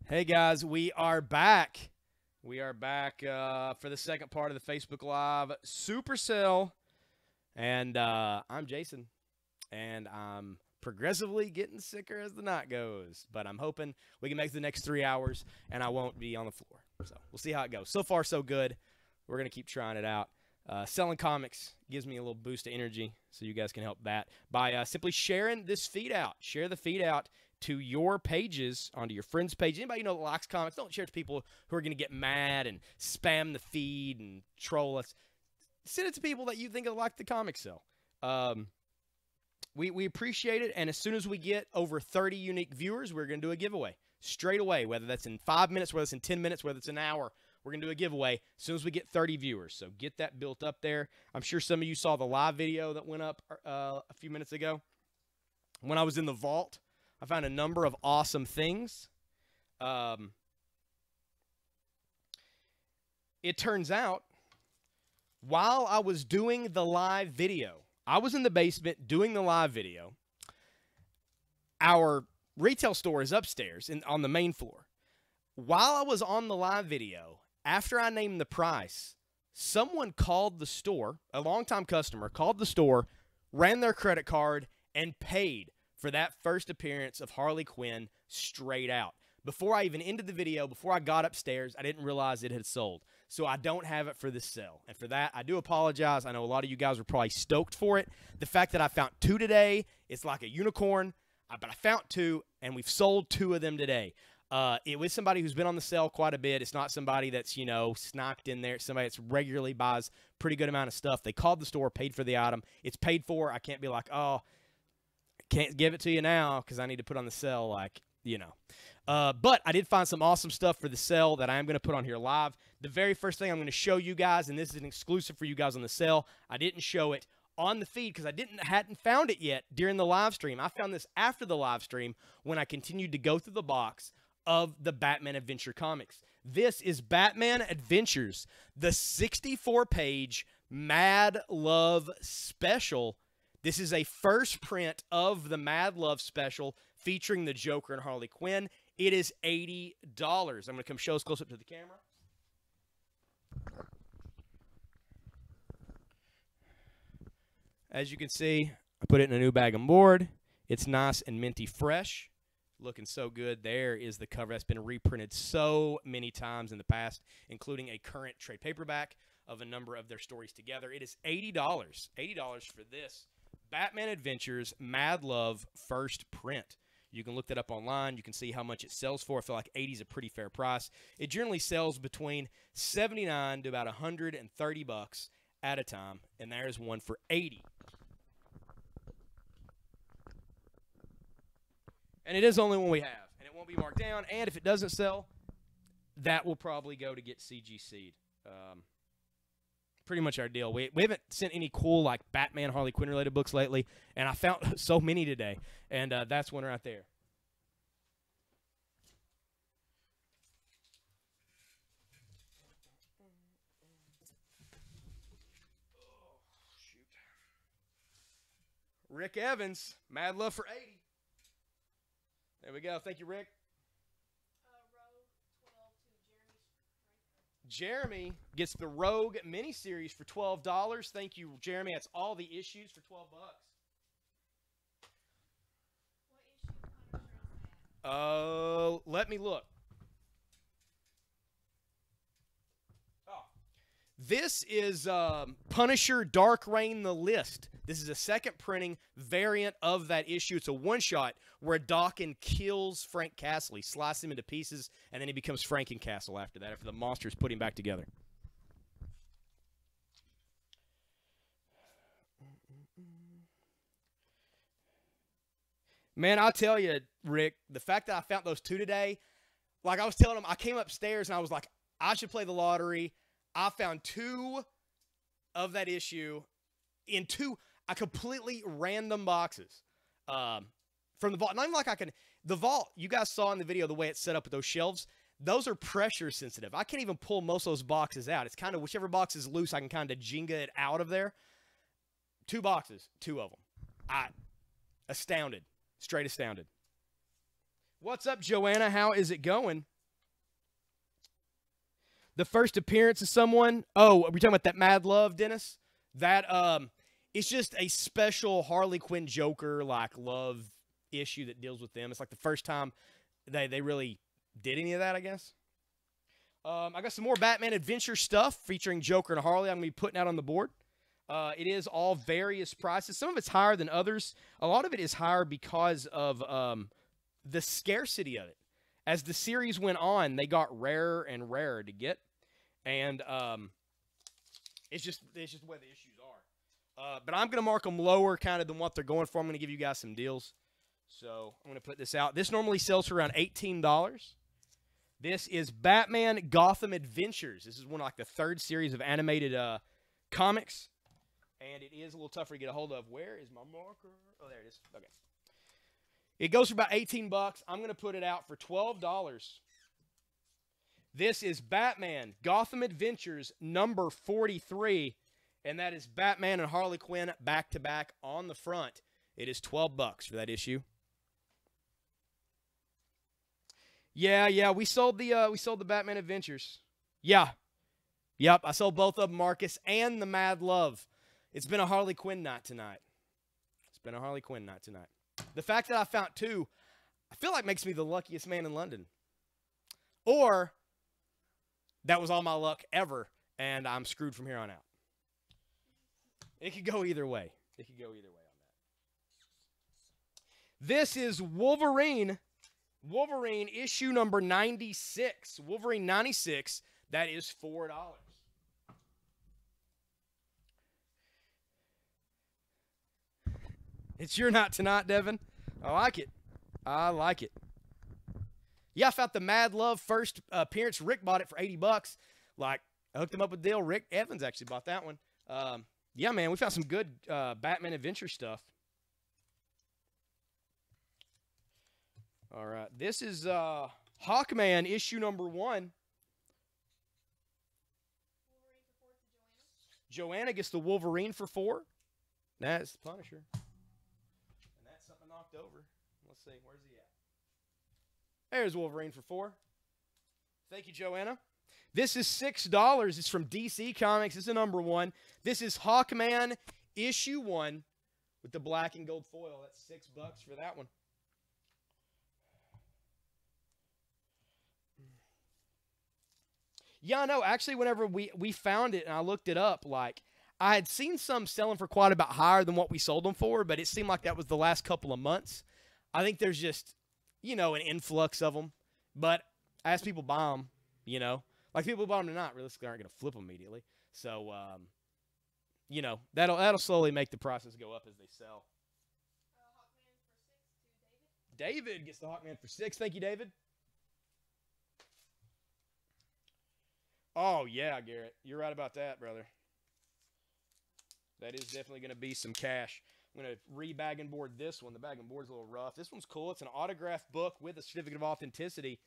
Hey guys, we are back. We are back for the second part of the Facebook Live Supercell. And I'm Jason. And I'm progressively getting sicker as the night goes. But I'm hoping we can make the next 3 hours and I won't be on the floor. So we'll see how it goes. So far, so good. We're going to keep trying it out. Selling comics gives me a little boost of energy, so you guys can help that by simply sharing this feed out. Share the feed out to your pages, onto your friends' page. Anybody you know that likes comics, don't share it to people who are going to get mad and spam the feed and troll us. Send it to people that you think will like the comic sell. We appreciate it, and as soon as we get over 30 unique viewers, we're going to do a giveaway straight away, whether that's in 5 minutes, whether it's in 10 minutes, whether it's an hour. We're going to do a giveaway as soon as we get 30 viewers. So get that built up there. I'm sure some of you saw the live video that went up a few minutes ago. When I was in the vault, I found a number of awesome things. It turns out, while I was doing the live video, I was in the basement doing the live video. Our retail store is upstairs on the main floor. While I was on the live video, after I named the price, someone called the store, a longtime customer, called the store, ran their credit card, and paid for that first appearance of Harley Quinn straight out. Before I even ended the video, before I got upstairs, I didn't realize it had sold. So I don't have it for this sale. And for that, I do apologize. I know a lot of you guys were probably stoked for it. The fact that I found 2 today, it's like a unicorn. But I found 2, and we've sold 2 of them today. It was somebody who's been on the sale quite a bit. It's not somebody that's, you know, snocked in there. It's somebody that's regularly buys pretty good amount of stuff. They called the store, paid for the item. It's paid for. I can't be like, oh, I can't give it to you now because I need to put on the sale, like, you know. But I did find some awesome stuff for the sale that I am going to put on here live. The very first thing I'm going to show you guys, and this is an exclusive for you guys on the sale. I didn't show it on the feed because I hadn't found it yet during the live stream. I found this after the live stream when I continued to go through the box of the Batman Adventure comics. This is Batman Adventures, the 64-page Mad Love Special. This is a first print of the Mad Love Special featuring the Joker and Harley Quinn. It is $80. I'm going to come show us close up to the camera. As you can see, I put it in a new bag and board. It's nice and minty fresh. Looking so good. There is the cover that's been reprinted so many times in the past, including a current trade paperback of a number of their stories together. It is $80. $80 for this Batman Adventures Mad Love first print. You can look that up online. You can see how much it sells for. I feel like $80 is a pretty fair price. It generally sells between $79 to about $130 at a time, and there's one for $80. And it is only one we have, and it won't be marked down. And if it doesn't sell, that will probably go to get CG seed. Pretty much our deal. We haven't sent any cool like Batman, Harley Quinn related books lately, and I found so many today, and that's one right there. Oh, shoot. Rick Evans, Mad Love for $80. There we go. Thank you, Rick. Rogue 12 to Jeremy gets the Rogue miniseries for $12. Thank you, Jeremy. That's all the issues for $12. What issue Punisher is that? Let me look. Oh, this is Punisher Dark Reign: The List. This is a second printing variant of that issue. It's a one-shot where Daken kills Frank Castle. He slices him into pieces, and then he becomes Frankencastle after that, after the monsters put him back together. Man, I'll tell you, Rick, the fact that I found those 2 today, like I was telling him, I came upstairs, and I was like, I should play the lottery. I found 2 of that issue in 2 completely random boxes from the vault. Not even like I can. The vault, you guys saw in the video the way it's set up with those shelves. Those are pressure sensitive. I can't even pull most of those boxes out. It's kind of whichever box is loose, I can kind of Jenga it out of there. 2 boxes, 2 of them. Astounded. Straight astounded. What's up, Joanna? How is it going? the first appearance of someone. Oh, are we talking about that Mad Love, Dennis? That it's just a special Harley Quinn Joker like love issue that deals with them. It's like the first time they really did any of that, I guess. I got some more Batman Adventure stuff featuring Joker and Harley I'm going to be putting out on the board. It is all various prices. Some of it's higher than others. A lot of it is higher because of the scarcity of it. As the series went on, they got rarer and rarer to get. And it's just the way the issues are. But I'm going to mark them lower kind of than what they're going for. I'm going to give you guys some deals. So I'm going to put this out. This normally sells for around $18. This is Batman Gotham Adventures. This is one of like the third series of animated comics. And it is a little tougher to get a hold of. Where is my marker? Oh, there it is. Okay. It goes for about 18 bucks. I'm going to put it out for $12. This is Batman Gotham Adventures number 43. And that is Batman and Harley Quinn back to back on the front. It is 12 bucks for that issue. Yeah, we sold the Batman Adventures. Yeah. Yep, I sold both of them, Marcus, and the Mad Love. It's been a Harley Quinn night tonight. The fact that I found two, I feel like makes me the luckiest man in London. Or that was all my luck ever, and I'm screwed from here on out. It could go either way. On that. This is Wolverine issue number 96. Wolverine 96. That is $4. It's your night tonight, Devin. I like it. Yeah, I found the Mad Love first appearance. Rick bought it for 80 bucks. Like, I hooked him up with a deal. Rick Evans actually bought that one. Yeah, man, we found some good Batman Adventure stuff. All right, this is Hawkman issue number 1. Joanna gets the Wolverine for 4. That's the Punisher. And that's something knocked over. Let's see, where's he at? There's Wolverine for 4. Thank you, Joanna. This is $6. It's from DC Comics. It's a number 1. This is Hawkman issue 1 with the black and gold foil. That's $6 for that one. Yeah, no, actually, whenever we found it and I looked it up, like, I had seen some selling for quite a bit higher than what we sold them for, but it seemed like that was the last couple of months. I think there's just, an influx of them. But as people buy them, like people who bought them tonight realistically aren't going to flip them immediately. So, that'll slowly make the prices go up as they sell. Hawkman for 6 to David. David gets the Hawkman for 6. Thank you, David. Oh, yeah, Garrett. You're right about that, brother. That is definitely going to be some cash. I'm going to re-bag and board this one. The bag and board's a little rough. This one's cool. It's an autographed book with a certificate of authenticity.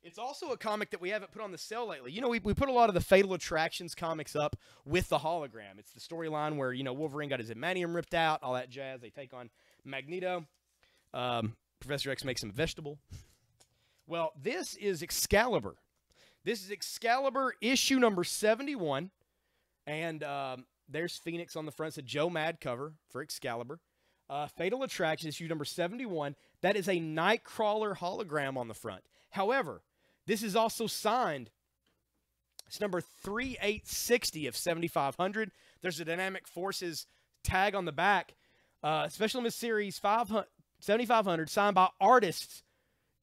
It's also a comic that we haven't put on the sale lately. We put a lot of the Fatal Attractions comics up with the hologram. It's the storyline where, Wolverine got his adamantium ripped out, all that jazz. They take on Magneto. Professor X makes him a vegetable. Well, this is Excalibur. This is Excalibur issue number 71. And there's Phoenix on the front. It's a Joe Mad cover for Excalibur. Fatal Attraction issue number 71. That is a Nightcrawler hologram on the front. However, this is also signed. It's number 3860 of 7500. There's a Dynamic Forces tag on the back. Special Limited Series 7500 signed by artists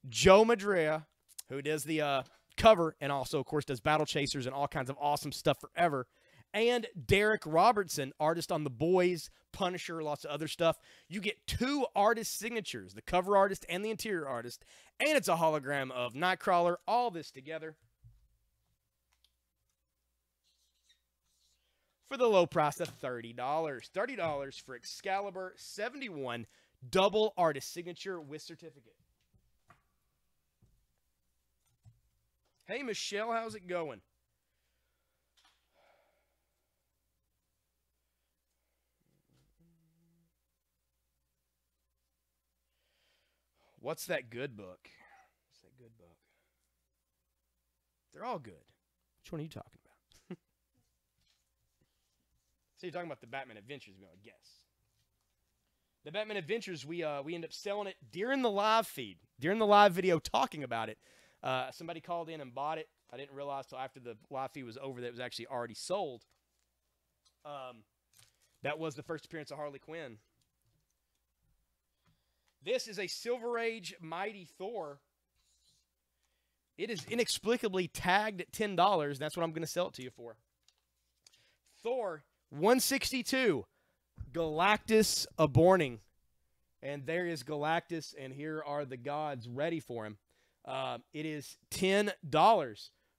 Joe Madrea, who does the cover and also, of course, does Battle Chasers and all kinds of awesome stuff forever. And Derek Robertson, artist on The Boys, Punisher, lots of other stuff. You get 2 artist signatures, the cover artist and the interior artist. And it's a hologram of Nightcrawler, all this together. For the low price of $30. $30 for Excalibur 71, double artist signature with certificate. Hey, Michelle, how's it going? What's that good book? They're all good. Which one are you talking about? So you're talking about the Batman Adventures, we want to guess. The Batman Adventures, we end up selling it during the live feed, during the live video talking about it. Somebody called in and bought it. I didn't realize till after the live feed was over that it was actually already sold. That was the first appearance of Harley Quinn. This is a Silver Age Mighty Thor. It is inexplicably tagged at $10. That's what I'm going to sell it to you for. Thor 162, Galactus Aborning. And there is Galactus, and here are the gods ready for him. It is $10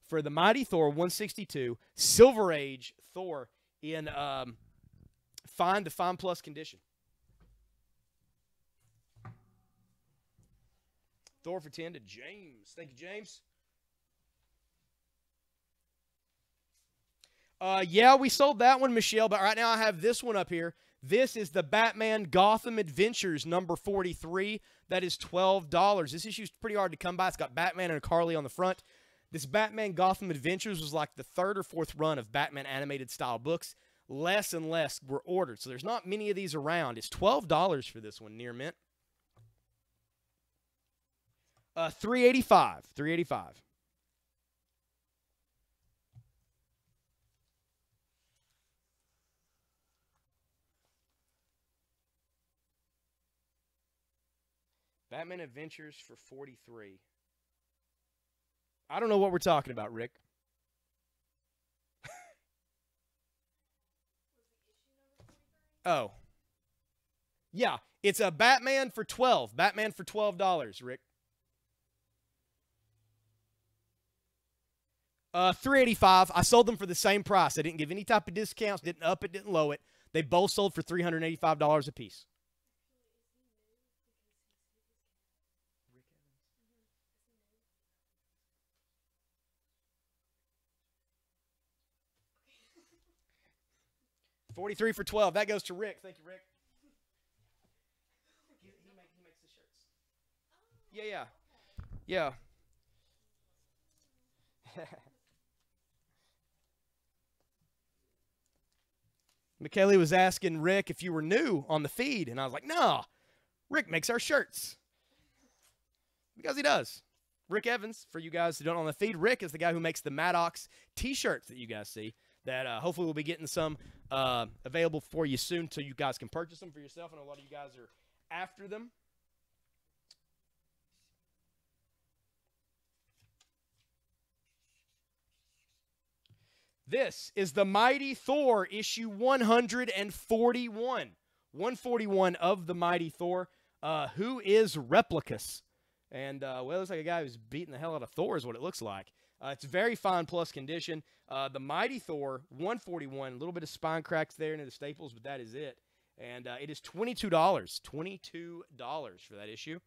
for the Mighty Thor 162, Silver Age Thor in fine to fine plus condition. Thor for 10 to James. Thank you, James. Yeah, we sold that one, Michelle, but right now I have this one up here. This is the Batman Gotham Adventures number 43. That is $12. This issue's pretty hard to come by. It's got Batman and Carly on the front. This Batman Gotham Adventures was like the third or fourth run of Batman animated style books. Less and less were ordered, so there's not many of these around. It's $12 for this one, near mint. $385. $385. Batman Adventures for 43. I don't know what we're talking about, Rick. Oh. Yeah, it's a Batman for 12. Batman for $12, Rick. $385. I sold them for the same price. I didn't give any type of discounts, didn't up it, didn't low it. They both sold for $385 a piece. $43 for 12. That goes to Rick. Thank you, Rick. He makes the shirts. Yeah. McKaylee was asking Rick if you were new on the feed, and I was like, no, Rick makes our shirts. Because he does. Rick Evans, for you guys who don't know on the feed, Rick is the guy who makes the Maddox t-shirts that you guys see that hopefully we'll be getting some available for you soon so you guys can purchase them for yourself, and a lot of you guys are after them. This is the Mighty Thor, issue 141. 141 of the Mighty Thor. Who is Replicus? And, well, it looks like a guy who's beating the hell out of Thor is what it looks like. It's very fine plus condition. The Mighty Thor, 141. A little bit of spine cracks there into the staples, but that is it. And it is $22. $22 for that issue.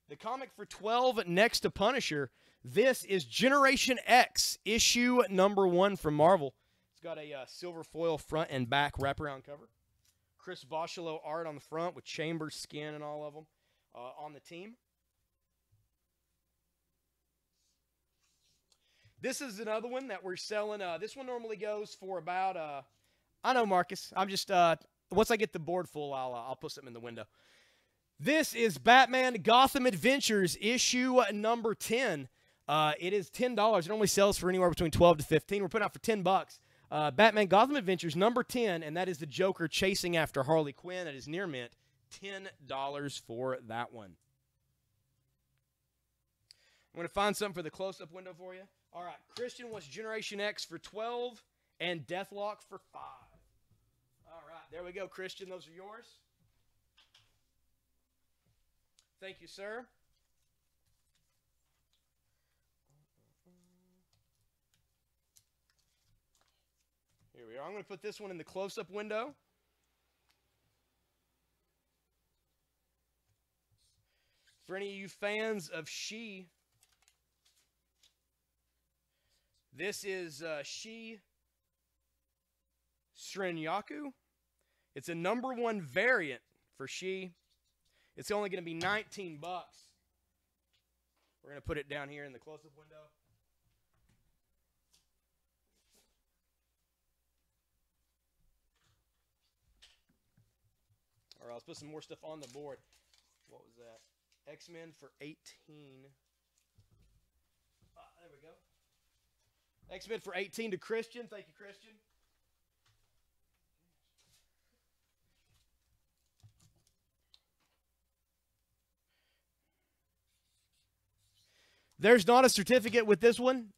The comic for 12 next to Punisher. This is Generation X, issue number 1 from Marvel. It's got a silver foil front and back wraparound cover. Chris Boschelot art on the front with Chambers skin and all of them on the team. This is another one that we're selling. This one normally goes for about, I know, Marcus. I'm just, once I get the board full, I'll put something in the window. This is Batman Gotham Adventures, issue number 10. It is $10. It normally sells for anywhere between $12 to $15. We're putting out for $10. Batman Gotham Adventures, number 10, and that is the Joker chasing after Harley Quinn. That is near mint. $10 for that one. I'm going to find something for the close-up window for you. All right, Christian wants Generation X for 12 and Deathlock for 5. All right, there we go, Christian. Those are yours. Thank you, sir. Here we are. I'm going to put this one in the close-up window. For any of you fans of She, this is She Srinyaku. It's a number 1 variant for She. It's only going to be 19 bucks. We're going to put it down here in the close-up window. All right, let's put some more stuff on the board. What was that? X-Men for 18. There we go. X-Men for 18 to Christian. Thank you, Christian. There's not a certificate with this one.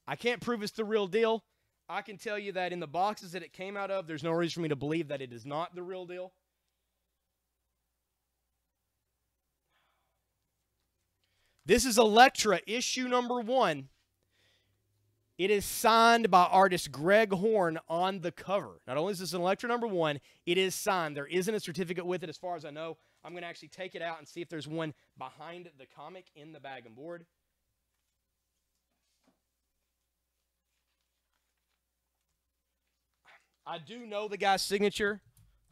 I can't prove it's the real deal. I can tell you that in the boxes that it came out of, there's no reason for me to believe that it is not the real deal. This is Elektra, issue number 1. It is signed by artist Greg Horn on the cover. Not only is this an Elektra number 1, it is signed. There isn't a certificate with it as far as I know. I'm going to actually take it out and see if there's one behind the comic in the bag and board. I do know the guy's signature.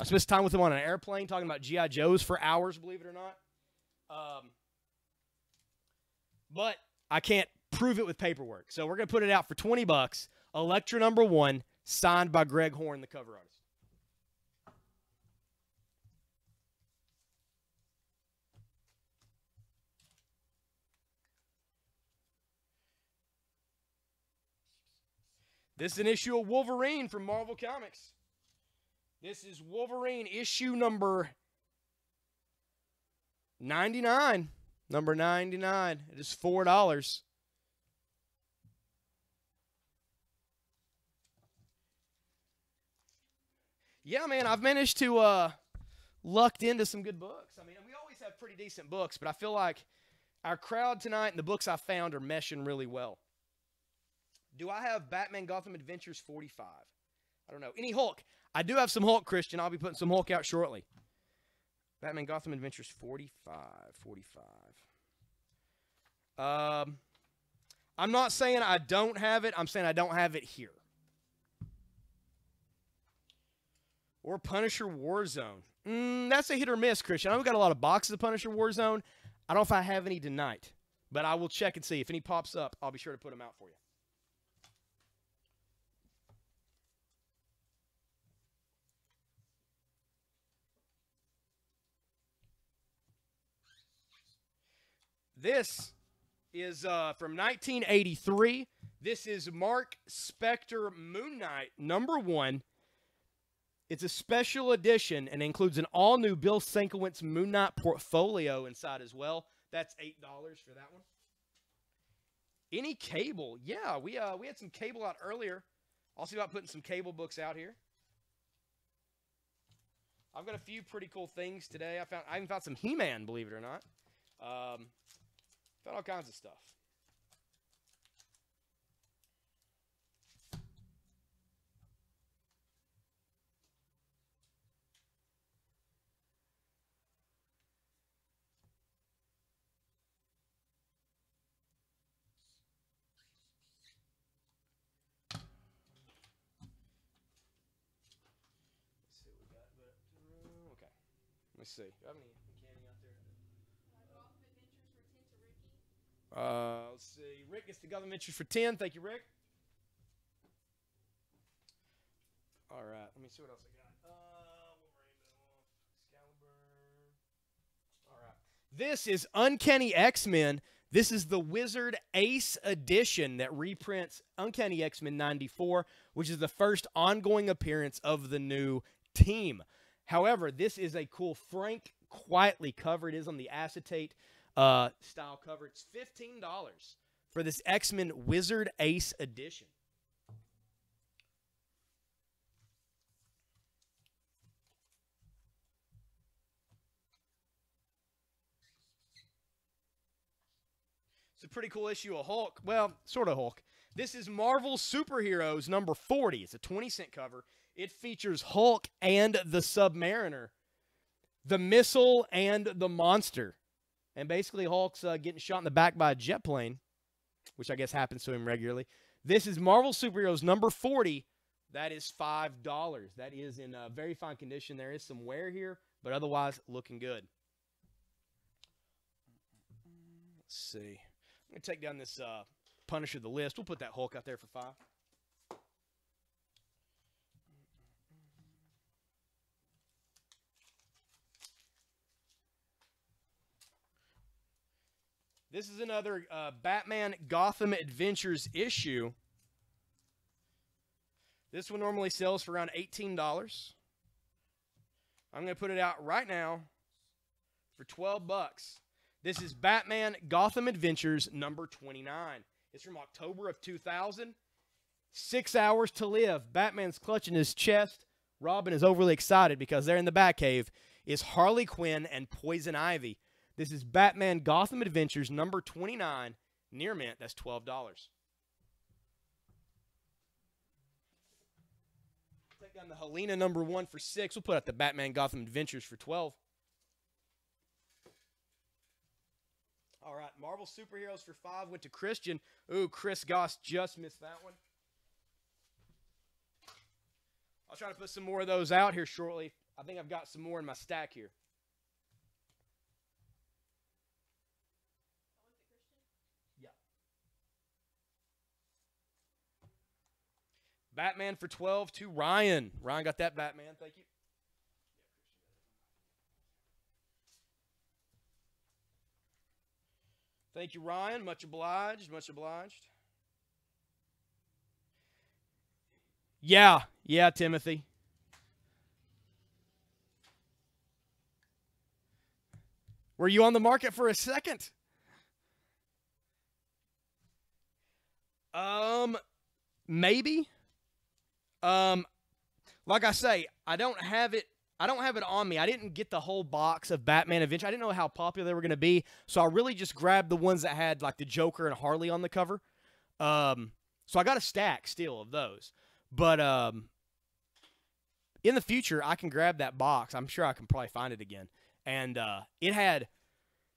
I spent time with him on an airplane talking about G.I. Joes for hours, believe it or not. But I can't prove it with paperwork. So we're going to put it out for 20 bucks. Elektra number 1, signed by Greg Horn, the cover artist. This is an issue of Wolverine from Marvel Comics. This is Wolverine issue number 99. Number 99. It is $4. Yeah, man, I've managed to lucked into some good books. I mean, we always have pretty decent books, but I feel like our crowd tonight and the books I found are meshing really well. Do I have Batman Gotham Adventures 45? I don't know. Any Hulk? I do have some Hulk, Christian. I'll be putting some Hulk out shortly. Batman Gotham Adventures 45. I'm not saying I don't have it. I'm saying I don't have it here. Or Punisher Warzone. That's a hit or miss, Christian. I know we got a lot of boxes of Punisher Warzone. I don't know if I have any tonight. But I will check and see. If any pops up, I'll be sure to put them out for you. This is from 1983. This is Mark Spector Moon Knight number 1. It's a special edition and includes an all-new Bill Sienkiewicz Moon Knight portfolio inside as well. That's $8 for that one. Any Cable? Yeah, we had some Cable out earlier. I'll see about putting some Cable books out here. I've got a few pretty cool things today. I even found some He-Man, believe it or not. Found all kinds of stuff. Let's see. Do I have any candy out there? Gotham Adventures for 10 to Ricky. Let's see. Rick gets the Gotham Adventures for 10. Thank you, Rick. All right. Let me see what else I got. Excalibur. All right. This is Uncanny X-Men. This is the Wizard Ace edition that reprints Uncanny X-Men 94, which is the first ongoing appearance of the new team. However, this is a cool Frank Quietly cover. It is on the acetate style cover. It's $15 for this X-Men Wizard Ace edition. It's a pretty cool issue of Hulk. Well, sort of Hulk. This is Marvel Superheroes number 40. It's a 20-cent cover. It features Hulk and the Submariner, the Missile, and the Monster. And basically, Hulk's getting shot in the back by a jet plane, which I guess happens to him regularly. This is Marvel Superheroes number 40. That is $5. That is in very fine condition. There is some wear here, but otherwise looking good. see. I'm going to take down this Punisher the list. We'll put that Hulk out there for 5. This is another Batman Gotham Adventures issue. This one normally sells for around $18. I'm going to put it out right now for $12. This is Batman Gotham Adventures number 29. It's from October of 2000. 6 hours to live. Batman's clutching his chest. Robin is overly excited because there in the Batcave is Harley Quinn and Poison Ivy. This is Batman Gotham Adventures number 29. Near mint, that's $12. Take down the Helena number 1 for 6. We'll put out the Batman Gotham Adventures for 12. All right, Marvel Superheroes for 5 went to Christian. Ooh, Chris Goss just missed that one. I'll try to put some more of those out here shortly. I think I've got some more in my stack here. Yeah. Batman for 12 to Ryan. Ryan got that Batman. Thank you. Thank you, Ryan. Much obliged. Much obliged. Yeah, Timothy. Were you on the market for a second? Maybe. Like I say, I don't have it on me. I didn't get the whole box of Batman Adventure. I didn't know how popular they were going to be, so I really just grabbed the ones that had like the Joker and Harley on the cover. So I got a stack still of those. But in the future, I can grab that box. I'm sure I can probably find it again. And it had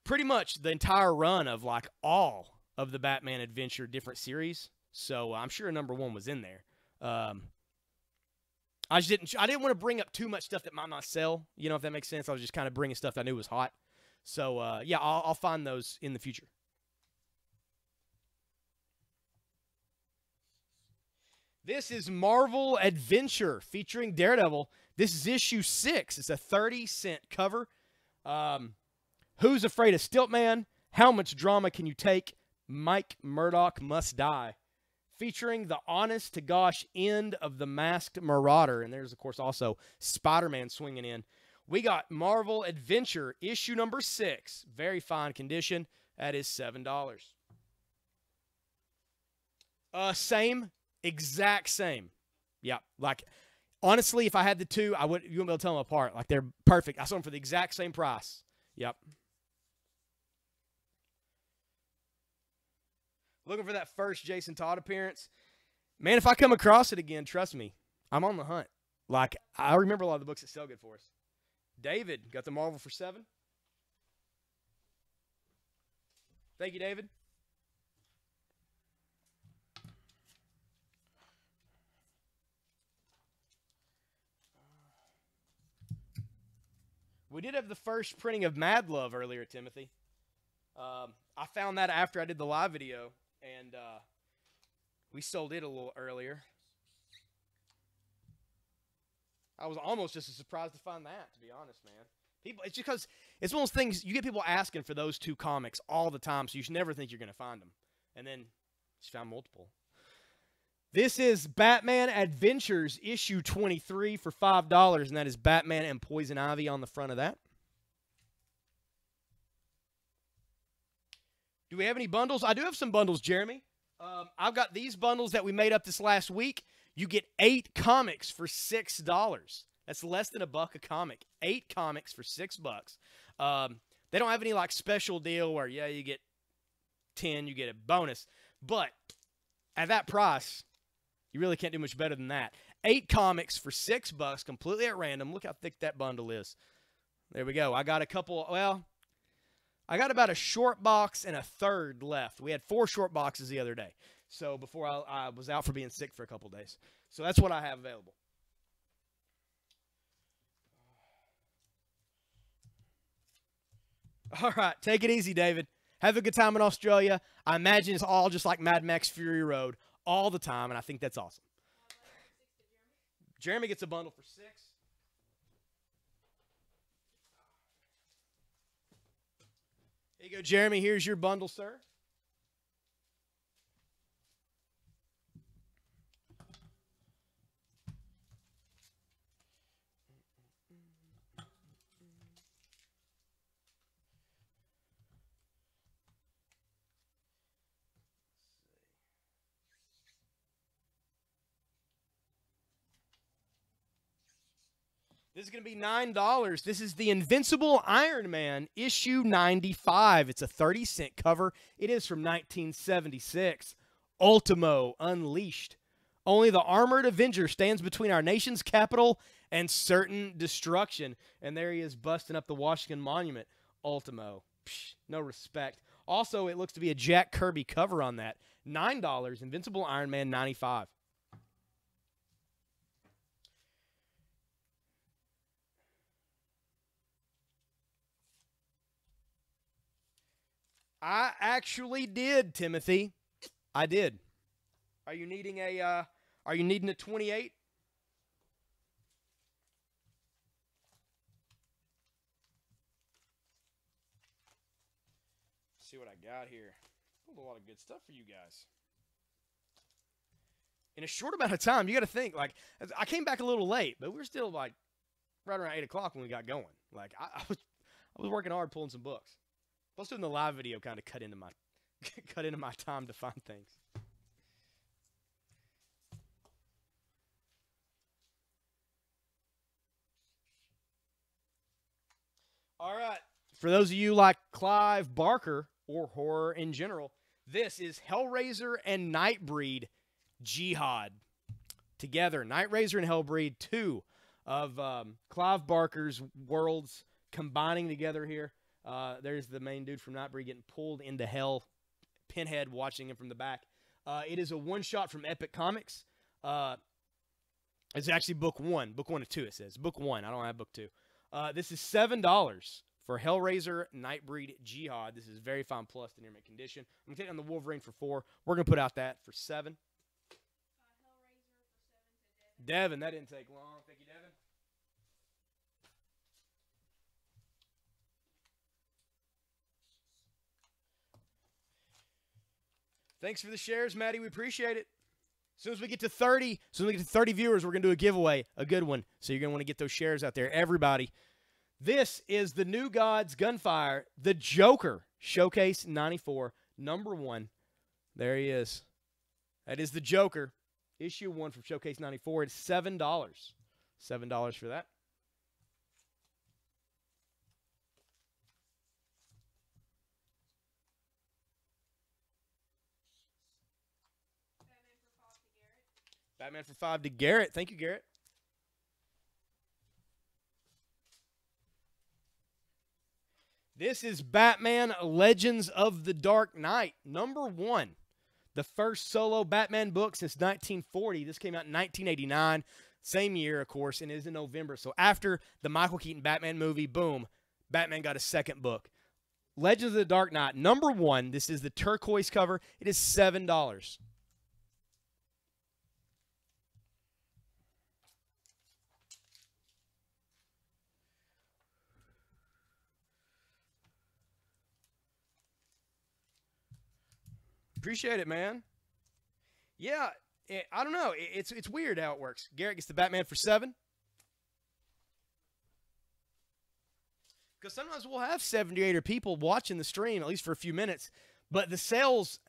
pretty much the entire run of like all of the Batman Adventure different series. So I'm sure number 1 was in there. I didn't want to bring up too much stuff that might not sell, you know, if that makes sense. I was just kind of bringing stuff that I knew was hot. So, yeah, I'll find those in the future. This is Marvel Adventure featuring Daredevil. This is issue 6. It's a 30-cent cover. Who's Afraid of Stiltman? How much drama can you take? Mike Murdock Must Die. Featuring the honest-to-gosh end of the Masked Marauder. And there's, of course, also Spider-Man swinging in. We got Marvel Adventure, issue number 6. Very fine condition. That is $7. Same. Exact same. Yeah. Like, honestly, if I had the two, you wouldn't be able to tell them apart. Like, they're perfect. I sold them for the exact same price. Yep. Looking for that first Jason Todd appearance. Man, if I come across it again, trust me, I'm on the hunt. Like, I remember a lot of the books that sell good for us. David got the Marvel for 7. Thank you, David. We did have the first printing of Mad Love earlier, Timothy. I found that after I did the live video, and we sold it a little earlier. I was almost just as surprised to find that, to be honest, man. It's because it's one of those things, you get people asking for those 2 comics all the time, so you should never think you're going to find them. And then just found multiple. This is Batman Adventures, issue 23 for $5, and that is Batman and Poison Ivy on the front of that. Do we have any bundles? I do have some bundles, Jeremy. I've got these bundles that we made up this last week. You get 8 comics for $6. That's less than $1 a comic. 8 comics for $6. They don't have any like special deal where, yeah, you get 10, you get a bonus. But at that price, you really can't do much better than that. 8 comics for $6, completely at random. Look how thick that bundle is. There we go. I got a couple, well, I got about a short box and a third left. We had 4 short boxes the other day. So before I was out for being sick for a couple days. So that's what I have available. All right, take it easy, David. Have a good time in Australia. I imagine it's all just like Mad Max Fury Road all the time, and I think that's awesome. Jeremy gets a bundle for 6. Here you go, Jeremy. Here's your bundle, sir. This is going to be $9. This is the Invincible Iron Man issue 95. It's a 30-cent cover. It is from 1976. Ultimo Unleashed. Only the armored Avenger stands between our nation's capital and certain destruction. And there he is busting up the Washington Monument. Ultimo. Psh, no respect. Also, it looks to be a Jack Kirby cover on that. $9. Invincible Iron Man 95. I actually did, Timothy. I did. Are you needing a 28? See what I got here. A lot of good stuff for you guys. In a short amount of time, you got to think, like, I came back a little late, but we were still, like, right around 8 o'clock when we got going. Like, I was working hard pulling some books. Plus, doing the live video kind of cut into my time to find things. All right. For those of you like Clive Barker or horror in general, this is Hellraiser and Nightbreed Jihad. Together, Nightrazor and Hellbreed, 2 of Clive Barker's worlds combining together here. There's the main dude from Nightbreed getting pulled into hell. Pinhead watching him from the back. It is a one-shot from Epic Comics. It's actually book 1. Book 1 of 2, it says. Book 1. I don't have book 2. This is $7 for Hellraiser Nightbreed Jihad. This is very fine plus in mint condition. I'm going to take on the Wolverine for 4. We're going to put out that for 7. Hellraiser for 7 to Devin, that didn't take long. Thank you, Devin. Thanks for the shares, Maddie. We appreciate it. As soon as we get to 30, viewers, we're going to do a giveaway, a good one. So you're going to want to get those shares out there. Everybody, this is the New Gods Gunfire, the Joker, Showcase 94, number 1. There he is. That is the Joker, issue 1 from Showcase 94. It's $7. $7 for that. Batman for 5 to Garrett. Thank you, Garrett. This is Batman Legends of the Dark Knight, number 1. The first solo Batman book since 1940. This came out in 1989. Same year, of course, and is in November. So after the Michael Keaton Batman movie, boom, Batman got a second book. Legends of the Dark Knight, number 1. This is the turquoise cover. It is $7. Appreciate it, man. Yeah, I don't know. It's weird how it works. Garrett gets the Batman for 7. Because sometimes we'll have 70 or 80 people watching the stream, at least for a few minutes. But the sales,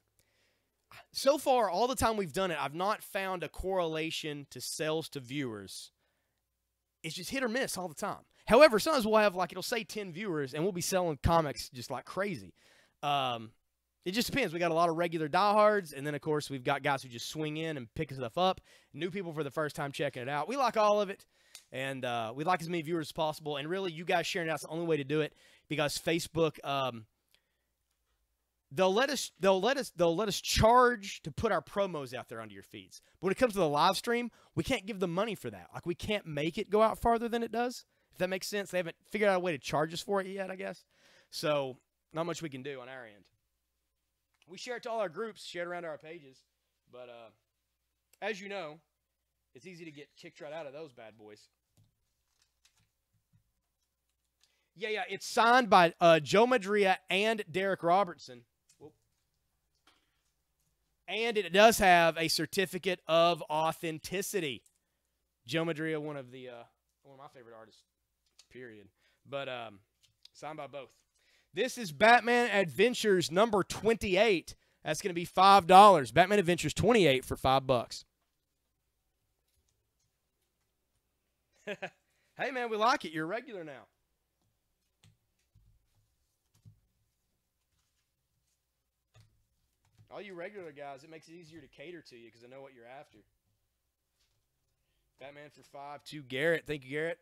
so far, all the time we've done it, I've not found a correlation to sales to viewers. It's just hit or miss all the time. However, sometimes we'll have, like, it'll say 10 viewers, and we'll be selling comics just like crazy. It just depends. We got a lot of regular diehards, and then, of course, we've got guys who just swing in and pick stuff up. New people for the first time checking it out. We like all of it, and we like as many viewers as possible. And really, you guys sharing it out is the only way to do it because Facebook, they'll let us charge to put our promos out there onto your feeds. But when it comes to the live stream, we can't give them money for that. Like, we can't make it go out farther than it does. If that makes sense, they haven't figured out a way to charge us for it yet, I guess. So Not much we can do on our end. We share it to all our groups, share it around our pages. But as you know, it's easy to get kicked right out of those bad boys. Yeah, it's signed by Joe Madria and Derek Robertson. Whoop. And it does have a certificate of authenticity. Joe Madria, one of my favorite artists, period. But signed by both. This is Batman Adventures number 28. That's going to be $5. Batman Adventures 28 for $5. Hey, man, we like it. You're a regular now. All you regular guys, it makes it easier to cater to you because I know what you're after. Batman for 5 to Garrett. Thank you, Garrett.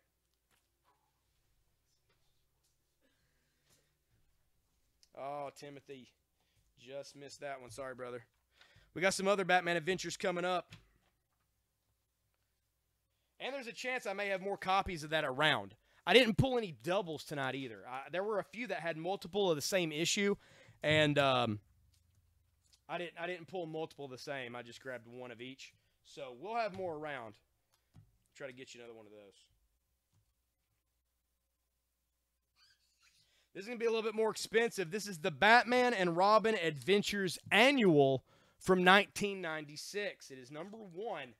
Oh, Timothy. Just missed that one. Sorry, brother. We got some other Batman Adventures coming up. And there's a chance I may have more copies of that around. I didn't pull any doubles tonight either. There were a few that had multiple of the same issue, and I didn't pull multiple of the same. I just grabbed one of each. So we'll have more around. Try to get you another one of those. This is going to be a little bit more expensive. This is the Batman and Robin Adventures Annual from 1996. It is number 1.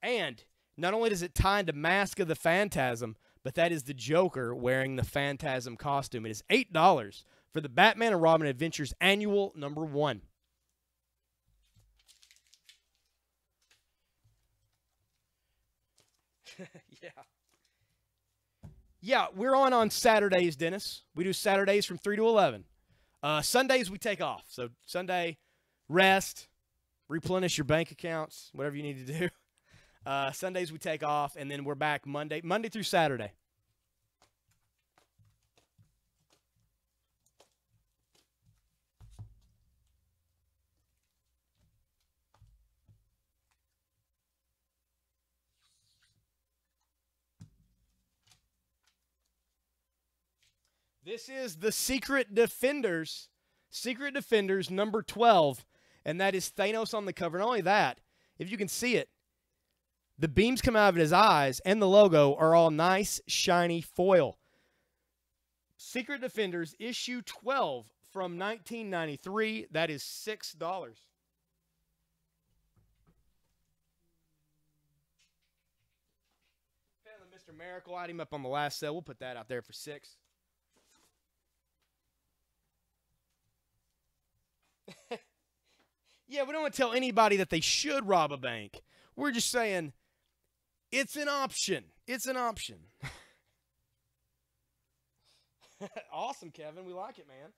And not only does it tie into Mask of the Phantasm, but that is the Joker wearing the Phantasm costume. It is $8 for the Batman and Robin Adventures Annual number 1. Yeah. Yeah, we're on Saturdays, Dennis. We do Saturdays from 3 to 11. Sundays, we take off. So Sunday, rest, replenish your bank accounts, whatever you need to do. Sundays, we take off, and then we're back Monday through Saturday. This is the Secret Defenders number 12, and that is Thanos on the cover. Not only that, if you can see it, the beams come out of his eyes and the logo are all nice, shiny foil. Secret Defenders issue 12 from 1993. That is $6. Mr. Miracle, I had him up on the last sale. We'll put that out there for $6. Yeah, we don't want to tell anybody that they should rob a bank. We're just saying it's an option. It's an option. Awesome, Kevin. We like it, man.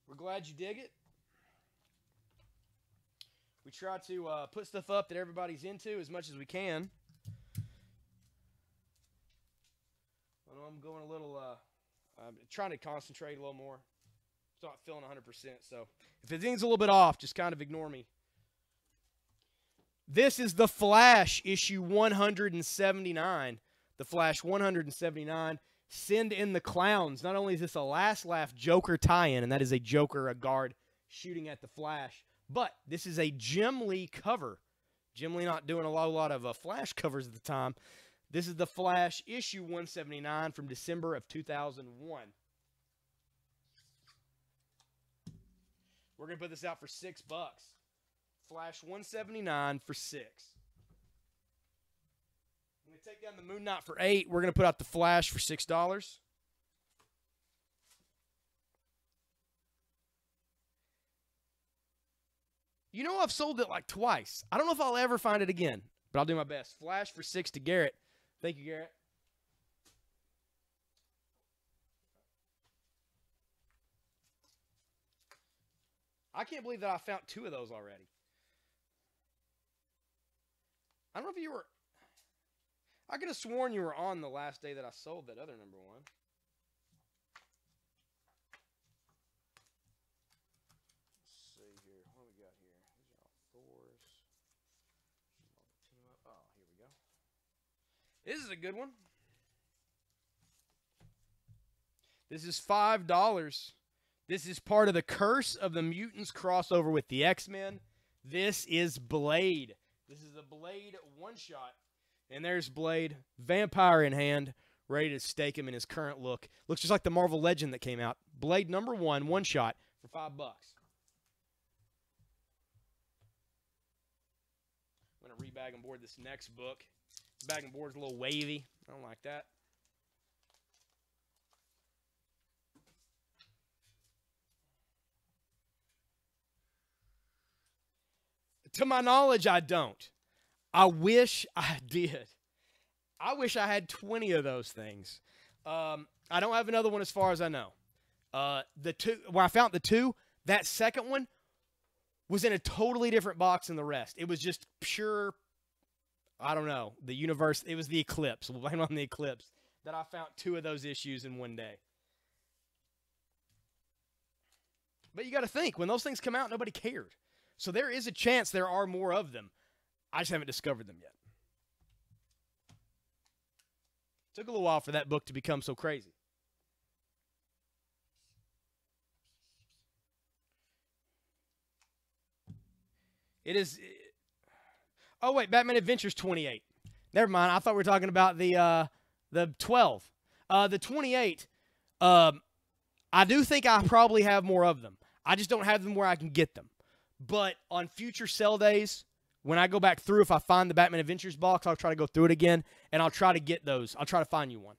We're glad you dig it. We try to put stuff up that everybody's into as much as we can. I know I'm going a little, I'm trying to concentrate a little more. It's not feeling 100%, so if anything's a little bit off, just kind of ignore me. This is The Flash, issue 179. The Flash 179. Send in the Clowns. Not only is this a Last Laugh Joker tie-in, and that is a Joker, a guard, shooting at the Flash, but this is a Jim Lee cover. Jim Lee not doing a lot of Flash covers at the time. This is The Flash, issue 179 from December of 2001. We're going to put this out for $6. Flash 179 for $6. I'm going to take down the Moon Knight for $8. We're going to put out the Flash for $6. You know, I've sold it like twice. I don't know if I'll ever find it again, but I'll do my best. Flash for $6 to Garrett. Thank you, Garrett. I can't believe that I found 2 of those already. I don't know if you were... I could have sworn you were on the last day that I sold that other number 1. Let's see here. What do we got here? These are all Thors. Oh, here we go. This is a good one. This is $5. This is part of the Curse of the Mutants crossover with the X-Men. This is Blade. This is a Blade one-shot. And there's Blade, vampire in hand, ready to stake him in his current look. Looks just like the Marvel Legend that came out. Blade number one shot for $5. I'm going to rebag and board this next book. This bag and board's a little wavy. I don't like that. To my knowledge, I don't. I wish I did. I wish I had 20 of those things. I don't have another one as far as I know. The two where I found the two, that second one was in a totally different box than the rest. It was just pure, I don't know, the universe. It was the Eclipse. We'll blame it on the Eclipse that I found 2 of those issues in one day. But you got to think, when those things come out, nobody cared. So there is a chance there are more of them. I just haven't discovered them yet. Took a little while for that book to become so crazy. It is. Oh wait, Batman Adventures 28. Never mind. I thought we were talking about the 12. The 28. I do think I probably have more of them. I just don't have them where I can get them. But on future sale days, when I go back through, if I find the Batman Adventures box, I'll try to go through it again, and I'll try to get those. I'll try to find you one.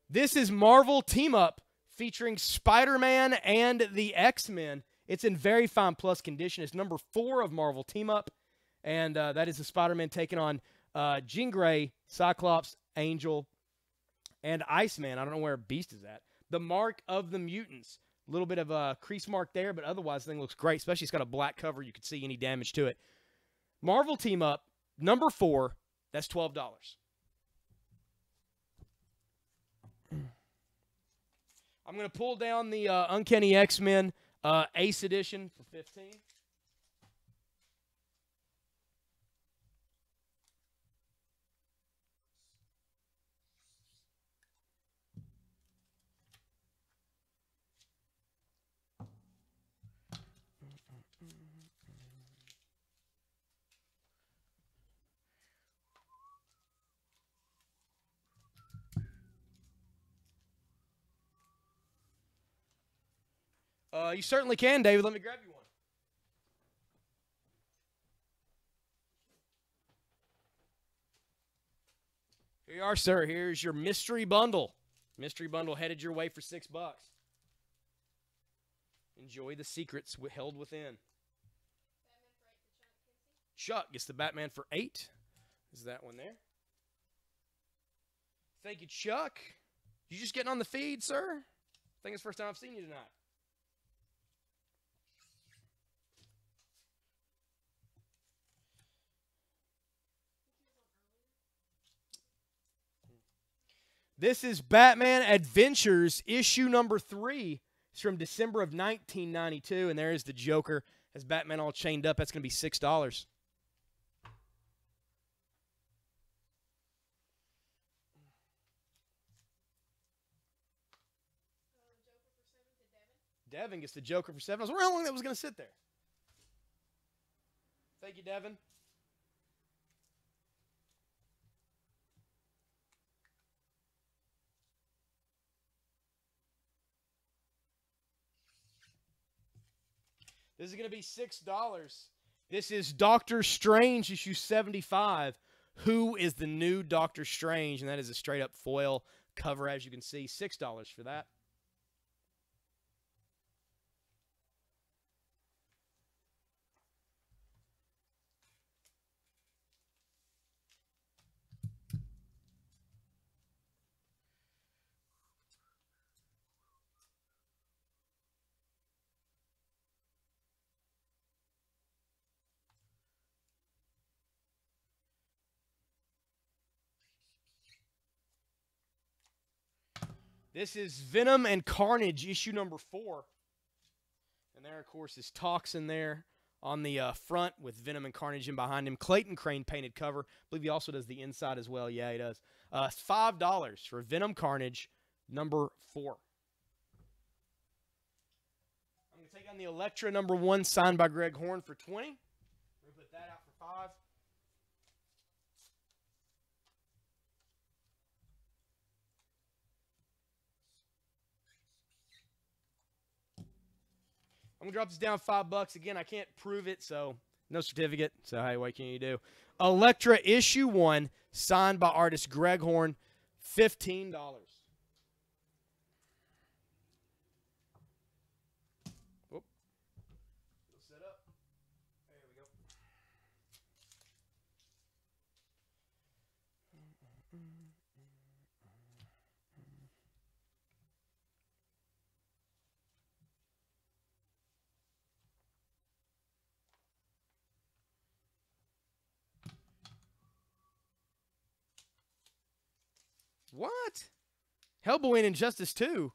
This is Marvel Team Up featuring Spider-Man and the X-Men. It's in very fine plus condition. It's number 4 of Marvel Team Up, and that is the Spider-Man taking on Jean Grey, Cyclops, Angel, and Iceman. I don't know where Beast is at. The Mark of the Mutants. A little bit of a crease mark there, but otherwise the thing looks great, especially it's got a black cover. You can see any damage to it. Marvel Team Up, number 4, that's $12. I'm going to pull down the Uncanny X-Men Ace Edition for $15. You certainly can, David. Let me grab you one. Here you are, sir. Here's your mystery bundle. Mystery bundle headed your way for $6. Enjoy the secrets held within. Chuck gets the Batman for $8. Is that one there? Thank you, Chuck. You just getting on the feed, sir? I think it's the first time I've seen you tonight. This is Batman Adventures, issue number 3. It's from December of 1992, and there is the Joker as Batman all chained up. That's going to be $6. Devin gets the Joker for $7. I was wondering how long that was going to sit there. Thank you, Devin. This is going to be $6. This is Doctor Strange, issue 75. Who is the new Doctor Strange? And that is a straight-up foil cover, as you can see. $6 for that. This is Venom and Carnage, issue number 4. And there, of course, is Toxin there on the front with Venom and Carnage in behind him. Clayton Crane painted cover. I believe he also does the inside as well. Yeah, he does. $5 for Venom Carnage, number 4. take on the Electra #1 signed by Greg Horn for 20. We're going to put that out for 5. I'm going to drop this down $5. Again, I can't prove it, so no certificate. So, hey, what can you do? Electra issue 1, signed by artist Greg Horn, $15. Whoop. It'll set up. There we go. What? Hellboy in Injustice 2?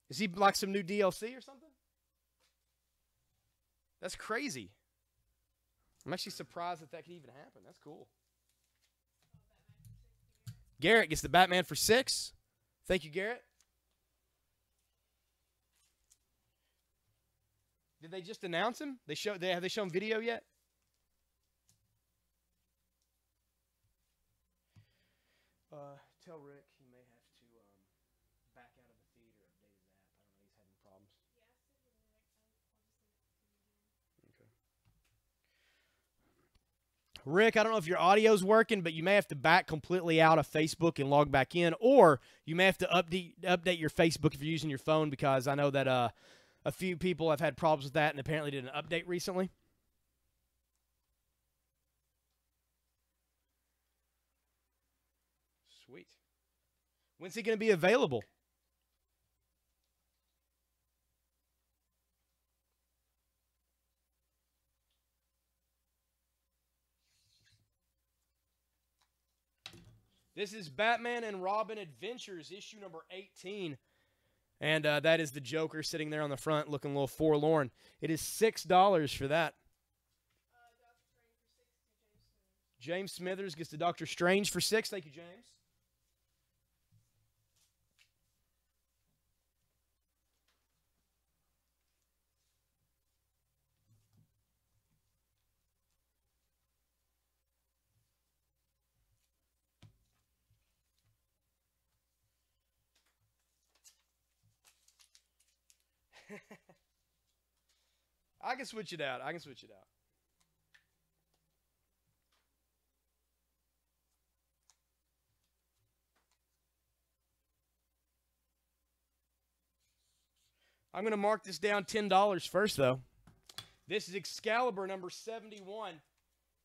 Is he like some new DLC or something? That's crazy. I'm actually surprised that could even happen. That's cool. Garrett gets the Batman for 6. Thank you, Garrett. Did they just announce him? Have they shown video yet? Tell Rick he may have to back out of the theater, update his app. I don't know, he's having problems. Okay. Rick, I don't know if your audio's working, but you may have to back completely out of Facebook and log back in, or you may have to update your Facebook if you're using your phone, because I know that a few people have had problems with that and apparently did an update recently. Sweet. When's he going to be available? This is Batman and Robin Adventures, issue #18. And that is the Joker sitting there on the front looking a little forlorn. It is $6 for that. James Smithers gets the Doctor Strange for 6. Thank you, James. I can switch it out. I'm going to mark this down $10 first, though. This is Excalibur #71.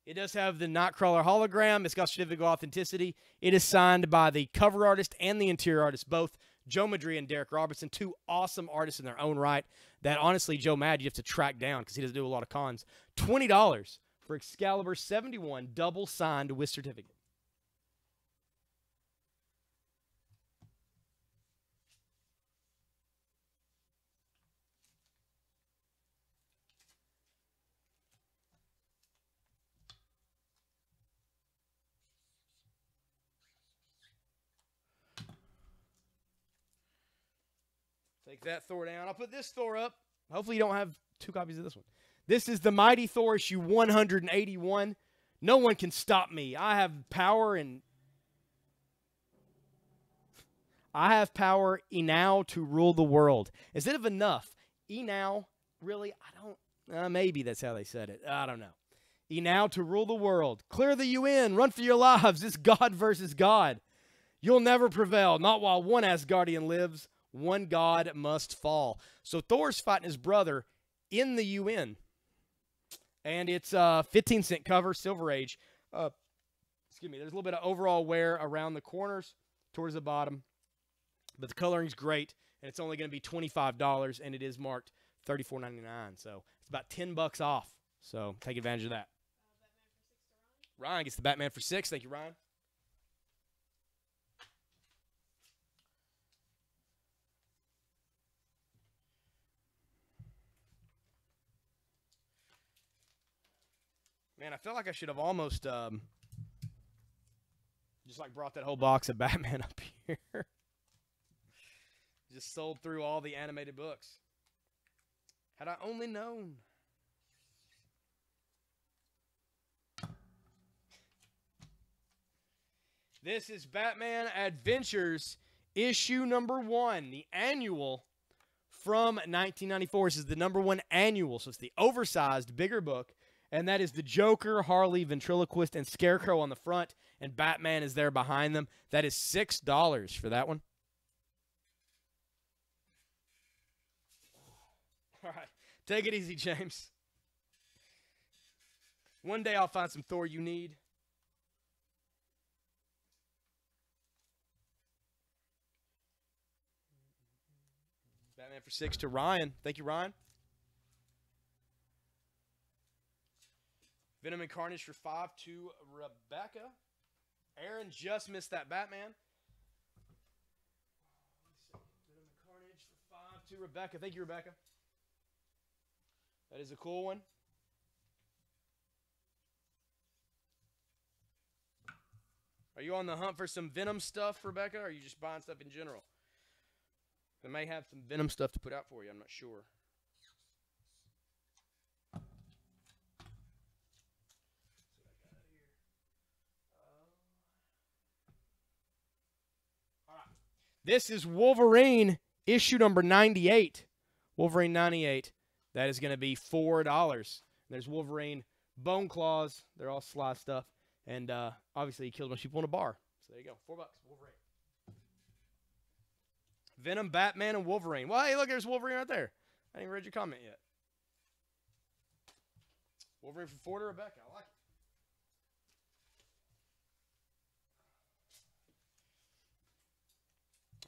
It does have the Nightcrawler hologram. It's got certificate of authenticity. It is signed by the cover artist and the interior artist, both Joe Madria and Derek Robertson, 2 awesome artists in their own right that, honestly, Joe Mad, you have to track down because he doesn't do a lot of cons. $20 for Excalibur '71, double signed with certificate. Take that Thor down. I'll put this Thor up. Hopefully you don't have 2 copies of this one. This is the Mighty Thor issue 181. No one can stop me. I have power enow to rule the world. Instead of enough, enow, really? I don't, maybe that's how they said it. I don't know. Enow to rule the world. Clear the UN. Run for your lives. It's God versus God. You'll never prevail. Not while one Asgardian lives. One God must fall. So Thor's fighting his brother in the UN. And it's a 15-cent cover, Silver Age. Excuse me. There's a little bit of overall wear around the corners towards the bottom. But the coloring's great. And it's only going to be $25. And it is marked $34.99. So it's about $10 off. So take advantage of that. Ryan gets the Batman for 6. Thank you, Ryan. Man, I feel like I should have almost just like brought that whole box of Batman up here. Just sold through all the animated books. Had I only known. This is Batman Adventures, issue number 1, the annual from 1994. This is the number 1 annual, so it's the oversized, bigger book. And that is the Joker, Harley, Ventriloquist, and Scarecrow on the front, and Batman is there behind them. That is $6 for that one. All right, take it easy, James. One day I'll find some Thor you need. Batman for 6 to Ryan. Thank you, Ryan. Venom and Carnage for 5 to Rebecca. Aaron just missed that Batman. Venom and Carnage for 5 to Rebecca. Thank you, Rebecca. That is a cool one. Are you on the hunt for some Venom stuff, Rebecca, or are you just buying stuff in general? They may have some Venom stuff to put out for you. I'm not sure. All right. This is Wolverine, issue number 98. Wolverine 98. That is going to be $4. There's Wolverine bone claws. They're all sly stuff. And obviously he killed a bunch of people in a bar. So there you go. $4. Wolverine. Venom, Batman, and Wolverine. Well, hey, look, there's Wolverine right there. I didn't even read your comment yet. Wolverine from 4 to Rebecca. I like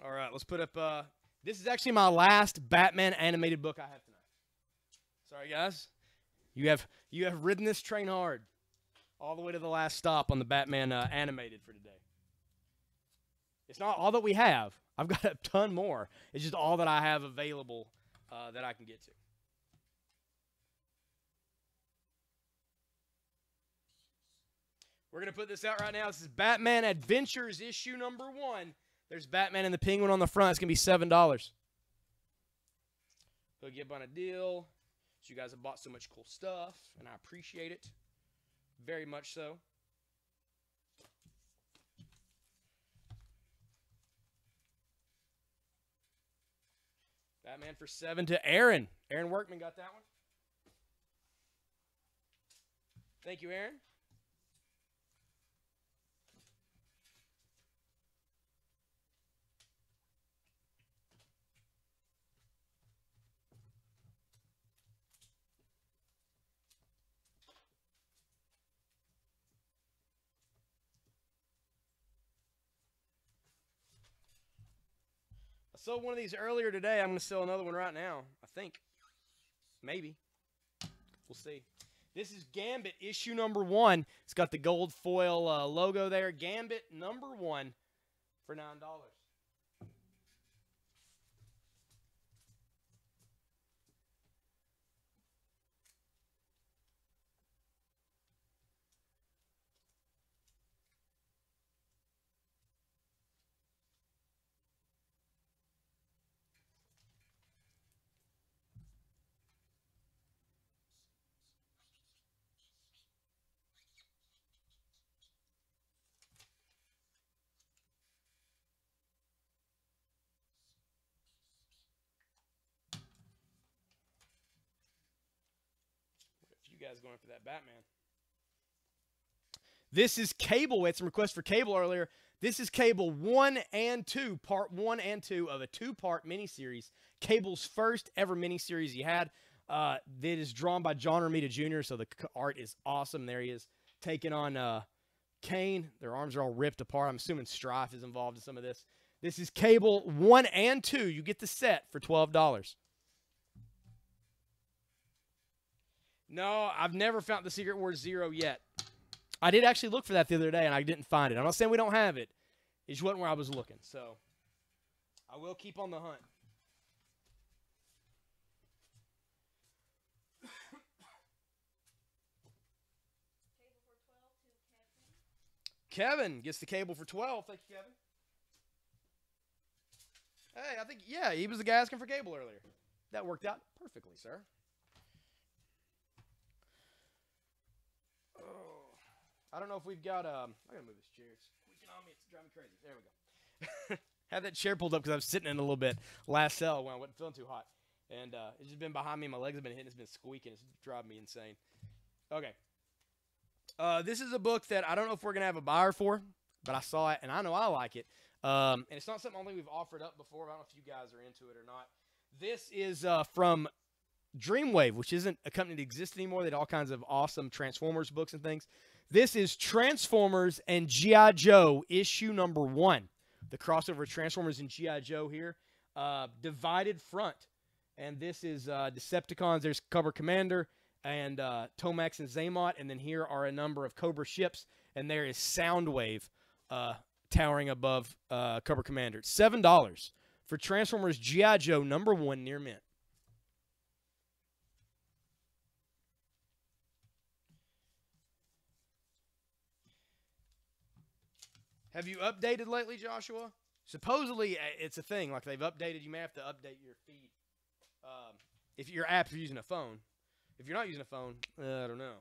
it. All right, let's put up. This is actually my last Batman animated book I have tonight. Sorry, guys. You have ridden this train hard, all the way to the last stop on the Batman animated for today. It's not all that we have. I've got a ton more. It's just all that I have available that I can get to. We're going to put this out right now. This is Batman Adventures, issue number 1. There's Batman and the Penguin on the front. It's going to be $7. Hook you up on a deal. You guys have bought so much cool stuff, and I appreciate it very much so. Batman for 7 to Aaron. Aaron Workman got that one. Thank you, Aaron. I sold one of these earlier today. I'm going to sell another one right now, I think. Maybe. We'll see. This is Gambit, issue number 1. It's got the gold foil logo there. Gambit number 1 for $9. Guys going for that Batman. This is Cable. We had some requests for Cable earlier. This is Cable 1 and 2, part 1 and 2 of a 2-part miniseries. Cable's first ever miniseries he had. That is drawn by John Romita Jr., so the art is awesome. There he is taking on Kane. Their arms are all ripped apart. I'm assuming Strife is involved in some of this. This is Cable 1 and 2. You get the set for $12. No, I've never found the Secret Wars 0 yet. I did actually look for that the other day, and I didn't find it. I'm not saying we don't have it. It just wasn't where I was looking. So I will keep on the hunt. Kevin gets the Cable for 12. Thank you, Kevin. Hey, I think, yeah, he was the guy asking for Cable earlier. That worked out perfectly, sir. Oh, I don't know if we've got. I gotta move this chair. It's squeaking on me. It's driving me crazy. There we go. Had that chair pulled up because I was sitting in it a little bit last cell when I wasn't feeling too hot, and it's just been behind me. My legs have been hitting. It's been squeaking. It's driving me insane. Okay. This is a book that I don't know if we're gonna have a buyer for, but I saw it and I know I like it. And it's not something I don't think we've offered up before. But I don't know if you guys are into it or not. This is from Dreamwave, which isn't a company that exists anymore. They had all kinds of awesome Transformers books and things. This is Transformers and G.I. Joe issue number 1. The crossover Transformers and G.I. Joe here. Divided front. And this is Decepticons. There's Cobra Commander and Tomax and Zaymot. And then here are a number of Cobra ships. And there is Soundwave towering above Cobra Commander. It's $7 for Transformers G.I. Joe number 1 near mint. Have you updated lately, Joshua? Supposedly, it's a thing. Like, they've updated. You may have to update your feed. If your app, if you're using a phone. If you're not using a phone, I don't know.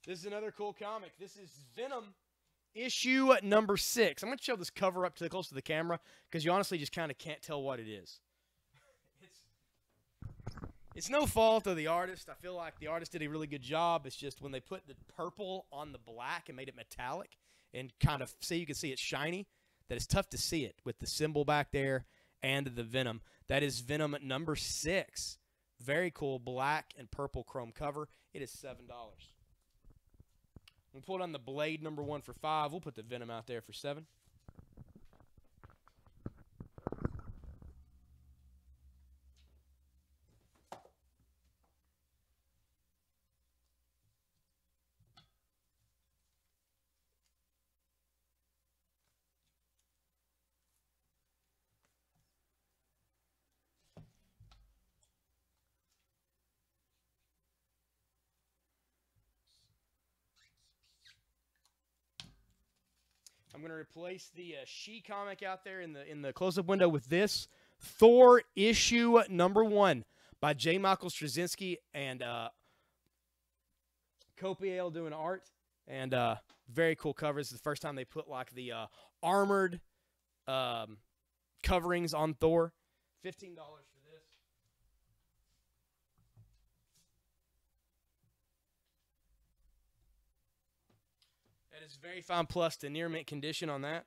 This is another cool comic. This is Venom issue number 6. I'm going to show this cover up close to the camera because you honestly just kind of can't tell what it is. It's no fault of the artist. I feel like the artist did a really good job. It's just when they put the purple on the black and made it metallic and kind of you can see it's shiny, that it's tough to see it with the symbol back there and the Venom. That is Venom number 6. Very cool black and purple chrome cover. It is $7. We'll put on the Blade number 1 for $5. We'll put the Venom out there for $7. I'm going to replace the She comic out there in the close-up window with this Thor issue number 1 by J. Michael Straczynski and Copiel doing art. And very cool cover. This is the first time they put like the armored coverings on Thor. $15 for this. That is very fine plus to near mint condition on that.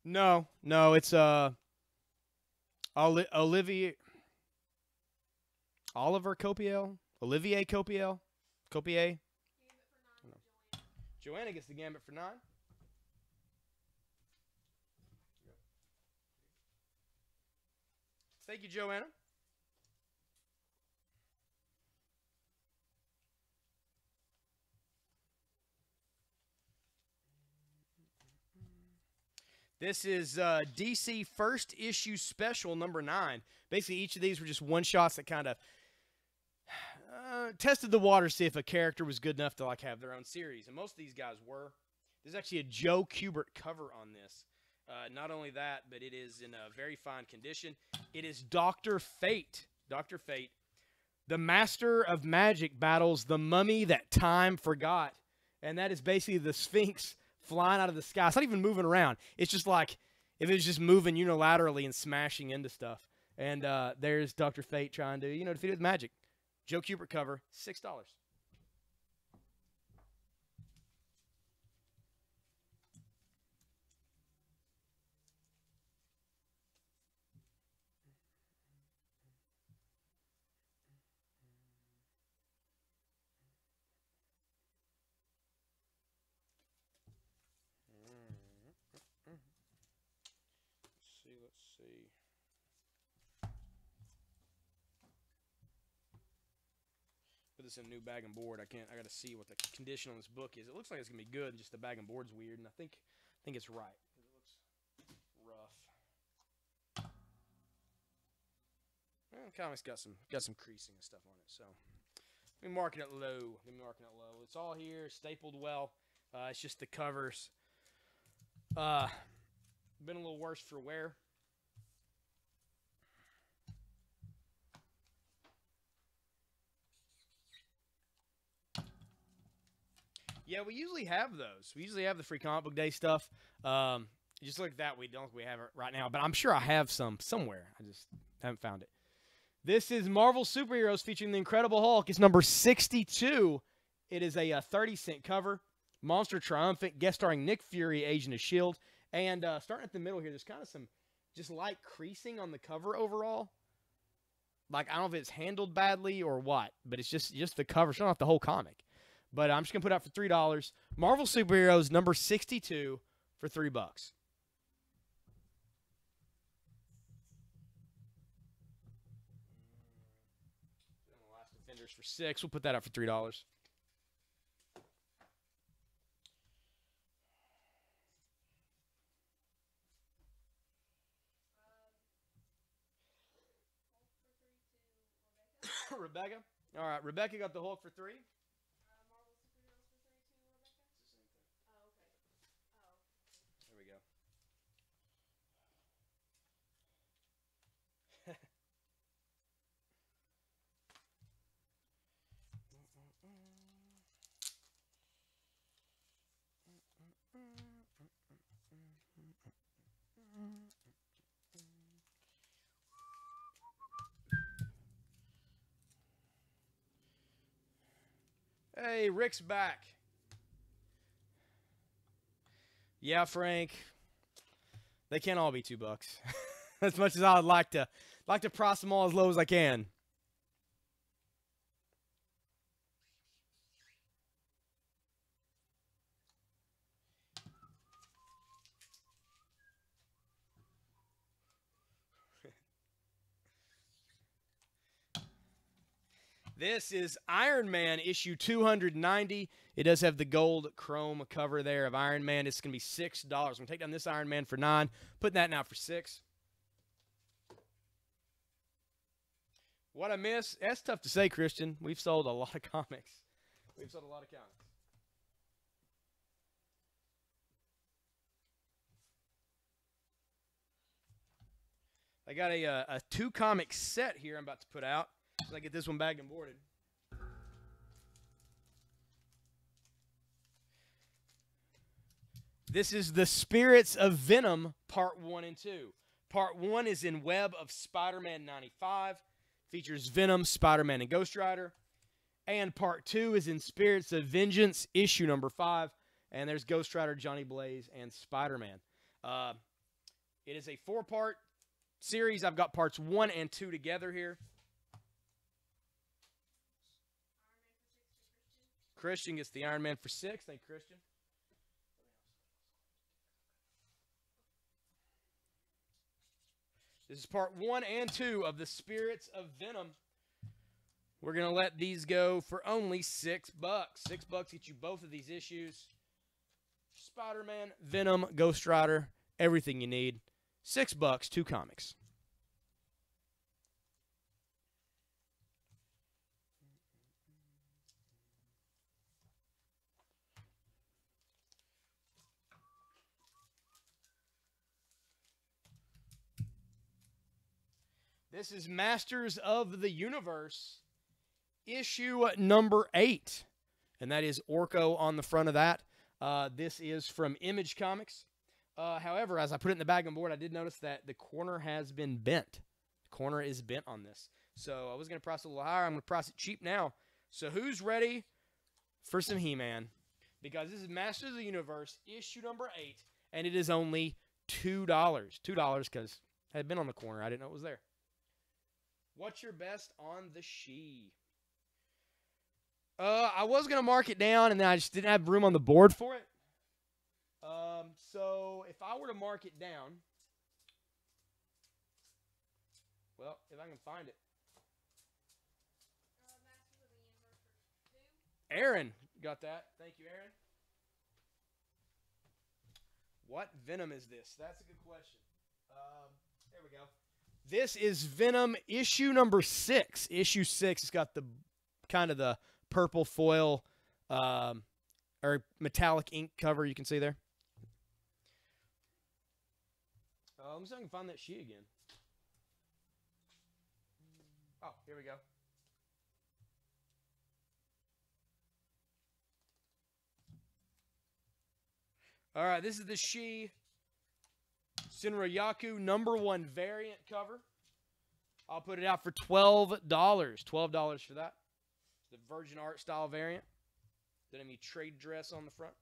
No, it's Olivier Olivier Copiel. Copier. Joanna gets the gambit for 9. Thank you, Joanna. This is DC First Issue Special number 9. Basically, each of these were just one-shots that kind of tested the water, see if a character was good enough to like have their own series. And most of these guys were. There's actually a Joe Kubert cover on this. Not only that, but it is in a very fine condition. It is Dr. Fate. Dr. Fate. The Master of Magic battles the mummy that time forgot. And that is basically the Sphinx flying out of the sky. It's not even moving around. It's just like if it was just moving unilaterally and smashing into stuff. And there's Dr. Fate trying to, defeat it with magic. Joe Kubert cover, $6. let's see. Put this in a new bag and board. I got to see what the condition on this book is. It looks like it's gonna be good. Just the bag and board's weird, and I think it's right because it looks rough. Well, the comic's got some creasing and stuff on it, so let me marking it low. It's all here, stapled well. It's just the covers. Been a little worse for wear. Yeah, we usually have those. We usually have the free comic book day stuff. Just like that, we don't have it right now, but I'm sure I have some somewhere. I just haven't found it. This is Marvel Superheroes featuring the Incredible Hulk. It's number 62. It is a 30-cent cover. Monster Triumphant, guest starring Nick Fury, Agent of S.H.I.E.L.D. And starting at the middle here, there's kind of some just light creasing on the cover overall. Like, I don't know if it's handled badly or what, but it's just the cover. It's not the whole comic. But I'm just going to put it out for $3. Marvel Superheroes, number 62 for $3. Last Defenders for $6. We'll put that out for $3. Rebecca. All right, Rebecca got the Hulk for $3. Marvel Superheroes for 32, Rebecca? There we go. Hey, Rick's back. Yeah, Frank. They can't all be $2. As much as I would like to price them all as low as I can. This is Iron Man issue 290. It does have the gold chrome cover there of Iron Man. It's going to be $6. I'm going to take down this Iron Man for $9. Putting that now for $6. What I miss? That's tough to say, Christian. We've sold a lot of comics. We've sold a lot of comics. I got a 2-comic set here I'm about to put out. I get this one bagged and boarded. This is the Spirits of Venom, Part 1 and 2. Part 1 is in Web of Spider-Man 95. Features Venom, Spider-Man, and Ghost Rider. And Part 2 is in Spirits of Vengeance, issue number 5. And there's Ghost Rider, Johnny Blaze, and Spider-Man. It is a 4-part series. I've got parts 1 and 2 together here. Christian gets the Iron Man for $6. Thank you, Christian. This is part 1 and 2 of the Spirits of Venom. We're going to let these go for only $6. $6 gets you both of these issues. Spider-Man, Venom, Ghost Rider, everything you need. $6, 2 comics. This is Masters of the Universe, issue number 8. And that is Orko on the front of that. This is from Image Comics. However, as I put it in the bag and board, I did notice that the corner has been bent. The corner is bent on this. So I was going to price it a little higher. I'm going to price it cheap now. So who's ready for some He-Man? Because this is Masters of the Universe, issue number 8. And it is only $2. $2 because it had been on the corner. I didn't know it was there. What's your best on the She? I was going to mark it down, and then I just didn't have room on the board for it. So if I were to mark it down, Well, if I can find it. Masters of the Universe for 2. Aaron got that. Thank you, Aaron. What Venom is this? That's a good question. There we go. This is Venom issue number 6. Issue 6. It's got the kind of the purple foil or metallic ink cover you can see there. Let me see if I can find that sheet again. Oh, here we go. All right, this is the Shi Sinryaku #1 variant cover. I'll put it out for $12. $12 for that. The Virgin Art style variant. Doesn't have any trade dress on the front.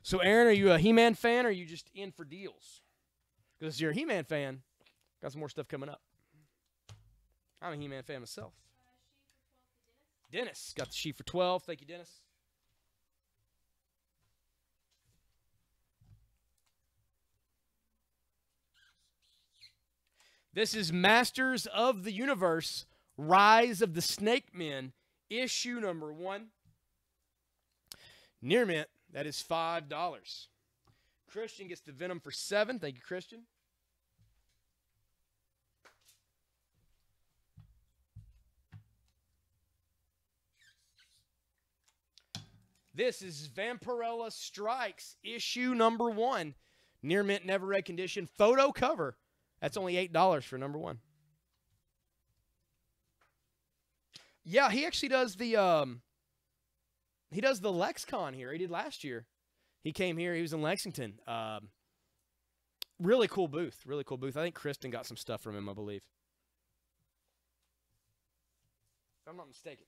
So, Aaron, are you a He-Man fan or are you just in for deals? Because if you're a He-Man fan, got some more stuff coming up. I'm a He-Man fan myself. She for 12 to Dennis. Dennis got the sheet for 12. Thank you, Dennis. This is Masters of the Universe, Rise of the Snake Men, issue number 1. Near mint, that is $5. Christian gets the Venom for $7. Thank you, Christian. This is Vampirella Strikes, issue number 1. Near mint, never read condition, photo cover. That's only $8 for number 1. Yeah, he actually does the LexCon here. He did last year. He came here. He was in Lexington. Really cool booth. Really cool booth. I think Kristen got some stuff from him, I believe. If I'm not mistaken.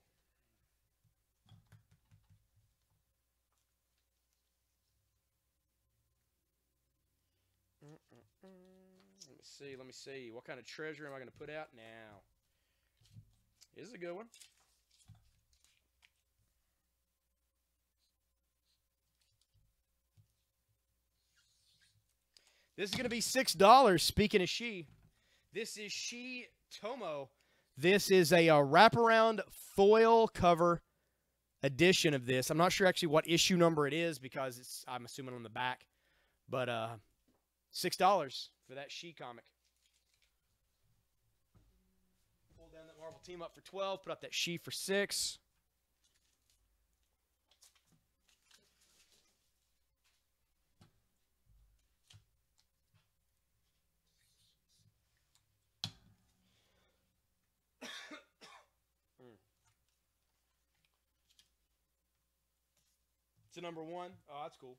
Let me see. What kind of treasure am I going to put out now? This is a good one. This is going to be $6. Speaking of Shi, this is Shi Tomo. This is a wraparound foil cover edition of this. I'm not sure actually what issue number it is because it's, I'm assuming, on the back. But $6 for that Shi comic. Pull down that Marvel team up for 12. Put up that Shi for 6. It's a number 1. Oh, that's cool.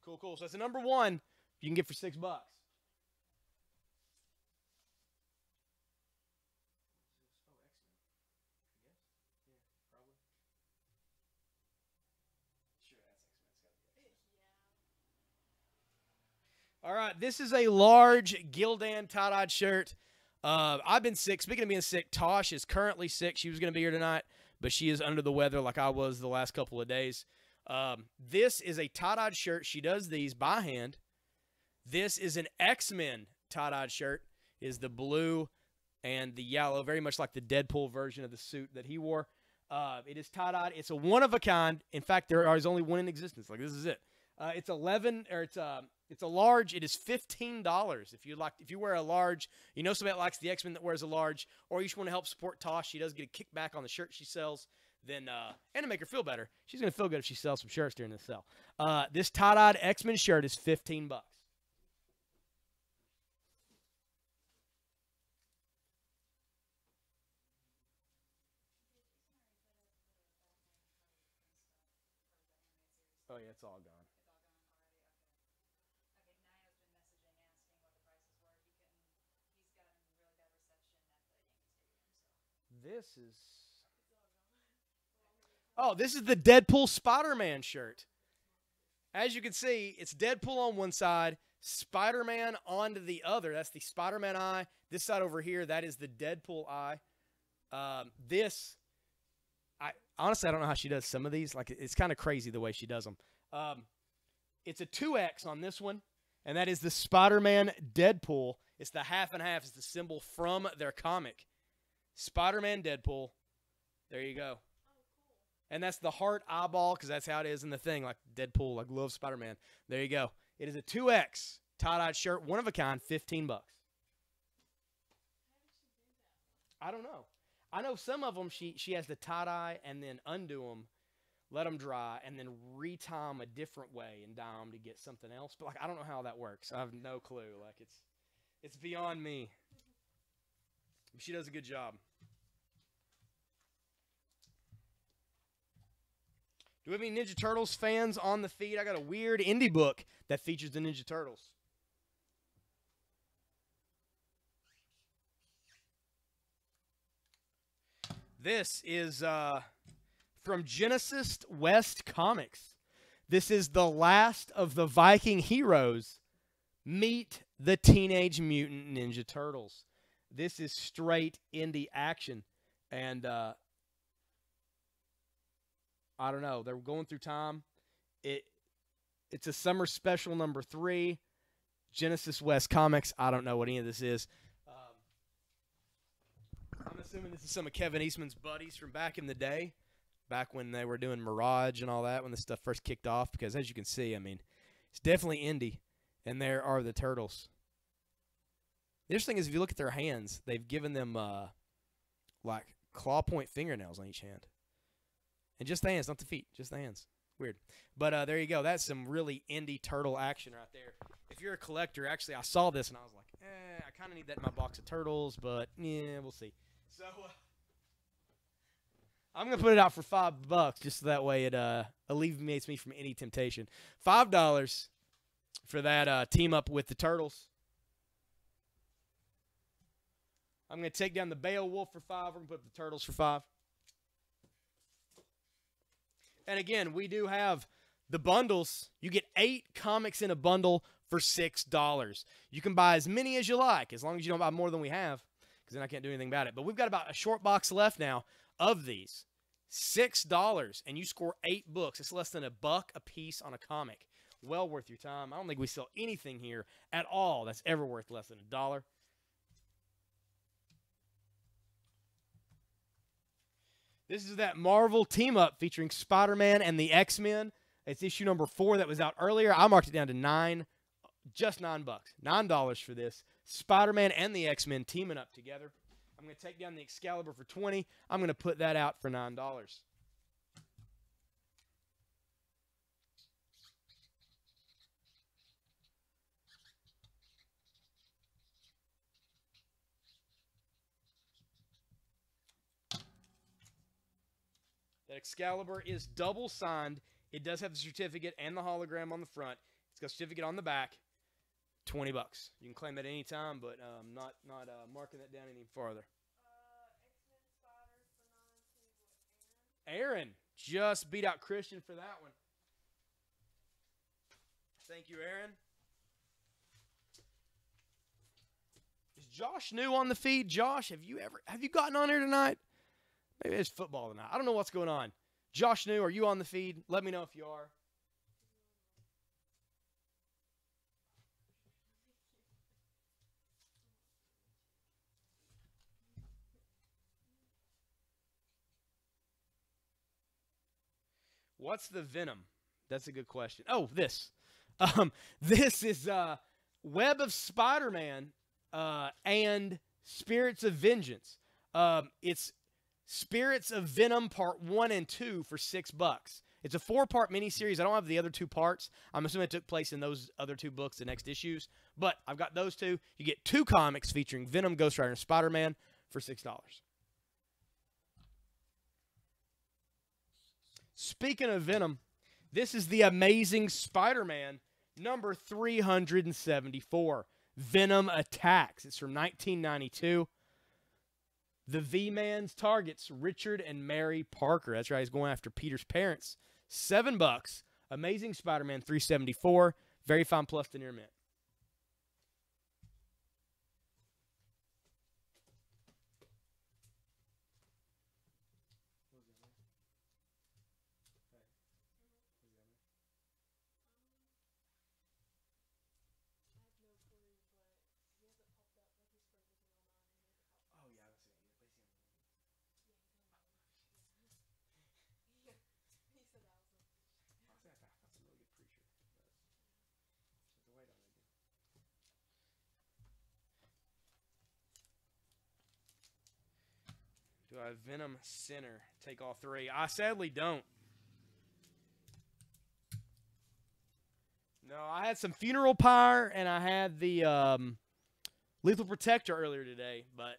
Cool. So it's a number 1 you can get for $6. Oh, X-Men. I guess. Yeah, probably. Sure, that's X-Men. It's gotta be X-Men. All right, this is a large Gildan tie-dyed shirt. I've been sick. Speaking of being sick, Tosh is currently sick. She was going to be here tonight, but she is under the weather like I was the last couple of days. This is a tie-dyed shirt. She does these by hand. This is an X-Men tie-dyed shirt. It is the blue and the yellow, very much like the Deadpool version of the suit that he wore. It is tie-dyed. It's a one-of-a-kind. In fact, there is only one in existence. Like, this is it. It's a large. It is $15 if you wear a large. You know somebody that likes the X-Men that wears a large, or you just want to help support Tosh. She does get a kickback on the shirt she sells. Then and to make her feel better, she's gonna feel good if she sells some shirts during this sale. This tie-dyed X-Men shirt is $15. Oh yeah, it's all gone. This is. Oh, this is the Deadpool Spider-Man shirt. As you can see, it's Deadpool on one side, Spider-Man onto the other. That's the Spider-Man eye. This side over here, that is the Deadpool eye. Honestly, I don't know how she does some of these. Like, it's kind of crazy the way she does them. It's a 2X on this one, and that is the Spider-Man Deadpool. It's the half and half. It's the symbol from their comic. Spider-Man Deadpool. There you go. And that's the heart eyeball because that's how it is in the thing, like Deadpool, like love Spider-Man. There you go. It is a 2X tie-dyed shirt, one of a kind, $15. I don't know. I know some of them she has to tie-dye and then undo them, let them dry, and then retie them a different way and dye them to get something else. But like I don't know how that works. I have no clue. Like it's beyond me. She does a good job. Do we have any Ninja Turtles fans on the feed? I got a weird indie book that features the Ninja Turtles. This is from Genesis West Comics. This is the last of the Viking heroes meet the Teenage Mutant Ninja Turtles. This is straight indie action. And I don't know. They're going through time. It's a summer special number 3. Genesis West Comics. I don't know what any of this is. I'm assuming this is some of Kevin Eastman's buddies from back in the day, back when they were doing Mirage and all that, when this stuff first kicked off. Because as you can see, I mean, it's definitely indie. And there are the Turtles. The interesting thing is if you look at their hands, they've given them like claw point fingernails on each hand. And just the hands, not the feet, just the hands. Weird. But there you go. That's some really indie turtle action right there. If you're a collector, actually, I saw this and I was like, I kind of need that in my box of turtles, but yeah, we'll see. So I'm going to put it out for $5 just so that way it alleviates me from any temptation. $5 for that team up with the Turtles. I'm going to take down the Beowulf for $5. We're going to put up the Turtles for $5. And again, we do have the bundles. You get 8 comics in a bundle for $6. You can buy as many as you like, as long as you don't buy more than we have, because then I can't do anything about it. But we've got about a short box left now of these. $6, and you score 8 books. It's less than $1 a piece on a comic. Well worth your time. I don't think we sell anything here at all that's ever worth less than $1. This is that Marvel team-up featuring Spider-Man and the X-Men. It's issue number 4 that was out earlier. I marked it down to $9, just $9. $9 for this. Spider-Man and the X-Men teaming up together. I'm going to take down the Excalibur for $20. I'm going to put that out for $9. That Excalibur is double signed. It does have the certificate and the hologram on the front. It's got a certificate on the back. $20. You can claim that any time, but not marking that down any farther. X-Men Spider for 9 to Aaron just beat out Christian for that one. Thank you, Aaron. Is Josh new on the feed? Josh, have you gotten on here tonight? Maybe it's football tonight. I don't know what's going on. Josh New, are you on the feed? Let me know if you are. What's the Venom? That's a good question. Oh, this. This is Web of Spider-Man and Spirits of Vengeance. It's Spirits of Venom Part 1 and 2 for $6. It's a 4-part miniseries. I don't have the other 2 parts. I'm assuming it took place in those other 2 books, the next issues. But I've got those 2. You get 2 comics featuring Venom, Ghost Rider, and Spider-Man for $6. Speaking of Venom, this is the Amazing Spider-Man number 374. Venom Attacks. It's from 1992. The V-Man's targets Richard and Mary Parker. That's right, he's going after Peter's parents. $7. Amazing Spider-Man 374. Very fine plus to near mint. So I have Venom Center. Take all three. I sadly don't. No, I had some Funeral Pyre, and I had the Lethal Protector earlier today, but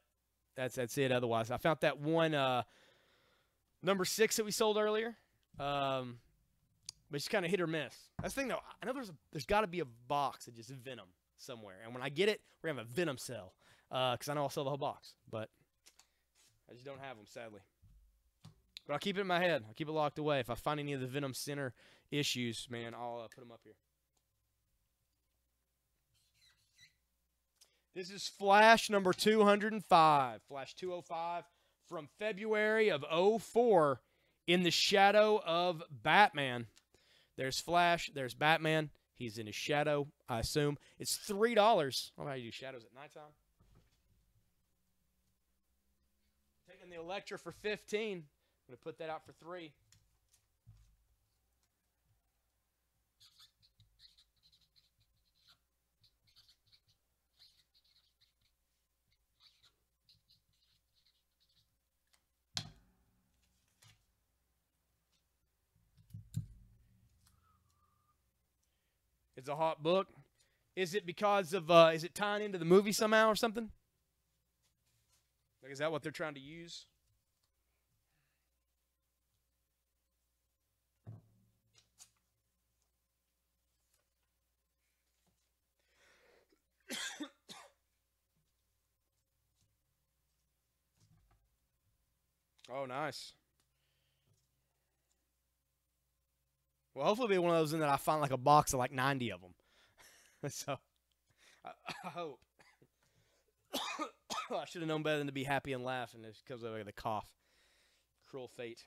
that's it. Otherwise, I found that one number 6 that we sold earlier. But it's kind of hit or miss. That's the thing, though. I know there's got to be a box of just Venom somewhere, and when I get it, we're gonna have a Venom sale because I know I'll sell the whole box, but I just don't have them, sadly. But I'll keep it in my head. I'll keep it locked away. If I find any of the Venom Center issues, man, I'll put them up here. This is Flash number 205. Flash 205 from February of 04 in the shadow of Batman. There's Flash. There's Batman. He's in his shadow, I assume. It's $3. I don't know how you do shadows at nighttime. Taking the Electra for 15. I'm going to put that out for 3. It's a hot book. Is it because of, is it tying into the movie somehow or something? Like, is that what they're trying to use? Oh, nice. Well, hopefully it'll be one of those in that I find like a box of like 90 of them. So, I hope. I should have known better than to be happy and laugh, and it comes out with a cough. Cruel fate.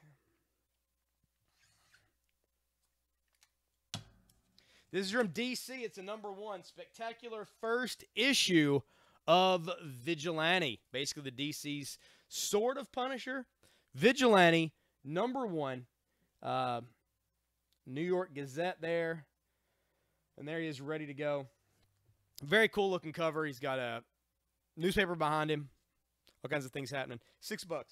This is from DC. It's a #1 spectacular first issue of Vigilante. Basically, the DC's sort of Punisher. Vigilante, #1. New York Gazette there. And there he is, ready to go. Very cool looking cover. He's got a newspaper behind him. All kinds of things happening. $6.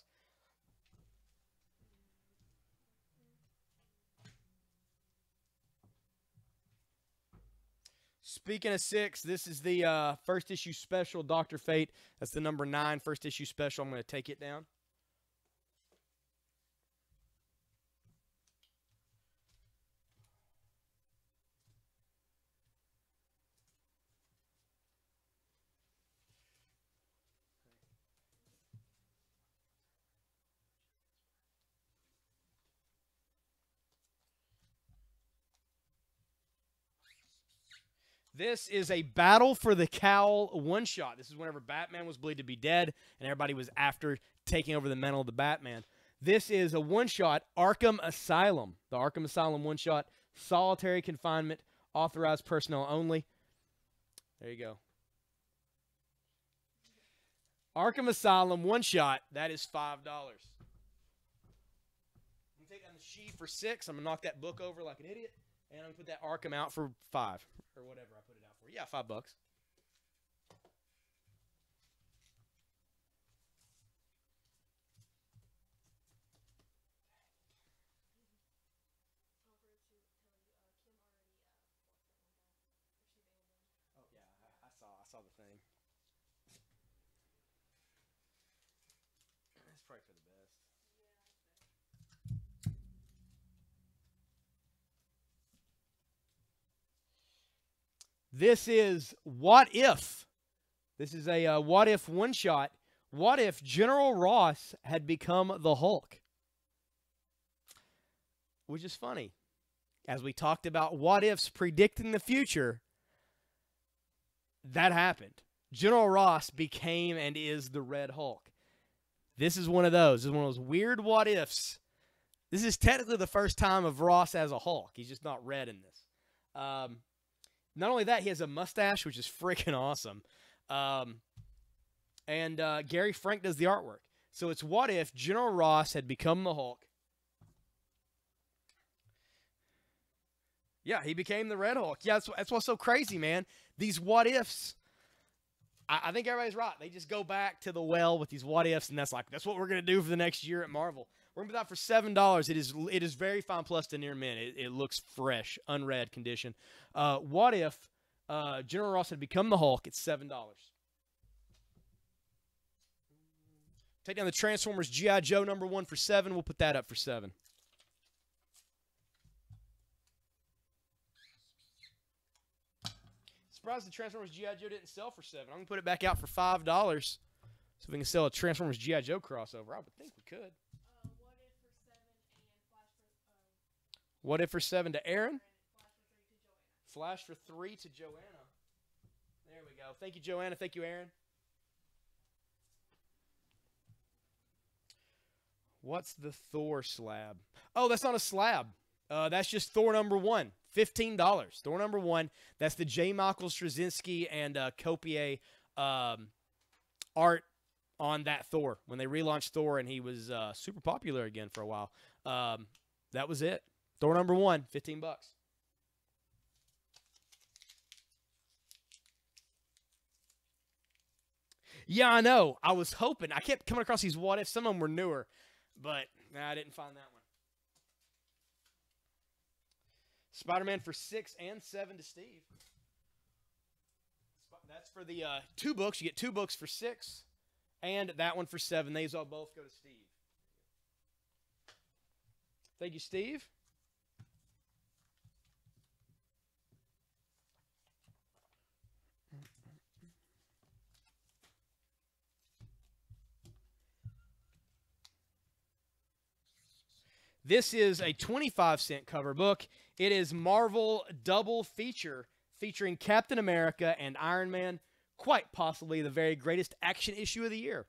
Speaking of 6, this is the first issue special, Dr. Fate. That's the #9 first issue special. I'm going to take it down. This is a Battle for the Cowl one-shot. This is whenever Batman was believed to be dead, and everybody was after taking over the mantle of the Batman. This is a one-shot, Arkham Asylum. The Arkham Asylum one-shot, solitary confinement, authorized personnel only. There you go. Arkham Asylum one-shot, that is $5. I'm going to take down the sheet for $6. I'm going to knock that book over like an idiot. And I'm going to put that Arkham out for $5. Or whatever I put it out for. Yeah, $5. Oh, yeah, I saw the thing. That's probably for the best. This is What If. This is a What If one-shot. What if General Ross had become the Hulk? Which is funny. As we talked about what ifs predicting the future, that happened. General Ross became and is the Red Hulk. This is one of those. This is one of those weird what ifs. This is technically the first time of Ross as a Hulk. He's just not red in this. Not only that, he has a mustache, which is freaking awesome. And Gary Frank does the artwork. So it's what if General Ross had become the Hulk. Yeah, he became the Red Hulk. Yeah, that's what's so crazy, man. These what ifs. I think everybody's right. They just go back to the well with these what ifs, and that's what we're gonna do for the next year at Marvel. We're gonna put that for $7. It is very fine plus to near mint. It looks fresh, unread condition. What if General Ross had become the Hulk? It's $7. Take down the Transformers G.I. Joe #1 for $7. We'll put that up for $7. Surprised the Transformers G.I. Joe didn't sell for $7. I'm going to put it back out for $5. So if we can sell a Transformers G.I. Joe crossover, I would think we could. What if for 7 to Aaron? Flash for 3 to Joanna. There we go. Thank you, Joanna. Thank you, Aaron. What's the Thor slab? Oh, that's not a slab. That's just Thor #1. $15. Thor #1. That's the J. Michael Straczynski and Copier art on that Thor. When they relaunched Thor and he was super popular again for a while. That was it. Thor #1, $15. Yeah, I know. I was hoping. I kept coming across these what ifs. Some of them were newer, but I didn't find that one. Spider-Man for 6 and 7 to Steve. That's for the 2 books. You get 2 books for 6, and that one for 7. These all both go to Steve. Thank you, Steve. This is a 25-cent cover book. It is Marvel double feature featuring Captain America and Iron Man, quite possibly the very greatest action issue of the year.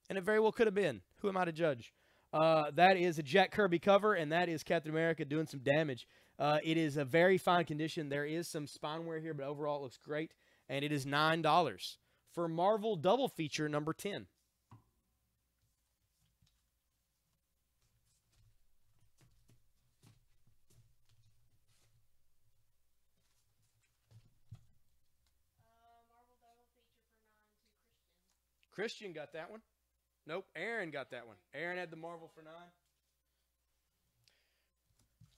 And it very well could have been. Who am I to judge? That is a Jack Kirby cover, and that is Captain America doing some damage. It is a very fine condition. There is some spine wear here, but overall it looks great. And it is $9 for Marvel double feature number 10. Christian got that one. Nope, Aaron got that one. Aaron had the Marvel for 9.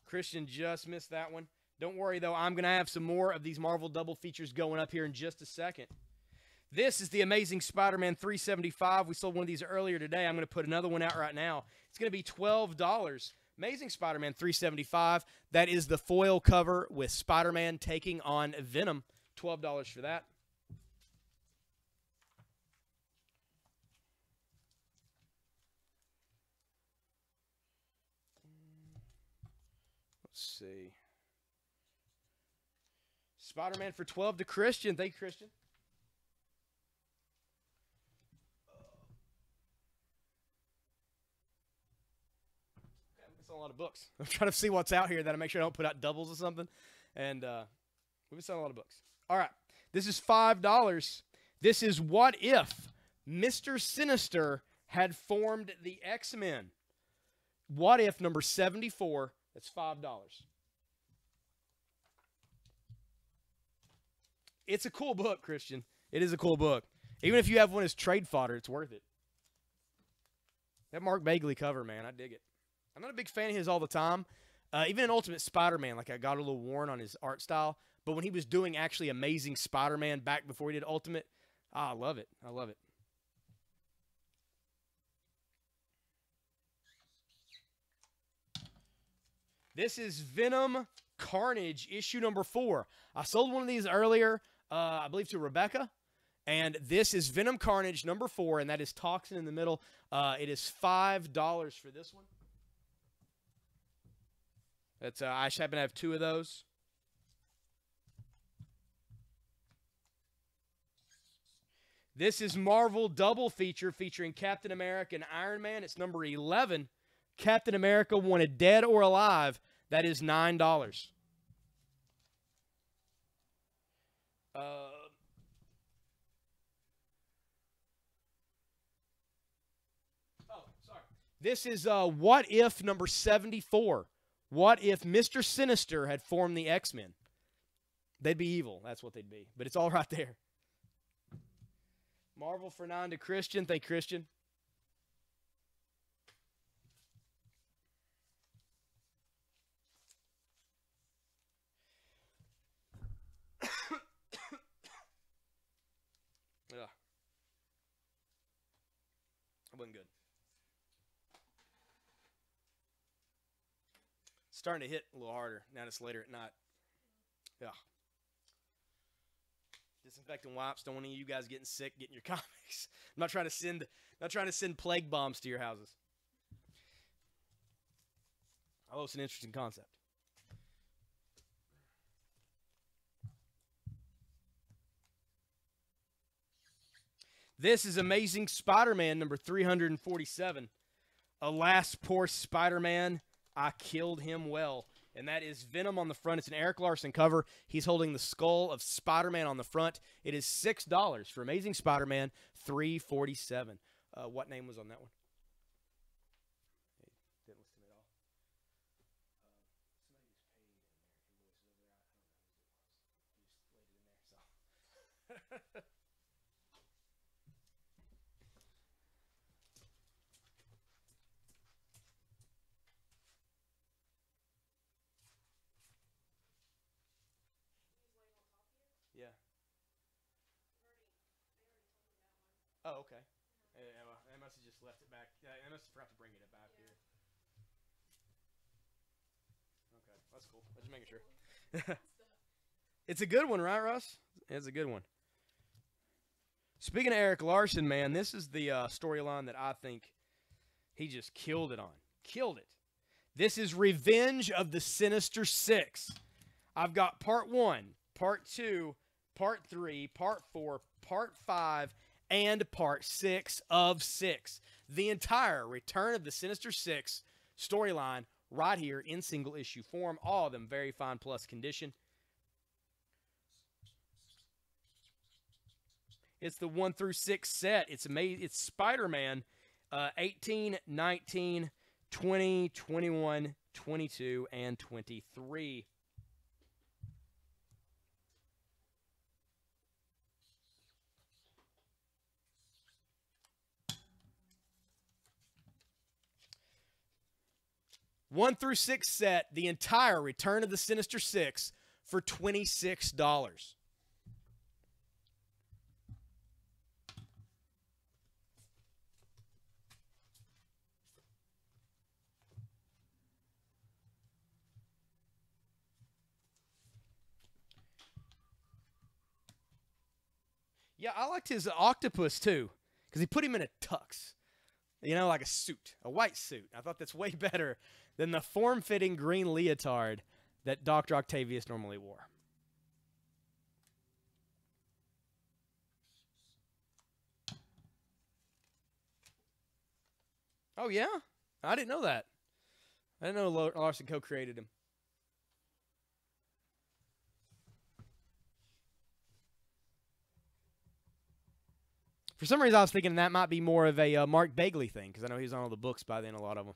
Christian just missed that one. Don't worry, though. I'm going to have some more of these Marvel double features going up here in just a second. This is the Amazing Spider-Man 375. We sold one of these earlier today. I'm going to put another one out right now. It's going to be $12. Amazing Spider-Man 375. That is the foil cover with Spider-Man taking on Venom. $12 for that. Let's see. Spider-Man for 12 to Christian. Thank you, Christian. It's a lot of books. I'm trying to see what's out here that I make sure I don't put out doubles or something. And we've been selling a lot of books. All right. This is $5. This is What If Mr. Sinister had formed the X-Men. What If number 74. That's $5. It's a cool book, Christian. It is a cool book. Even if you have one as trade fodder, it's worth it. That Mark Bagley cover, man, I dig it. I'm not a big fan of his all the time. Even in Ultimate Spider-Man, like I got a little worn on his art style. But when he was doing actually Amazing Spider-Man back before he did Ultimate, I love it. I love it. This is Venom Carnage, issue number 4. I sold one of these earlier, I believe to Rebecca. And this is Venom Carnage number 4, and that is Toxin in the middle. It is $5 for this one. That's I just happen to have 2 of those. This is Marvel double feature featuring Captain America and Iron Man. It's number 11. Captain America Wanted Dead or Alive. That is $9. Oh, sorry. This is What If number 74. What if Mr. Sinister had formed the X-Men? They'd be evil. That's what they'd be. But it's all right there. Marvel for 9 to Christian. Thank you, Christian. Ugh. That wasn't good. It's starting to hit a little harder now that it's later at night. Yeah. Disinfectant wipes. Don't want any of you guys getting sick, getting your comics. I'm not trying to send plague bombs to your houses. Although it's an interesting concept. This is Amazing Spider-Man number 347. Alas, poor Spider-Man, I killed him well. And that is Venom on the front. It's an Eric Larson cover. He's holding the skull of Spider-Man on the front. It is $6 for Amazing Spider-Man 347. What name was on that one? Didn't listen to me at all. Somebody who's paid in there. He just laid it in there. So. Yeah. Oh, okay. They must have just left it back. They must have forgot to bring it back here. Okay, that's cool. I'm just making sure. It's a good one, right, Russ? It's a good one. Speaking of Eric Larson, man, this is the storyline that I think he just killed it on. Killed it. This is Revenge of the Sinister Six. I've got part 1, part 2, part 3, part 4, part 5, and part 6 of 6. The entire Return of the Sinister Six storyline right here in single issue form. All of them very fine plus condition. It's the 1 through 6 set. It's amazing. It's Spider-Man 18, 19, 20, 21, 22, and 23. One through 6 set, the entire Return of the Sinister Six for $26. Yeah, I liked his octopus too, because he put him in a tux. You know, like a suit, a white suit. I thought that's way better than the form-fitting green leotard that Dr. Octavius normally wore. Oh, yeah? I didn't know that. I didn't know Larson co-created him. For some reason, I was thinking that might be more of a Mark Bagley thing, because I know he was on all the books by then, a lot of them.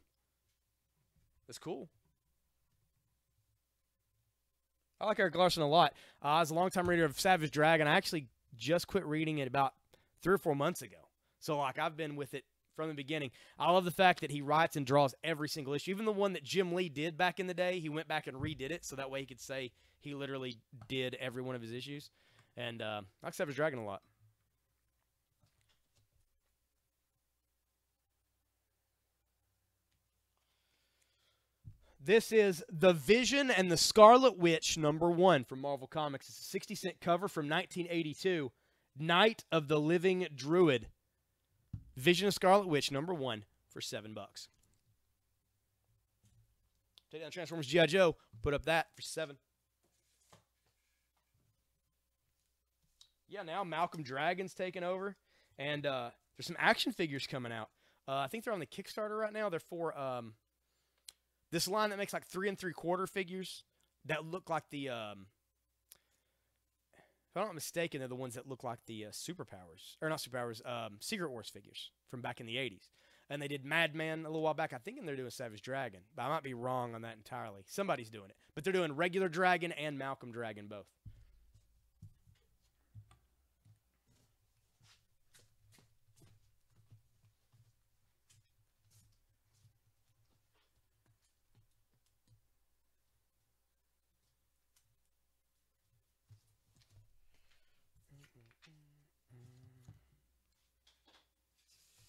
That's cool. I like Eric Larson a lot. I was a longtime reader of Savage Dragon. I actually just quit reading it about 3 or 4 months ago. So, like, I've been with it from the beginning. I love the fact that he writes and draws every single issue. Even the one that Jim Lee did back in the day, he went back and redid it, so that way he could say he literally did every one of his issues. And I like Savage Dragon a lot. This is The Vision and the Scarlet Witch, #1 from Marvel Comics. It's a 60-cent cover from 1982. Night of the Living Druid. Vision of Scarlet Witch, #1 for $7. Take down Transformers G.I. Joe. Put up that for $7. Yeah, now Malcolm Dragon's taking over. And there's some action figures coming out. I think they're on the Kickstarter right now. They're for this line that makes like 3 3/4 figures that look like the, if I'm not mistaken, they're the ones that look like the Superpowers, or not Superpowers, Secret Wars figures from back in the 80s. And they did Madman a little while back. I think they're doing Savage Dragon, but I might be wrong on that entirely. Somebody's doing it. But they're doing regular Dragon and Malcolm Dragon both.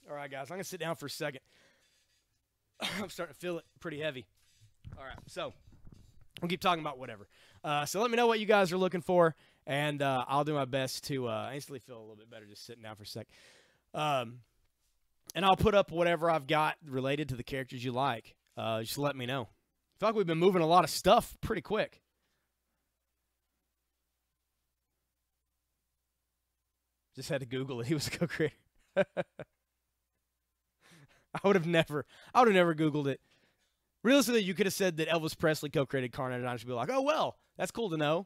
All right, guys, I'm going to sit down for a second. I'm starting to feel it pretty heavy. All right, so we'll keep talking about whatever. So let me know what you guys are looking for, and I'll do my best to instantly feel a little bit better just sitting down for a sec. And I'll put up whatever I've got related to the characters you like. Just let me know. I feel like we've been moving a lot of stuff pretty quick. Just had to Google it. He was a co-creator. I would have never Googled it. Realistically, you could have said that Elvis Presley co-created Carnage, and I should be like, oh, well, that's cool to know.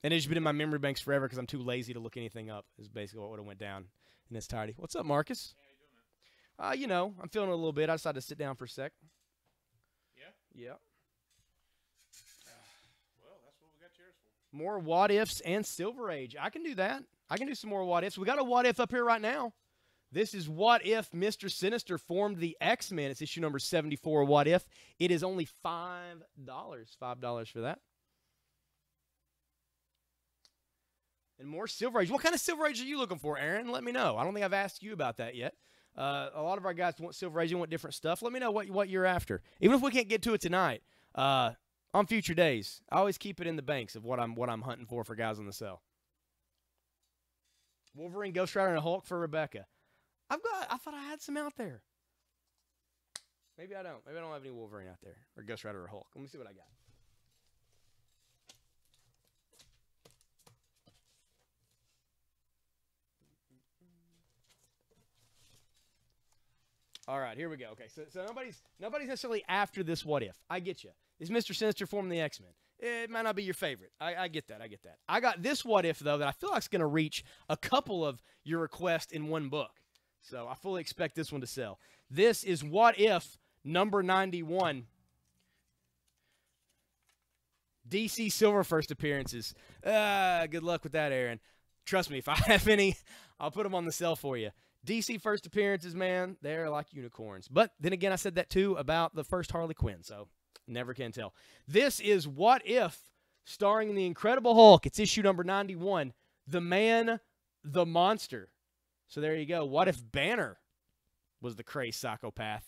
And it's been in my memory banks forever because I'm too lazy to look anything up, is basically what would have went down in its entirety. What's up, Marcus? How you doing, man? You know, I'm feeling it a little bit. I decided to sit down for a sec. Yeah? Yeah. Well, that's what we got chairs for. More what ifs and Silver Age. I can do that. I can do some more what ifs. We got a what if up here right now. This is what if Mr. Sinister formed the X-Men. It's issue number 74. What if? It is only $5. $5 for that. And more Silver Age. What kind of Silver Age are you looking for, Aaron? Let me know. I don't think I've asked you about that yet. A lot of our guys want Silver Age and want different stuff. Let me know what you're after. Even if we can't get to it tonight, on future days, I always keep it in the banks of what I'm hunting for guys on the cell. Wolverine, Ghost Rider, and a Hulk for Rebecca. I thought I had some out there. Maybe I don't. Maybe I don't have any Wolverine out there, or Ghost Rider, or Hulk. Let me see what I got. All right, here we go. Okay, so nobody's necessarily after this what if. I get you. Is Mr. Sinister forming the X-Men? It might not be your favorite. I get that. I got this what if, though, that I feel like is going to reach a couple of your requests in one book. So I fully expect this one to sell. This is what if number 91. DC Silver first appearances. Good luck with that, Aaron. Trust me, if I have any, I'll put them on the sale for you. DC first appearances, man, they're like unicorns. But then again, I said that too about the first Harley Quinn, so never can tell. This is What If, starring in the Incredible Hulk. It's issue number 91, The Man, the Monster. So there you go. What if Banner was the crazed psychopath?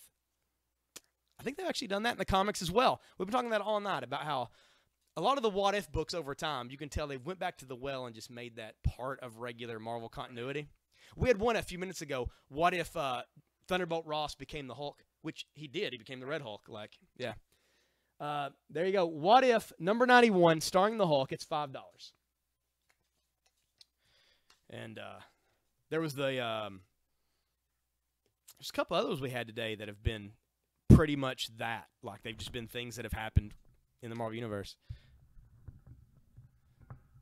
I think they've actually done that in the comics as well. We've been talking that all night about how a lot of the What If books over time, you can tell they went back to the well and just made that part of regular Marvel continuity. We had one a few minutes ago. What if Thunderbolt Ross became the Hulk? Which he did. He became the Red Hulk. Yeah. There you go. What if number 91, starring the Hulk? It's $5. And there was there's a couple others we had today that have been pretty much that. Like they've just been things that have happened in the Marvel Universe.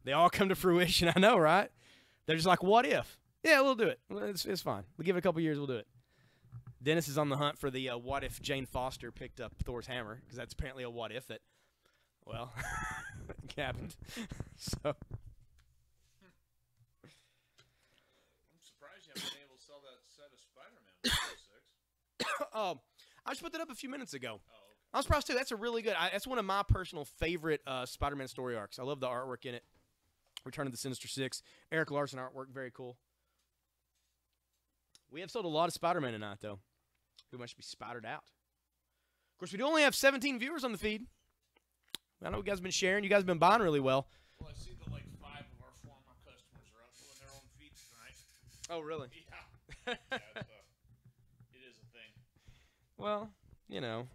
They all come to fruition. I know, right? They're just like, what if? Yeah, we'll do it. It's fine. We'll give it a couple years. We'll do it. Dennis is on the hunt for the what if Jane Foster picked up Thor's hammer, because that's apparently a what if that, well, happened. So. I'm surprised you haven't been able to sell that set of Spider-Man 106. I just put that up a few minutes ago. Oh, okay. I was surprised too. That's a really good. That's one of my personal favorite Spider-Man story arcs. I love the artwork in it. Return of the Sinister Six. Eric Larson artwork, very cool. We have sold a lot of Spider-Man tonight, though. We must be spidered out. Of course, we do only have 17 viewers on the feed. I know you guys have been sharing. You guys have been buying really well. Well, I see that like 5 of our former customers are uploading their own feeds tonight. Oh, really? Yeah. It is a thing. Well, you know,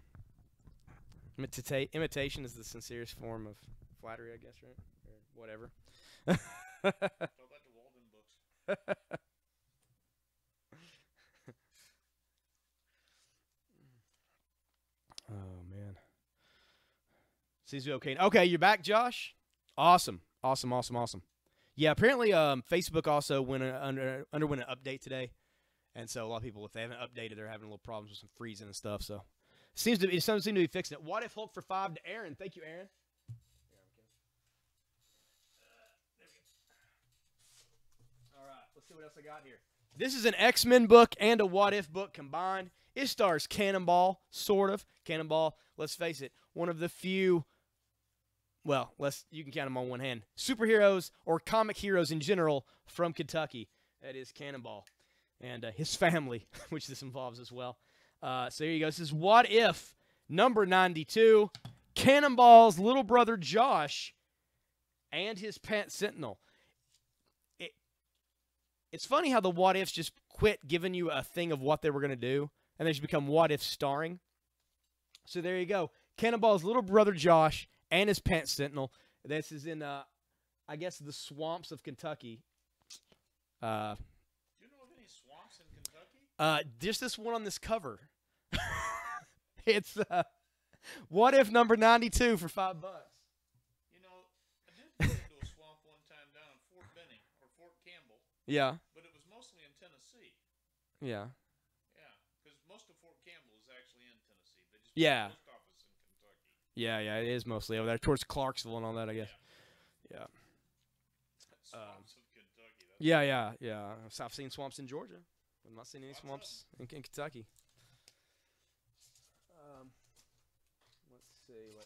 imitation is the sincerest form of flattery, I guess, right? Or whatever. Go back to Walden books. Oh, man. Seems to be okay. Okay, you're back, Josh? Awesome. Yeah, apparently Facebook also underwent an update today. And so a lot of people, if they haven't updated, they're having a little problems with some freezing and stuff. So it doesn't seem to be fixing it. What if Hulk for $5 to Aaron? Thank you, Aaron. All right, let's see what else I got here. This is an X-Men book and a What If book combined. It stars Cannonball, sort of. Cannonball, let's face it, one of the few, well, you can count them on one hand, superheroes or comic heroes in general from Kentucky. That is Cannonball. and his family, which this involves as well. So here you go. This is What If number 92. Cannonball's little brother Josh and his pet Sentinel. It's funny how the What Ifs just quit giving you a thing of what they were going to do, and they just become What If starring. So there you go. Cannonball's little brother Josh and his pet Sentinel. This is in, I guess, the swamps of Kentucky. Do you know of any swamps in Kentucky? Just this one on this cover. It's What If number 92 for $5. You know, I did go into a swamp one time down in Fort Benning or Fort Campbell. Yeah. But it was mostly in Tennessee. Yeah. Yeah, because most of Fort Campbell is actually in Tennessee. They just Yeah. put the post office in Kentucky. Yeah, it is mostly over there towards Clarksville and all that, I guess. Yeah. Swamps of Kentucky. That's Yeah. So I've seen swamps in Georgia. I've not seen any swamps in Kentucky. Let's see.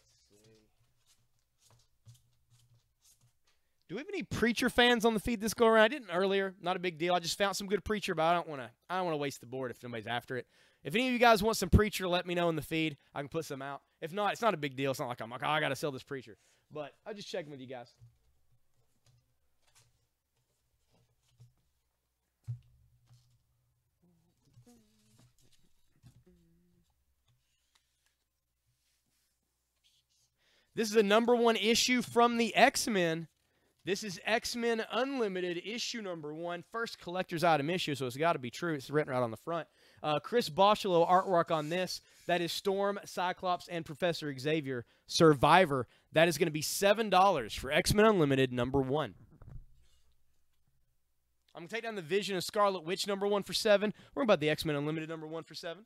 Do we have any Preacher fans on the feed this go around? I didn't earlier. Not a big deal. I just found some good Preacher, but I don't want to waste the board if nobody's after it. If any of you guys want some Preacher, let me know in the feed. I can put some out. If not, it's not a big deal. It's not like I'm like, oh, I got to sell this Preacher. But I'll just check with you guys. This is a #1 issue from the X-Men. This is X-Men Unlimited, issue #1. First collector's item issue, so it's got to be true. It's written right on the front. Chris Boschelo artwork on this. That is Storm, Cyclops, and Professor Xavier. Survivor. That is going to be $7 for X-Men Unlimited #1. I'm going to take down the Vision of Scarlet Witch #1 for $7. We're about the X-Men Unlimited #1 for $7.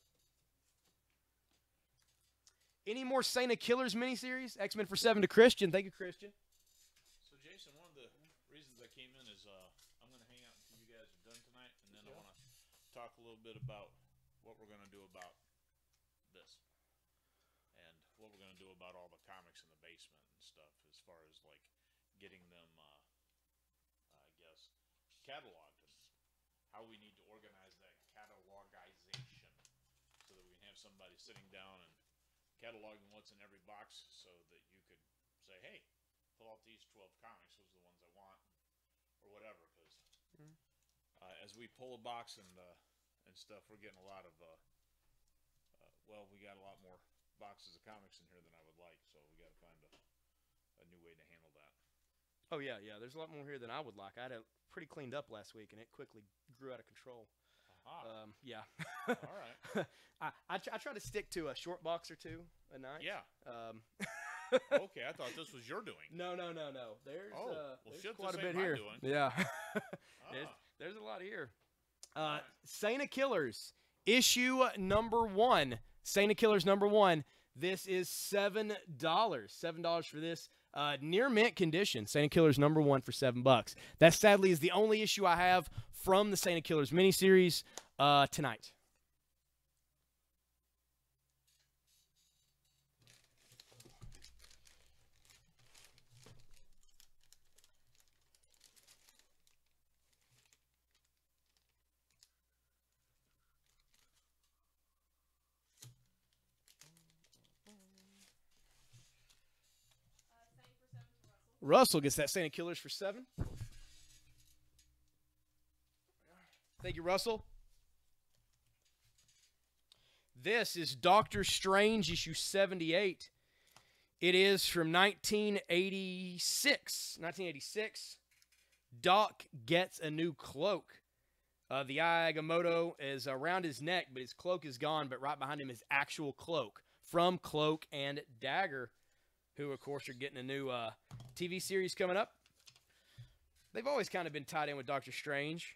Any more Saint of Killers miniseries? X-Men for $7 to Christian. Thank you, Christian. So, Jason, one of the reasons I came in is I'm going to hang out until you guys are done tonight, and then I want to talk a little bit about what we're going to do about this and what we're going to do about all the comics in the basement and stuff as far as, like, getting them, I guess, cataloged and how we need to organize that catalogization so that we can have somebody sitting down and cataloging what's in every box so that you could say, hey, pull out these 12 comics, those are the ones I want, or whatever, because as we pull a box and stuff, we're getting a lot of, we got a lot more boxes of comics in here than I would like, so we got to find a new way to handle that. Oh, yeah, there's a lot more here than I would like. I had it pretty cleaned up last week, and it quickly grew out of control. Yeah. All right. I try to stick to a short box or two a night. Yeah. Okay, I thought this was your doing. No. There's, there's quite a bit here. Doing. Yeah. there's a lot here. Saint of Killers, issue #1. Saint of Killers #1. This is $7. $7 for this. Near mint condition. Saint of Killers #1 for $7. That sadly is the only issue I have from the Saint of Killers miniseries tonight. Russell gets that Saint of Killers for $7. Thank you, Russell. This is Doctor Strange, issue 78. It is from 1986. 1986. Doc gets a new cloak. The Agamotto is around his neck, but his cloak is gone, but right behind him is actual cloak from Cloak and Dagger, who, of course, are getting a new TV series coming up. They've always kind of been tied in with Doctor Strange.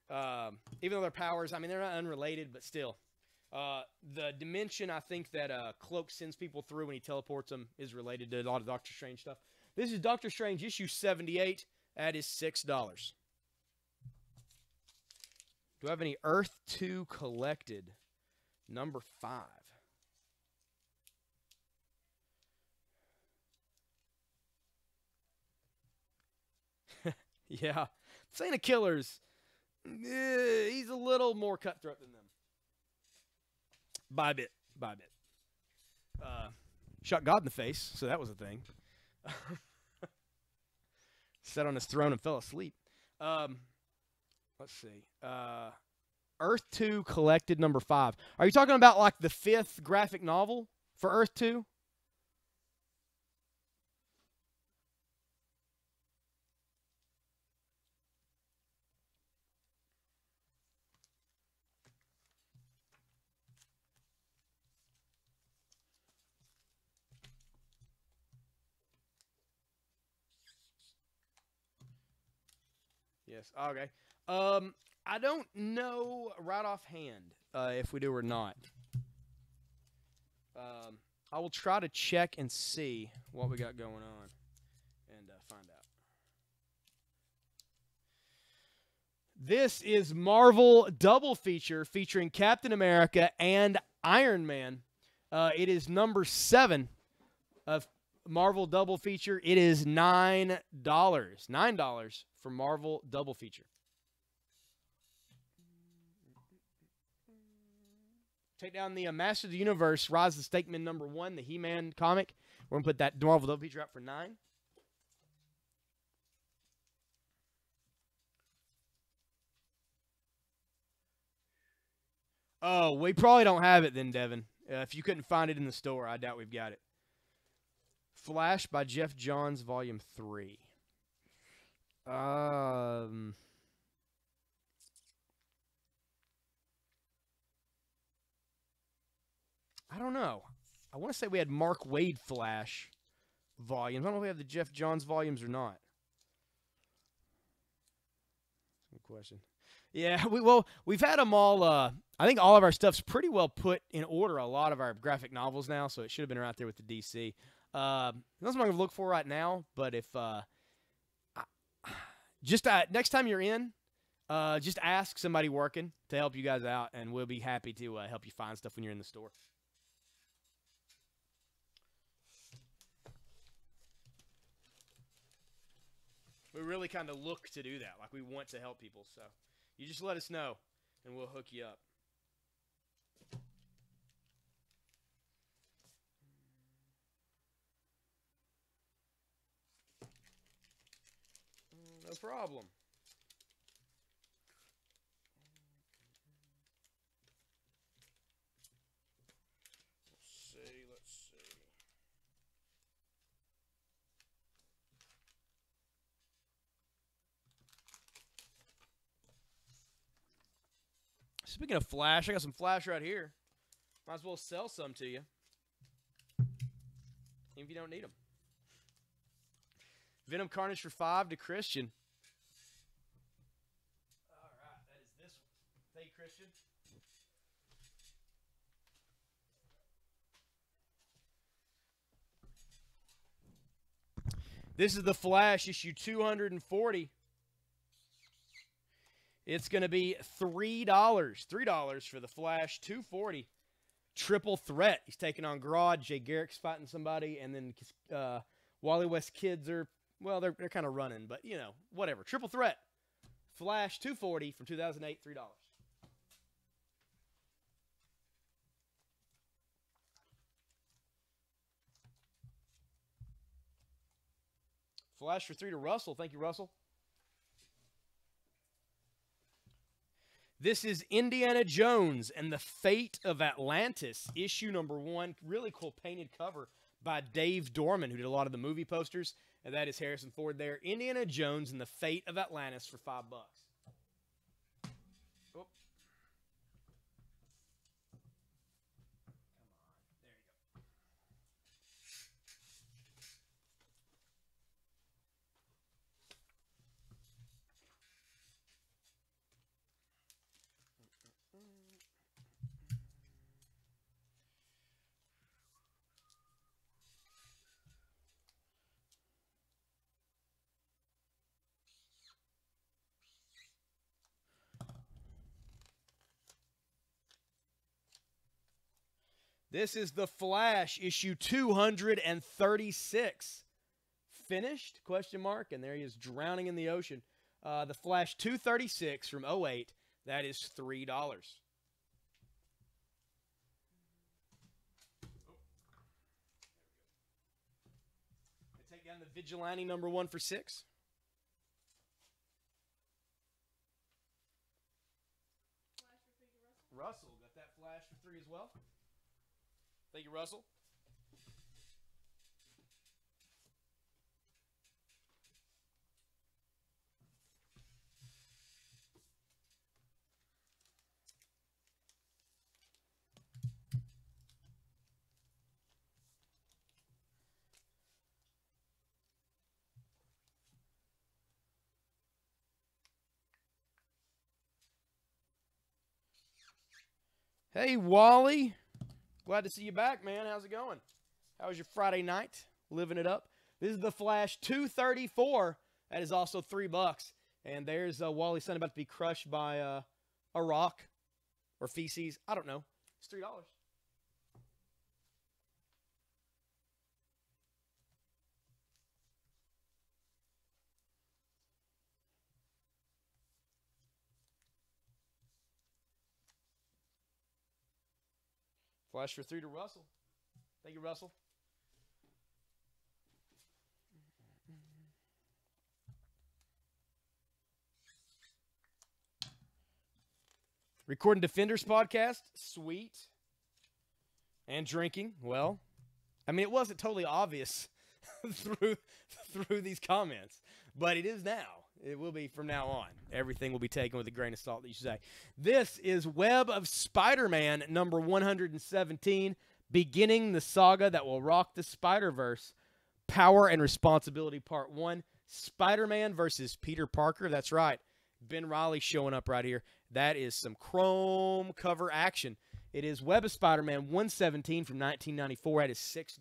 Even though their powers, I mean, they're not unrelated, but still. The dimension, I think, that Cloak sends people through when he teleports them is related to a lot of Doctor Strange stuff. This is Doctor Strange, issue 78. That is $6. Do I have any Earth 2 collected? #5. Yeah. Saint of Killers. He's a little more cutthroat than them. By a bit. By a bit. Shot God in the face, so that was a thing. Sat on his throne and fell asleep. Let's see. Earth 2 Collected number 5. Are you talking about like the 5th graphic novel for Earth 2? Yes. Okay. I don't know right offhand if we do or not. I will try to check and see what we got going on and find out. This is Marvel double feature featuring Captain America and Iron Man. It is number 7 of Marvel double feature. It is $9. $9 for Marvel double feature. Take down the Master of the Universe, Rise of the Stakemen number 1, the He-Man comic. We're going to put that Marvel double feature out for $9. Oh, we probably don't have it then, Devin. If you couldn't find it in the store, I doubt we've got it. Flash by Jeff Johns, Volume 3. I don't know. I want to say we had Mark Waid Flash volumes. I don't know if we have the Jeff Johns volumes or not. Good question. Yeah, we've had them all. I think all of our stuff's pretty well put in order. A lot of our graphic novels now, so it should have been right there with the DC. That's what I'm gonna look for right now. But if next time you're in, just ask somebody working to help you guys out, and we'll be happy to help you find stuff when you're in the store. We really kind of look to do that. Like, we want to help people. So you just let us know, and we'll hook you up. No problem. Let's see. Speaking of Flash, I got some Flash right here. Might as well sell some to you. Even if you don't need them. Venom Carnage for $5 to Christian. All right, that is this one. Thank you, Christian. This is the Flash issue 240. It's going to be $3. $3 for the Flash 240. Triple threat. He's taking on Grodd. Jay Garrick's fighting somebody. And then Wally West kids are, well, they're kind of running. But, you know, whatever. Triple threat. Flash 240 from 2008. $3. Flash for $3 to Russell. Thank you, Russell. This is Indiana Jones and the Fate of Atlantis, issue number 1. Really cool painted cover by Dave Dorman, who did a lot of the movie posters. And that is Harrison Ford there. Indiana Jones and the Fate of Atlantis for $5. Oh. This is The Flash, issue 236. Finished? Question mark. And there he is drowning in the ocean. The Flash 236 from '08, that is $3. I take down the Vigilante number 1 for 6. Russell, got that Flash for 3 as well. Thank you, Russell. Hey, Wally. Glad to see you back, man. How's it going? How was your Friday night? Living it up. This is the Flash 234. That is also $3. And there's Wally's son about to be crushed by a rock or feces. I don't know. It's $3. Flash for 3 to Russell. Thank you, Russell. Recording Defenders podcast. Sweet. And drinking. Well, I mean, it wasn't totally obvious through these comments, but it is now. It will be from now on. Everything will be taken with a grain of salt that you say. This is Web of Spider-Man number 117, beginning the saga that will rock the Spider-Verse. Power and Responsibility Part 1. Spider-Man versus Peter Parker. That's right. Ben Reilly showing up right here. That is some chrome cover action. It is Web of Spider-Man 117 from 1994. That is $6.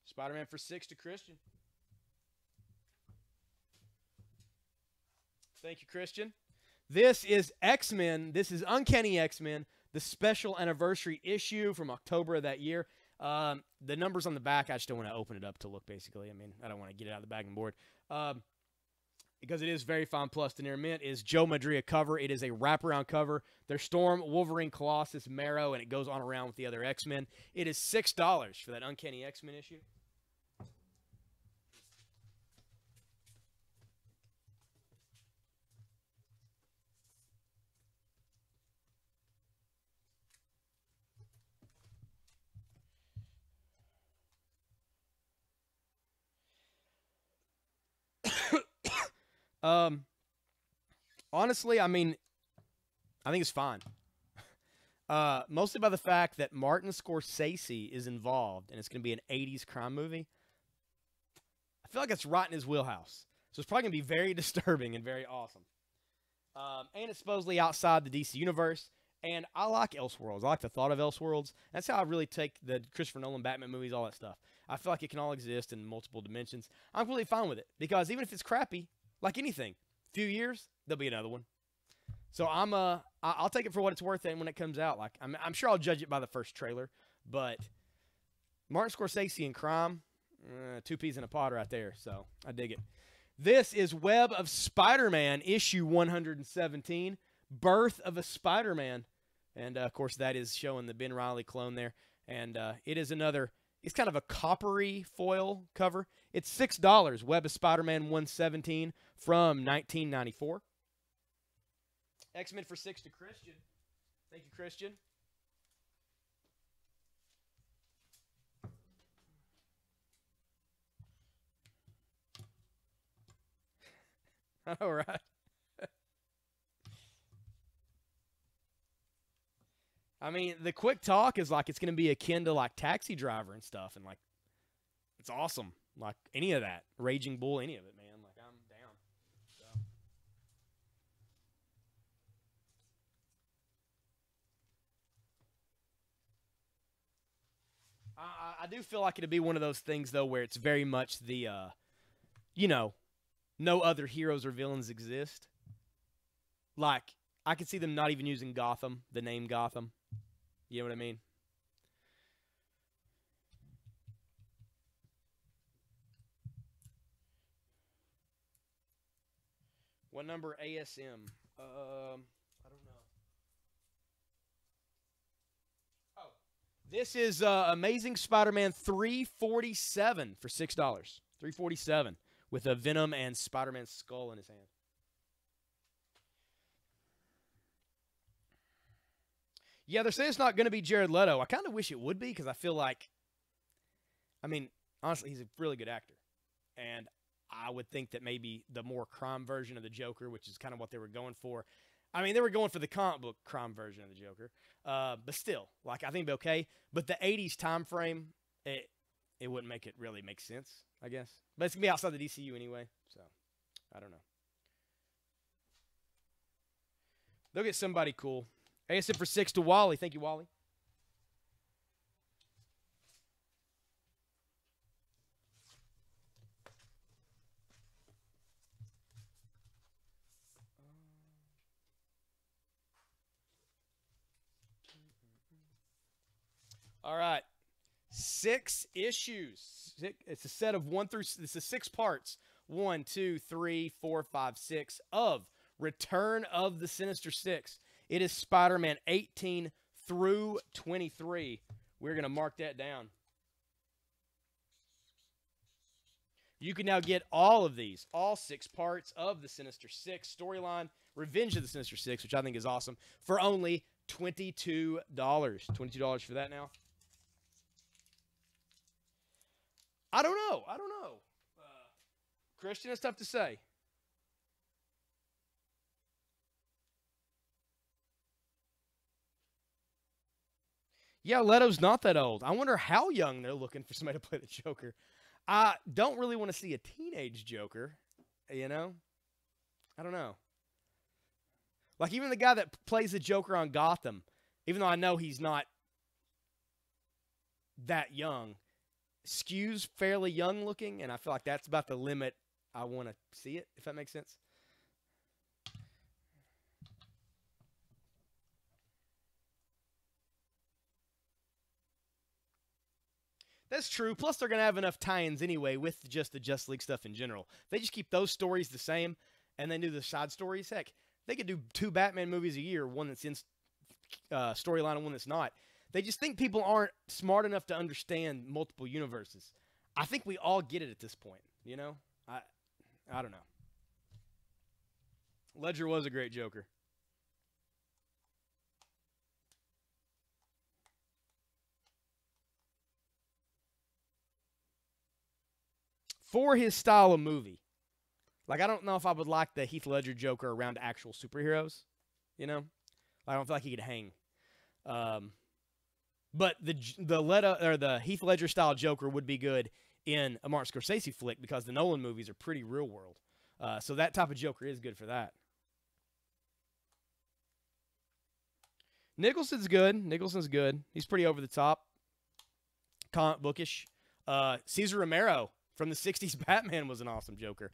Spider-Man for 6 to Christian. Thank you, Christian. This is X-Men. This is Uncanny X-Men, the special anniversary issue from October of that year. The numbers on the back, I just don't want to open it up to look, basically. I mean, I don't want to get it out of the bag and board. Because it is very fine plus the near mint, is Joe Madria cover. It is a wraparound cover. There's Storm, Wolverine, Colossus, Marrow, and it goes on around with the other X-Men. It is $6 for that Uncanny X-Men issue. Honestly, I mean, I think it's fine. Mostly by the fact that Martin Scorsese is involved, and it's going to be an 80s crime movie. I feel like it's right in his wheelhouse. So it's probably going to be very disturbing and very awesome. And it's supposedly outside the DC universe. And I like Elseworlds. I like the thought of Elseworlds. That's how I really take the Christopher Nolan Batman movies, all that stuff. I feel like it can all exist in multiple dimensions. I'm completely fine with it. Because even if it's crappy, like anything, few years, there'll be another one. So I'll take it for what it's worth when it comes out. Like I'm sure I'll judge it by the first trailer, but Martin Scorsese and crime, 2 peas in a pod right there. So I dig it. This is Web of Spider-Man issue 117, Birth of a Spider-Man, and of course that is showing the Ben Reilly clone there. And it is another. It's kind of a coppery foil cover. It's $6. Web of Spider-Man 117 from 1994. X-Men for 6 to Christian. Thank you, Christian. All right. I mean, the quick talk is like it's going to be akin to like Taxi Driver and stuff, and like it's awesome. Like any of that, Raging Bull, any of it, man. Like I'm down. So. I do feel like it'd be one of those things though, where it's very much the, you know, no other heroes or villains exist. Like, I could see them not even using Gotham, the name Gotham. You know what I mean? What number ASM? I don't know. Oh, this is Amazing Spider-Man 347 for $6. 347 with a Venom and Spider-Man skull in his hand. Yeah, they're saying it's not going to be Jared Leto. I kind of wish it would be because I feel like, I mean, honestly, he's a really good actor. And I would think that maybe the more crime version of the Joker, which is kind of what they were going for. I mean, they were going for the comic book crime version of the Joker. But still, like, I think it'd be okay. But the 80s time frame, it wouldn't make it really make sense, I guess. But it's going to be outside the DCU anyway. So, I don't know. They'll get somebody cool. ASM for 6 to Wally. Thank you, Wally. All right. 6 issues. It's a set of 1 through. This is 6 parts. 1, 2, 3, 4, 5, 6 of Return of the Sinister Six. It is Spider-Man 18 through 23. We're going to mark that down. You can now get all of these, all 6 parts of the Sinister Six storyline, Revenge of the Sinister Six, which I think is awesome, for only $22. $22 for that now. I don't know. Christian, it's tough to say. Yeah, Leto's not that old. I wonder how young they're looking for somebody to play the Joker. I don't really want to see a teenage Joker, you know? I don't know. Like, even the guy that plays the Joker on Gotham, even though I know he's not that young, skews fairly young looking, and I feel like that's about the limit I want to see it, if that makes sense. That's true. Plus, they're going to have enough tie-ins anyway with just the Just League stuff in general. They just keep those stories the same, and then do the side stories. Heck, they could do 2 Batman movies a year, one that's in storyline and one that's not. They just think people aren't smart enough to understand multiple universes. I think we all get it at this point, you know? I don't know. Ledger was a great Joker. For his style of movie. Like, I don't know if I would like the Heath Ledger Joker around actual superheroes, you know? I don't feel like he could hang. But the Heath Ledger style Joker would be good in a Martin Scorsese flick because the Nolan movies are pretty real world. So that type of Joker is good for that. Nicholson's good. He's pretty over the top. Comic bookish. Cesar Romero from the 60s Batman was an awesome Joker.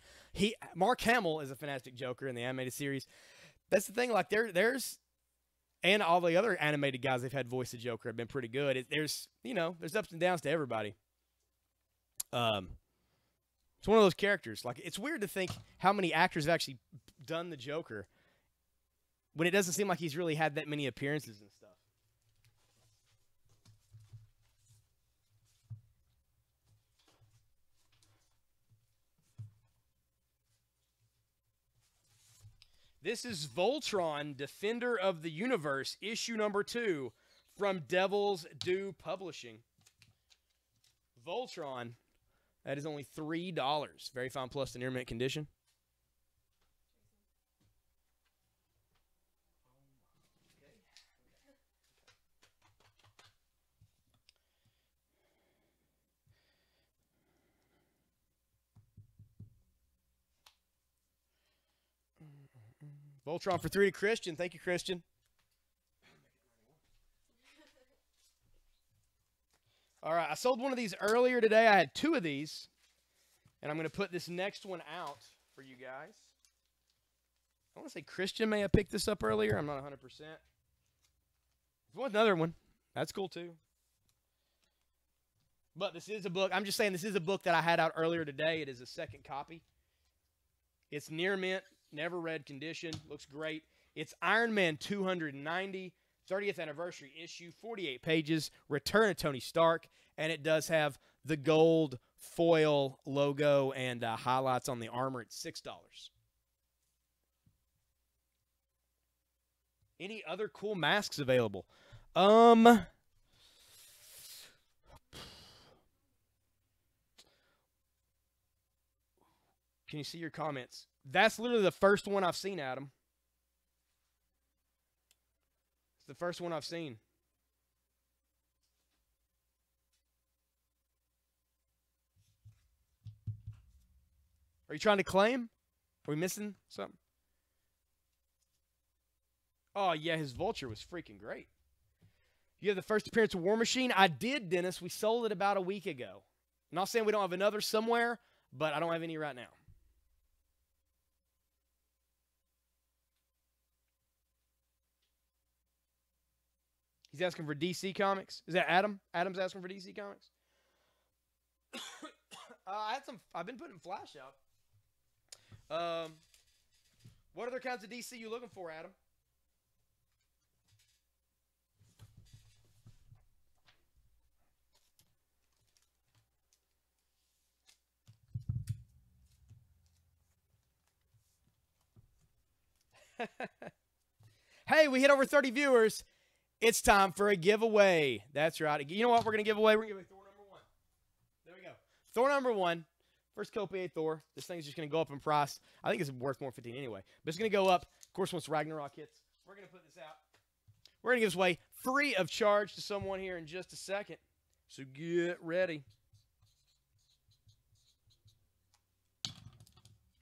Mark Hamill is a fantastic Joker in the animated series. That's the thing. Like, there's and all the other animated guys they've had voice the Joker have been pretty good. There's ups and downs to everybody. It's one of those characters. Like, it's weird to think how many actors have actually done the Joker when it doesn't seem like he's really had that many appearances and stuff. This is Voltron, Defender of the Universe, issue number 2 from Devil's Due Publishing. Voltron, that is only $3. Very fine plus in near mint condition. Voltron for 3 to Christian. Thank you, Christian. All right, I sold one of these earlier today. I had 2 of these. And I'm going to put this next one out for you guys. I want to say Christian may have picked this up earlier. I'm not 100%. If you want another one, that's cool too. But this is a book. I'm just saying this is a book that I had out earlier today. It is a second copy. It's near mint, never read condition. Looks great. It's Iron Man 290, 30th anniversary issue, 48 pages, Return of Tony Stark. And it does have the gold foil logo and highlights on the armor. It's $6. Any other cool masks available? Can you see your comments? That's literally the first one I've seen, Adam. It's the first one I've seen. Are you trying to claim? Are we missing something? Oh, yeah, his Vulture was freaking great. You have the first appearance of War Machine? I did, Dennis. We sold it about a week ago. I'm not saying we don't have another somewhere, but I don't have any right now. He's asking for DC Comics. Is that Adam? Adam's asking for DC Comics? I've been putting Flash out. What other kinds of DC you looking for, Adam? Hey, we hit over 30 viewers. It's time for a giveaway. That's right. You know what we're going to give away? We're going to give away Thor number 1. There we go. Thor number 1. First Copier Thor. This thing's just going to go up in price. I think it's worth more than 15 anyway. But it's going to go up. Of course, once Ragnarok hits, we're going to put this out. We're going to give this away free of charge to someone here in just a second. So get ready.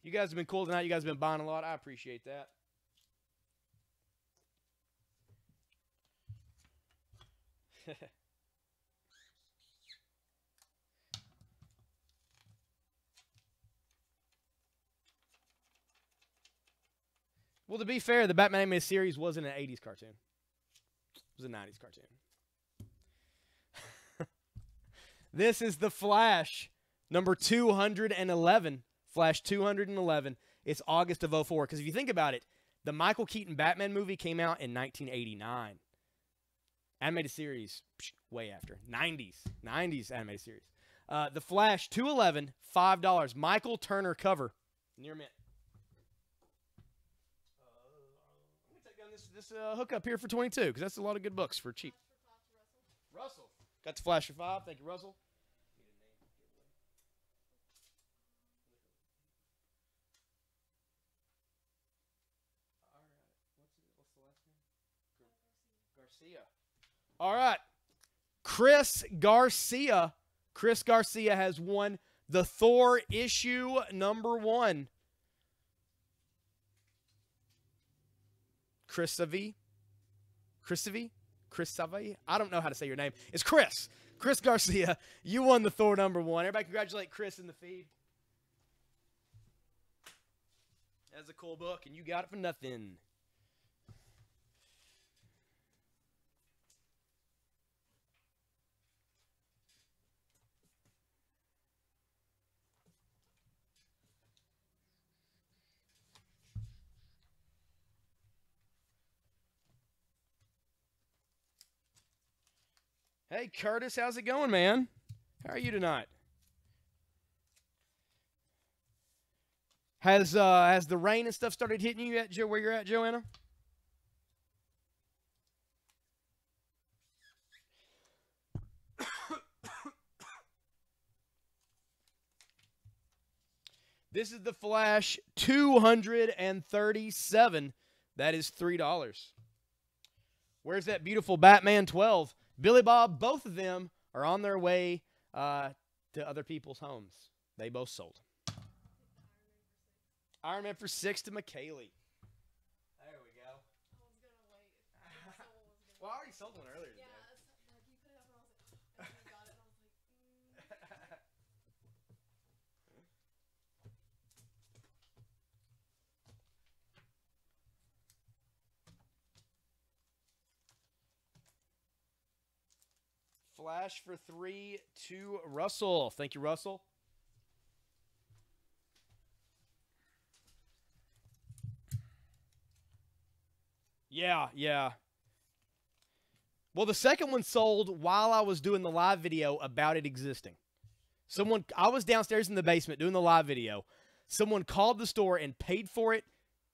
You guys have been cool tonight. You guys have been buying a lot. I appreciate that. Well, to be fair, the Batman animated series wasn't an 80s cartoon. It was a 90s cartoon. This is The Flash, number 211. Flash 211. It's August of 04. Because if you think about it, the Michael Keaton Batman movie came out in 1989. Animated series, way after. 90s animated series. The Flash, 211, $5. Michael Turner cover. Near mint. I'm going to take down this hookup here for 22, because that's a lot of good books for cheap. Russell. Got the Flash for 5. Thank you, Russell. What's the last name? Garcia. All right. Chris Garcia. Chris Garcia has won the Thor issue number 1. Chrisavi. I don't know how to say your name. It's Chris. Chris Garcia. You won the Thor number 1. Everybody congratulate Chris in the feed. That's a cool book, and you got it for nothing. Hey, Curtis, how's it going, man? How are you tonight? Has the rain and stuff started hitting you at where you're at, Joanna? This is the Flash 237. That is $3. Where's that beautiful Batman 12? Billy Bob, both of them are on their way to other people's homes. They both sold. Iron Man for 6 to McKaylee. There we go. I was gonna wait. Well, I already sold one earlier today. Yeah, like you put it up and I was like, oh, I got it. And I was like, Flash for 3 to Russell. Thank you, Russell. Yeah. Well, the second one sold while I was doing the live video about it existing. I was downstairs in the basement doing the live video. Someone called the store and paid for it,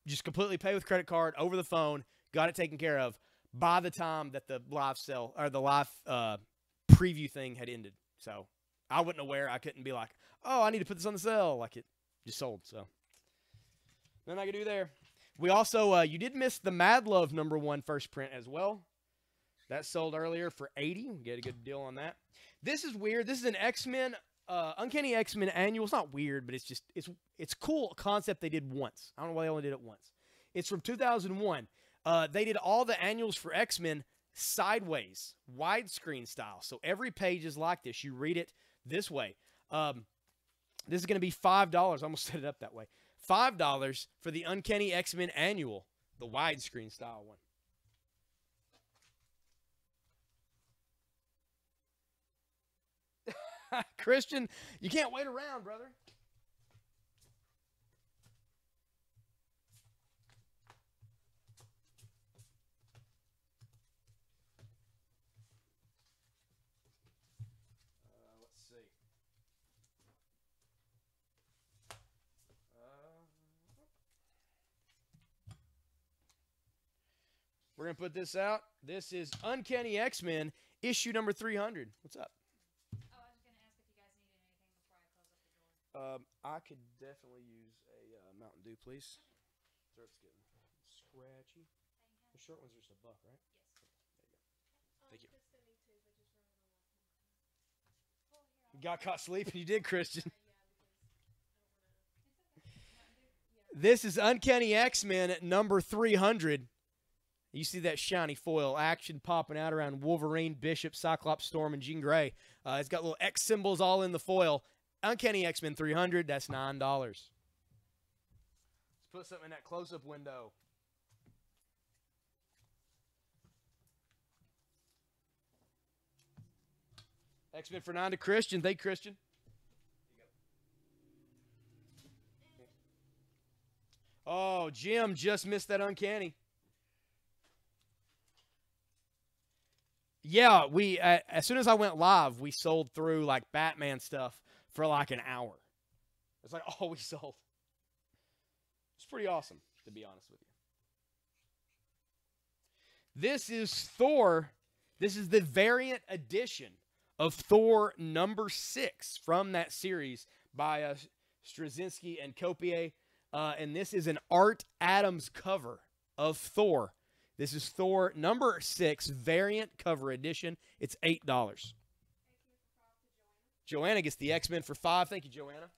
just completely paid with credit card over the phone, got it taken care of by the time that the live sale or the live preview thing had ended. So I wasn't aware. I couldn't be like, oh, I need to put this on the sale. Like it just sold. So nothing I could do there. We also, you did miss the Mad Love #1 first print as well. That sold earlier for $80. We get a good deal on that. This is weird. This is an X-Men, Uncanny X-Men annual. It's not weird, but it's cool concept they did once. I don't know why they only did it once. It's from 2001. They did all the annuals for X-Men sideways, widescreen style. So every page is like this. You read it this way. This is going to be $5. I almost set it up that way. $5 for the Uncanny X-Men annual, the widescreen style one. Christian, you can't wait around, brother. Let's see. We're going to put this out. This is Uncanny X-Men, issue number 300. What's up? Oh, I was going to ask if you guys needed anything before I close up the door. I could definitely use a Mountain Dew, please. Throat's getting scratchy. The short ones are just $1, right? Yes. There you go. Thank you. Kristen, me too, but just run it on my phone. Oh, You got caught sleeping. You did, Christian. yeah, because I don't want to. It's okay. Mountain Dew? Yeah. This is Uncanny X-Men number 300. You see that shiny foil action popping out around Wolverine, Bishop, Cyclops, Storm, and Jean Grey. It's got little X symbols all in the foil. Uncanny X-Men 300, that's $9. Let's put something in that close-up window. X-Men for 9 to Christian. Thank you, Christian. Oh, Jim just missed that Uncanny. Yeah, we as soon as I went live, we sold through like Batman stuff for like an hour. It's like all we sold. It's pretty awesome, to be honest with you. This is Thor. This is the variant edition of Thor number 6 from that series by Straczynski and Copier. And this is an Art Adams cover of Thor. This is Thor number 6 variant cover edition. It's $8. Joanna gets the X-Men for $5. Thank you, Joanna.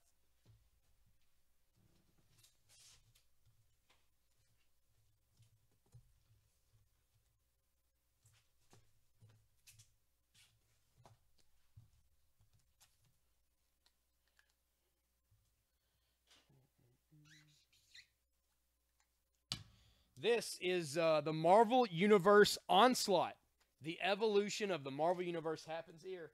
This is the Marvel Universe Onslaught. The evolution of the Marvel Universe happens here.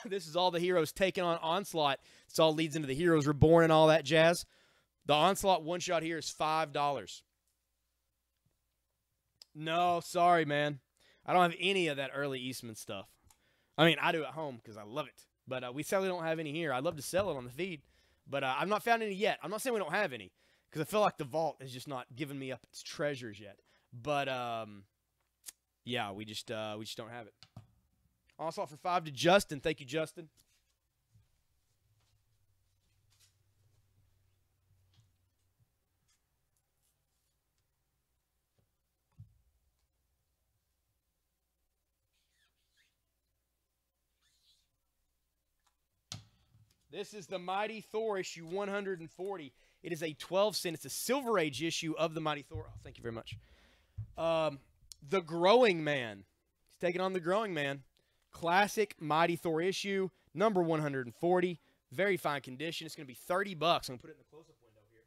This is all the heroes taking on Onslaught. This all leads into the Heroes Reborn and all that jazz. The Onslaught one-shot here is $5. No, sorry, man. I don't have any of that early Eastman stuff. I mean, I do at home because I love it. But we sadly don't have any here. I'd love to sell it on the feed. But I've not found any yet. I'm not saying we don't have any, because I feel like the vault has just not given me up its treasures yet. But yeah, we just don't have it. Onslaught for $5 to Justin. Thank you, Justin. This is the Mighty Thor issue 140. It is a 12-cent. It's a Silver Age issue of the Mighty Thor. Oh, thank you very much. The Growing Man. He's taking on the Growing Man. Classic Mighty Thor issue, number 140. Very fine condition. It's going to be $30. I'm going to put it in the close-up window here.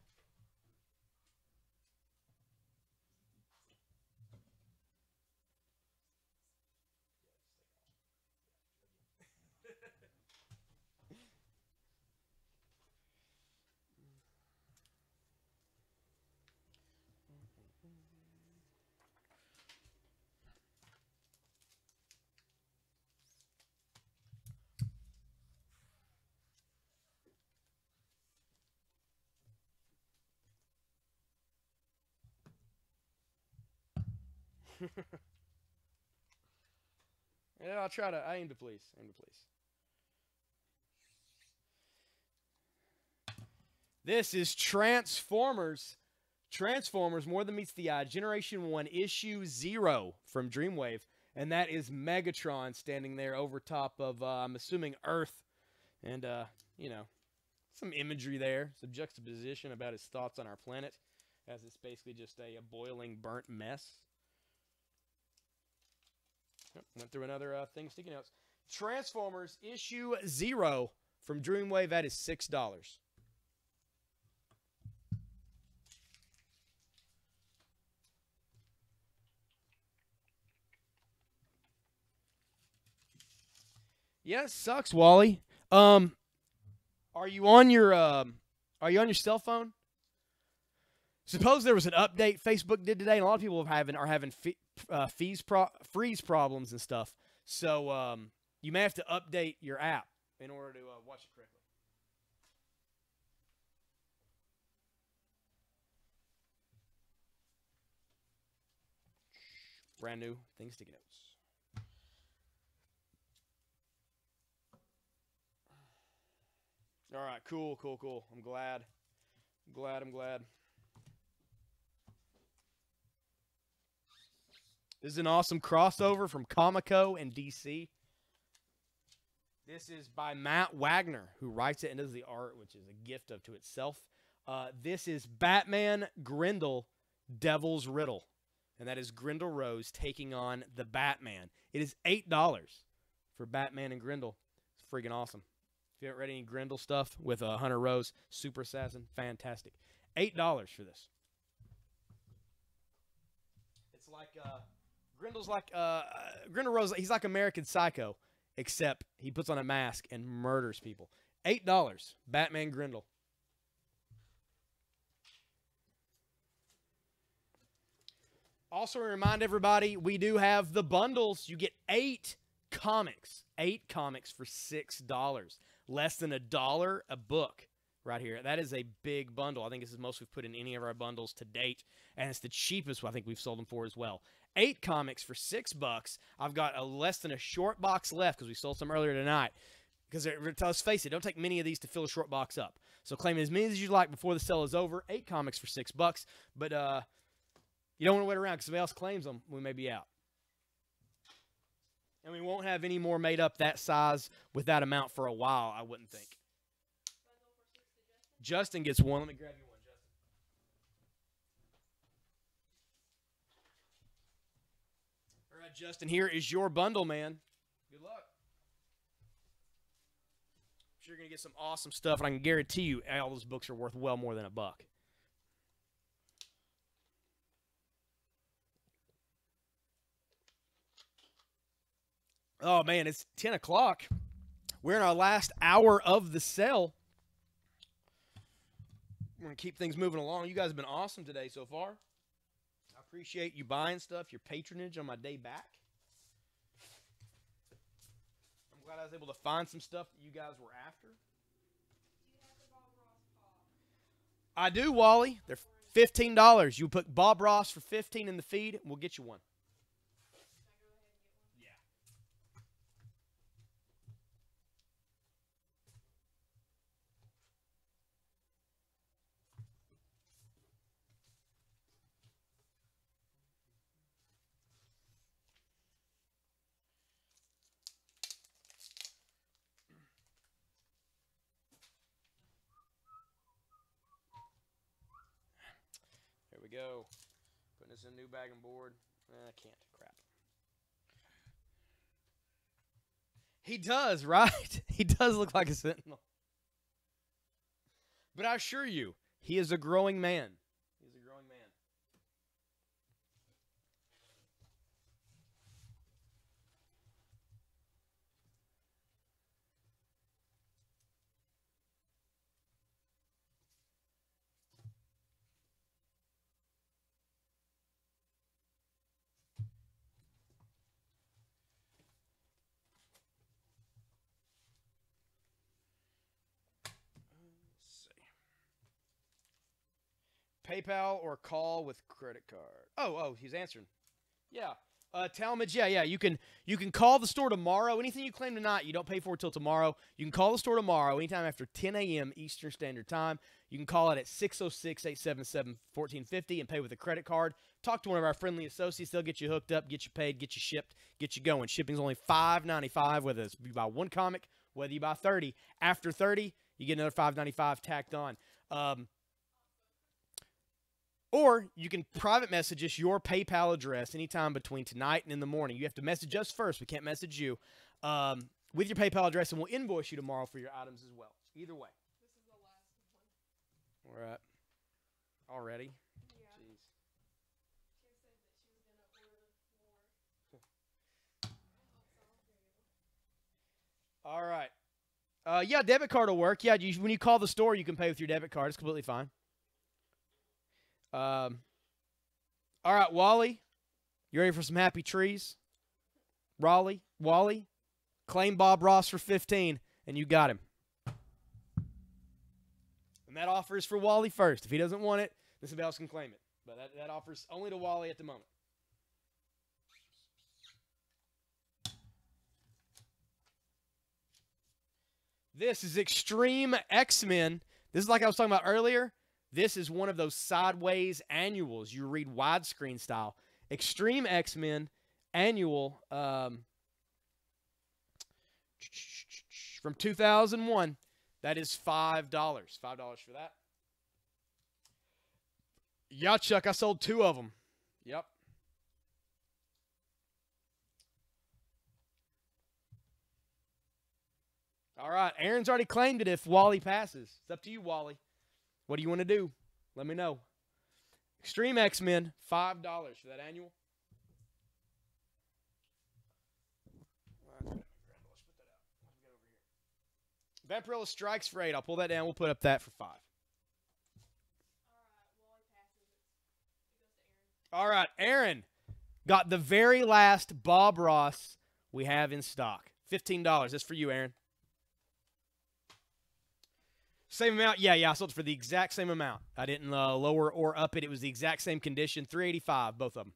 Yeah, I'll try to. I aim to please. Aim to please. This is Transformers. Transformers, More Than Meets the Eye, Generation 1, Issue 0 from Dreamwave. And that is Megatron standing there over top of, I'm assuming, Earth. And, you know, some imagery there, some juxtaposition about his thoughts on our planet, as it's basically just a boiling, burnt mess. Yep, went through another thing, sticky notes. Transformers, Issue 0 from Dreamwave, that is $6. Yeah, it sucks, Wally. Are you on your cell phone? Suppose there was an update Facebook did today, and a lot of people are having freeze problems and stuff. So you may have to update your app in order to watch it correctly. Brand new thing, sticky notes. All right, cool. I'm glad. This is an awesome crossover from Comico and DC. This is by Matt Wagner, who writes it and does the art, which is a gift to itself. This is Batman Grendel, Devil's Riddle. And that is Grendel Rose taking on the Batman. It is $8 for Batman and Grendel. It's freaking awesome. If you haven't read any Grendel stuff with Hunter Rose, Super Assassin, fantastic. $8 for this. It's like Grendel's like Grendel Rose. He's like American Psycho, except he puts on a mask and murders people. $8, Batman Grendel. Also, remind everybody, we do have the bundles. You get 8 comics. 8 comics for $6. Less than $1 a book right here. That is a big bundle. I think this is the most we've put in any of our bundles to date, and it's the cheapest I think we've sold them for as well. 8 comics for $6. I've got less than a short box left because we sold some earlier tonight. Because let's face it, don't take many of these to fill a short box up. So claim as many as you like before the sale is over. 8 comics for $6. But you don't want to wait around because somebody else claims them, we may be out. And we won't have any more made up that size with that amount for a while, I wouldn't think. Justin gets one. Let me grab you one, Justin. All right, Justin, here is your bundle, man. Good luck. I'm sure you're going to get some awesome stuff, and I can guarantee you all those books are worth well more than $1. Oh, man, it's 10 o'clock. We're in our last hour of the sale. We're going to keep things moving along. You guys have been awesome today so far. I appreciate you buying stuff, your patronage on my day back. I'm glad I was able to find some stuff that you guys were after. Do you have the Bob Ross pop? I do, Wally. They're $15. You put Bob Ross for $15 in the feed, and we'll get you one. There we go. Putting this in a new bag and board. I can't. Crap. He does, right? He does look like a sentinel. But I assure you, he is a growing man. He's a growing man. PayPal or call with credit card. Oh, he's answering. Yeah. Talmadge, yeah. You can call the store tomorrow. Anything you claim tonight, you don't pay for it till tomorrow. You can call the store tomorrow, anytime after 10 a.m. Eastern Standard Time. You can call it at 606-877-1450 and pay with a credit card. Talk to one of our friendly associates. They'll get you hooked up, get you paid, get you shipped, get you going. Shipping's only $5.95, whether it's you buy one comic, whether you buy 30. After 30, you get another $5.95 tacked on. Or you can private message us your PayPal address anytime between tonight and in the morning. You have to message us first. We can't message you with your PayPal address, and we'll invoice you tomorrow for your items as well. Either way. This is the last one. We're at already. Yeah. Jeez. She said that she was gonna order more. All right. Yeah, debit card will work. Yeah, when you call the store, you can pay with your debit card. It's completely fine. All right, Wally, you ready for some happy trees? Wally, claim Bob Ross for 15, and you got him. And that offer is for Wally first. If he doesn't want it, then somebody else can claim it. But that offer's only to Wally at the moment. This is Extreme X-Men. This is like I was talking about earlier. This is one of those sideways annuals. You read widescreen style. Extreme X-Men annual from 2001. That is $5. $5 for that. Yeah, Chuck, I sold 2 of them. Yep. All right, Aaron's already claimed it if Wally passes. It's up to you, Wally. What do you want to do? Let me know. Extreme X-Men, $5 for that annual. Vampirilla Strikes for 8. I'll pull that down. We'll put up that for 5. All right, Aaron got the very last Bob Ross we have in stock. $15. That's for you, Aaron. Same amount? Yeah, I sold it for the exact same amount. I didn't lower or up it. It was the exact same condition. $385, both of them.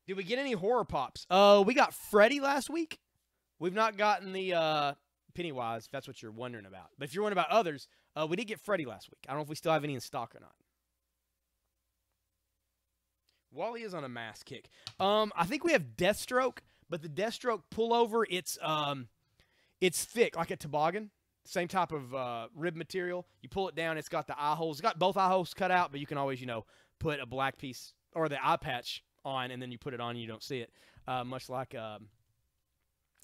Did we get any horror pops? We got Freddy last week. We've not gotten the Pennywise, if that's what you're wondering about. But if you're wondering about others, we did get Freddy last week. I don't know if we still have any in stock or not. Wally is on a mask kick. I think we have Deathstroke, but the Deathstroke pullover, it's thick, like a toboggan. Same type of rib material. You pull it down, it's got the eye holes. It's got both eye holes cut out, but you can always, put a black piece or the eye patch on, and then you put it on and you don't see it. Much like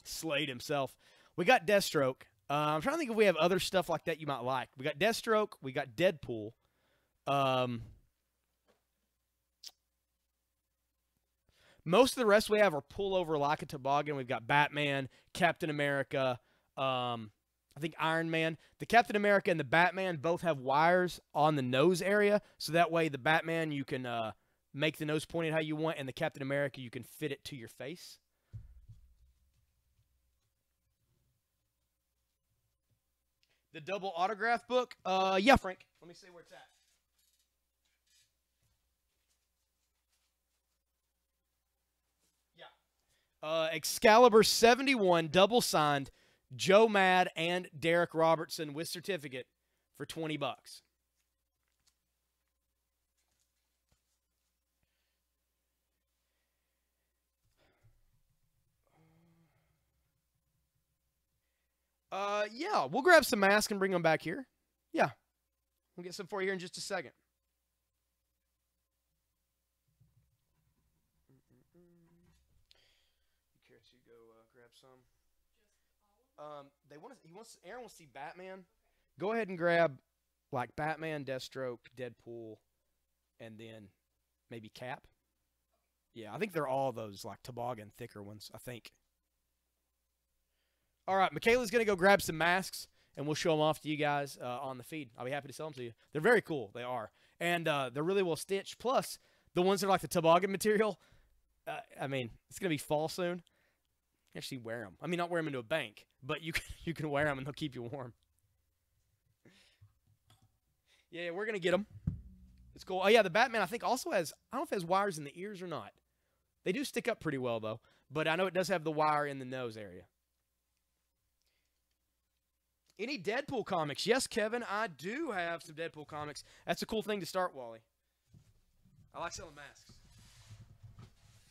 Slade himself. We got Deathstroke. I'm trying to think if we have other stuff like that you might like. We got Deathstroke. We got Deadpool. Most of the rest we have are pullover like a toboggan. We've got Batman, Captain America, I think Iron Man. The Captain America and the Batman both have wires on the nose area, so that way the Batman, you can make the nose pointed how you want, and the Captain America, you can fit it to your face. The double autograph book? Yeah, Frank. Let me see where it's at. Yeah. Excalibur 71, double signed, Joe Mad and Derek Robertson with certificate for $20. Yeah, we'll grab some masks and bring them back here. Yeah, we'll get some for you here in just a second. You care to go grab some? Aaron wants to see Batman. Go ahead and grab like Batman, Deathstroke, Deadpool, and then maybe Cap. Yeah, I think they're all those like toboggan thicker ones, I think. All right, Michaela's going to go grab some masks, and we'll show them off to you guys on the feed. I'll be happy to sell them to you. They're very cool. They are. And they're really well stitched. Plus, the ones that are like the toboggan material, I mean, it's going to be fall soon. Actually wear them. I mean, not wear them into a bank, but you can wear them, and they'll keep you warm. Yeah, we're going to get them. It's cool. Oh, yeah, the Batman, I think, also has, I don't know if it has wires in the ears or not. They do stick up pretty well, though. But I know it does have the wire in the nose area. Any Deadpool comics? Yes, Kevin, I do have some Deadpool comics. That's a cool thing to start, Wally. I like selling masks.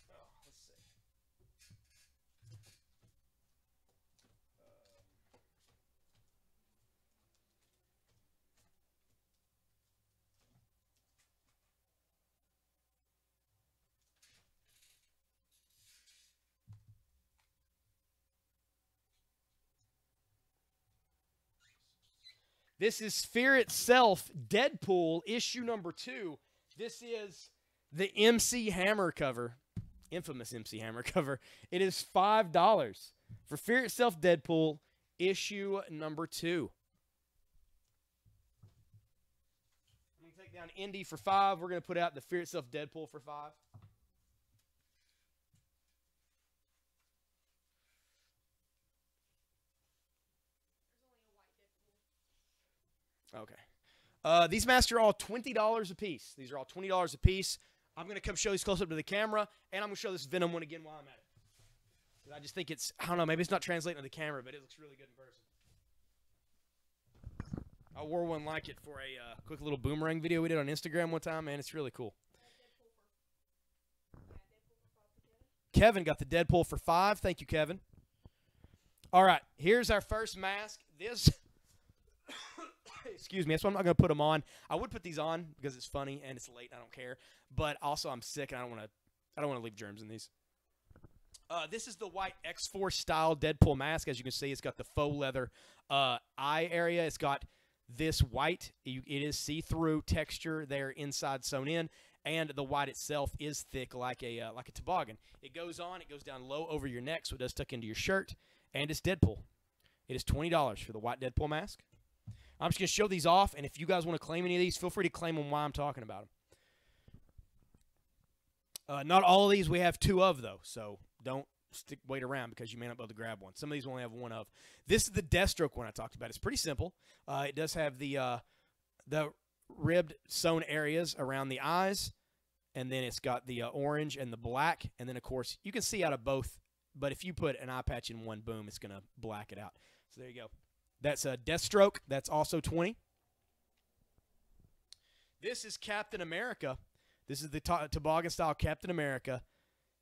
Oh, let's see. This is Fear Itself, Deadpool, issue number 2. This is the MC Hammer cover, infamous MC Hammer cover. It is $5 for Fear Itself, Deadpool, issue number 2. I'm going to take down Indy for $5. We're going to put out the Fear Itself, Deadpool for $5. Okay. These masks are all $20 a piece. These are all $20 a piece. I'm going to come show these close up to the camera, and I'm going to show this Venom one again while I'm at it. I just think it's, I don't know, maybe it's not translating to the camera, but it looks really good in person. I wore one like it for a quick little boomerang video we did on Instagram one time, man. It's really cool. Kevin got the Deadpool for $5. Thank you, Kevin. All right, here's our first mask. This... Excuse me. That's why I'm not going to put them on. I would put these on because it's funny and it's late and I don't care. But also I'm sick and I don't want to leave germs in these. This is the white X-Force style Deadpool mask. As you can see, it's got the faux leather eye area. It's got this white. It is see-through texture there inside sewn in, and the white itself is thick like a toboggan. It goes on. It goes down low over your neck, so it does tuck into your shirt, and it's Deadpool. It is $20 for the white Deadpool mask. I'm just going to show these off, and if you guys want to claim any of these, feel free to claim them while I'm talking about them. Not all of these we have 2 of, though, so don't wait around because you may not be able to grab one. Some of these we only have 1 of. This is the Deathstroke one I talked about. It's pretty simple. It does have the ribbed sewn areas around the eyes, and then it's got the orange and the black, and then, of course, you can see out of both, but if you put an eye patch in one, boom, it's going to black it out. So there you go. That's a Deathstroke. That's also 20. This is Captain America. This is the toboggan-style Captain America.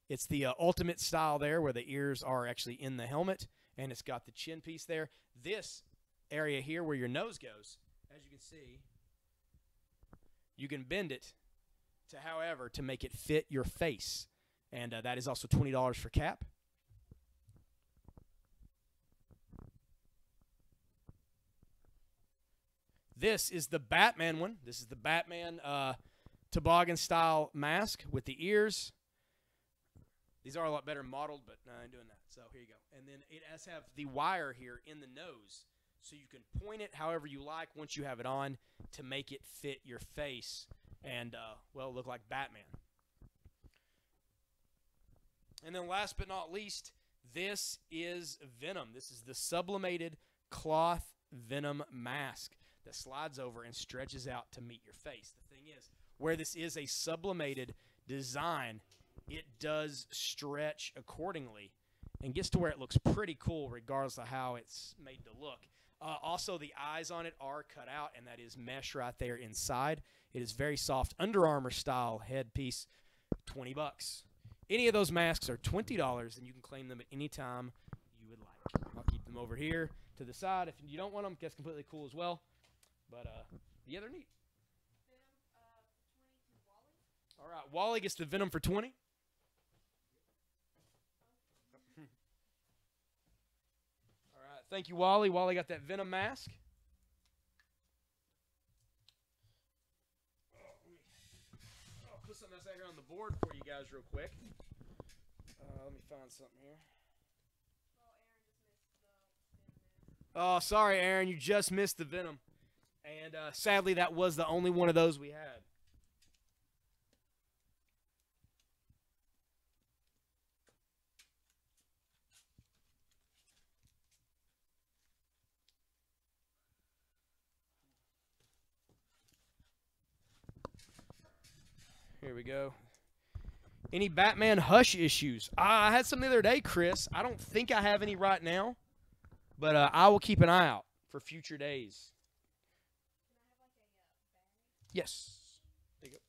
It's the ultimate style there where the ears are actually in the helmet, and it's got the chin piece there. This area here where your nose goes, as you can see, you can bend it to, however, to make it fit your face. And that is also $20 for Cap. This is the Batman one. This is the Batman toboggan-style mask with the ears. These are a lot better modeled, but I ain't doing that. So here you go. And then it has have the wire here in the nose, so you can point it however you like once you have it on to make it fit your face and, well, look like Batman. And then last but not least, this is Venom. This is the sublimated cloth Venom mask that slides over and stretches out to meet your face. The thing is, where this is a sublimated design, it does stretch accordingly and gets to where it looks pretty cool regardless of how it's made to look. Also, the eyes on it are cut out, and that is mesh right there inside. It is very soft Under Armour style headpiece, $20. Any of those masks are $20, and you can claim them at any time you would like. I'll keep them over here to the side. If you don't want them, that's completely cool as well. But, yeah, they're neat. All right, Wally gets the Venom for 20. All right, thank you, Wally. Wally got that Venom mask. I'll put something else out here on the board for you guys real quick. Let me find something here. Oh, sorry, Aaron. You just missed the Venom. And sadly, that was the only one of those we had. Here we go. Any Batman Hush issues? I had some the other day, Chris. I don't think I have any right now, but I will keep an eye out for future days. Yes. There you go.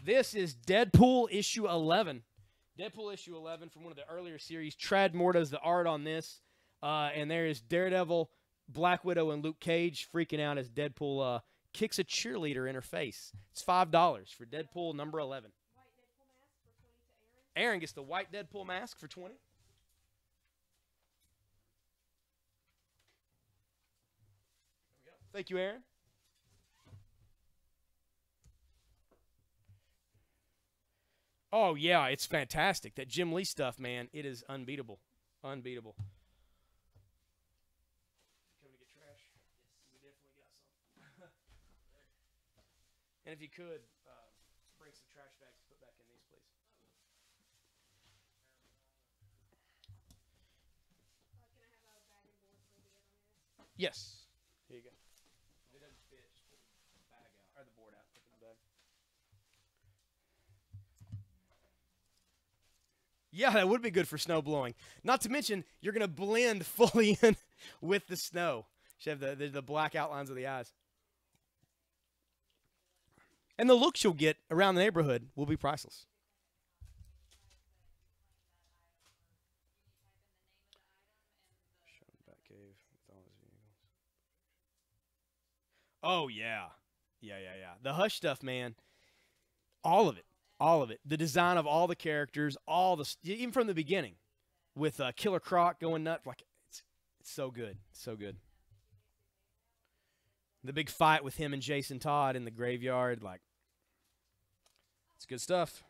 This is Deadpool issue 11. Deadpool issue 11 from one of the earlier series. Trad Moore does the art on this. And there is Daredevil, Black Widow, and Luke Cage freaking out as Deadpool kicks a cheerleader in her face. It's $5 for Deadpool number 11. White Deadpool mask for 20 to Aaron. Aaron gets the white Deadpool mask for 20. Thank you, Aaron. Oh, yeah, it's fantastic. That Jim Lee stuff, man, it is unbeatable. Unbeatable. Coming to get trash? Yes. We definitely got some. And if you could, bring some trash bags to put back in these, please. Can I have a bag and board for the other mask? Yes. Here you go. If it doesn't fit, just pull the bag out, or the board out. Put it in the bag. Yeah, that would be good for snow blowing. Not to mention, you're going to blend fully in with the snow. You have the black outlines of the eyes. And the looks you'll get around the neighborhood will be priceless. Oh, yeah. Yeah. The Hush stuff, man. All of it. All of it. The design of all the characters, even from the beginning, with Killer Croc going nuts, like it's so good, so good. The big fight with him and Jason Todd in the graveyard, like it's good stuff.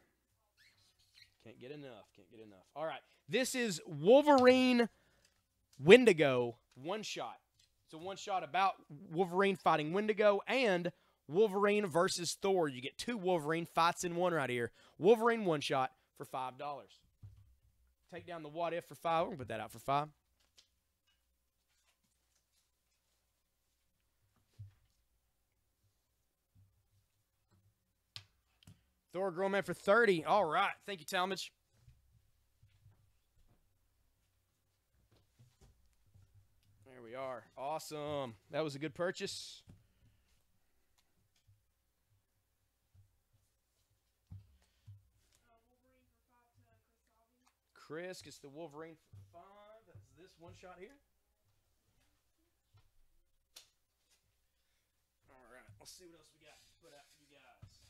Can't get enough. Can't get enough. All right, this is Wolverine Wendigo one shot. It's a one shot about Wolverine fighting Wendigo and Wolverine versus Thor. You get two Wolverine fights in one right here. Wolverine one shot for $5. Take down the What If for $5. We're going to put that out for $5. Thor Girl Man for $30. All right. Thank you, Talmadge. There we are. Awesome. That was a good purchase. Chris gets the Wolverine for $5. That's this one shot here. All right, let's see what else we got to put out for you guys.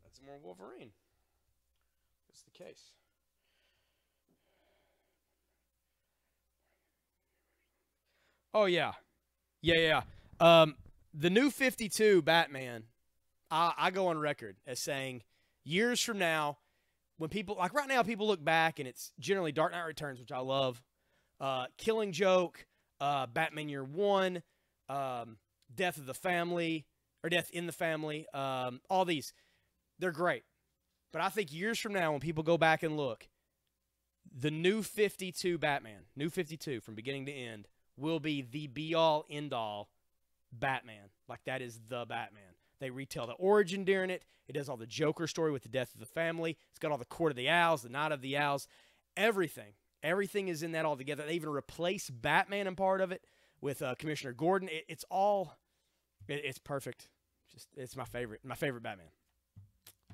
That's more Wolverine. That's the case. Oh, yeah. Yeah. The new 52 Batman, I go on record as saying years from now, when people, like right now, people look back and it's generally Dark Knight Returns, which I love, Killing Joke, Batman Year One, Death of the Family, or Death in the Family, all these. They're great. But I think years from now, when people go back and look, the new 52 Batman, new 52 from beginning to end, will be the be-all, end-all Batman. Like, that is the Batman. They retell the origin during it. It does all the Joker story with the death of the family. It's got all the Court of the Owls, the Night of the Owls, everything. Everything is in that all together. They even replace Batman in part of it with Commissioner Gordon. It's perfect. It's my favorite Batman.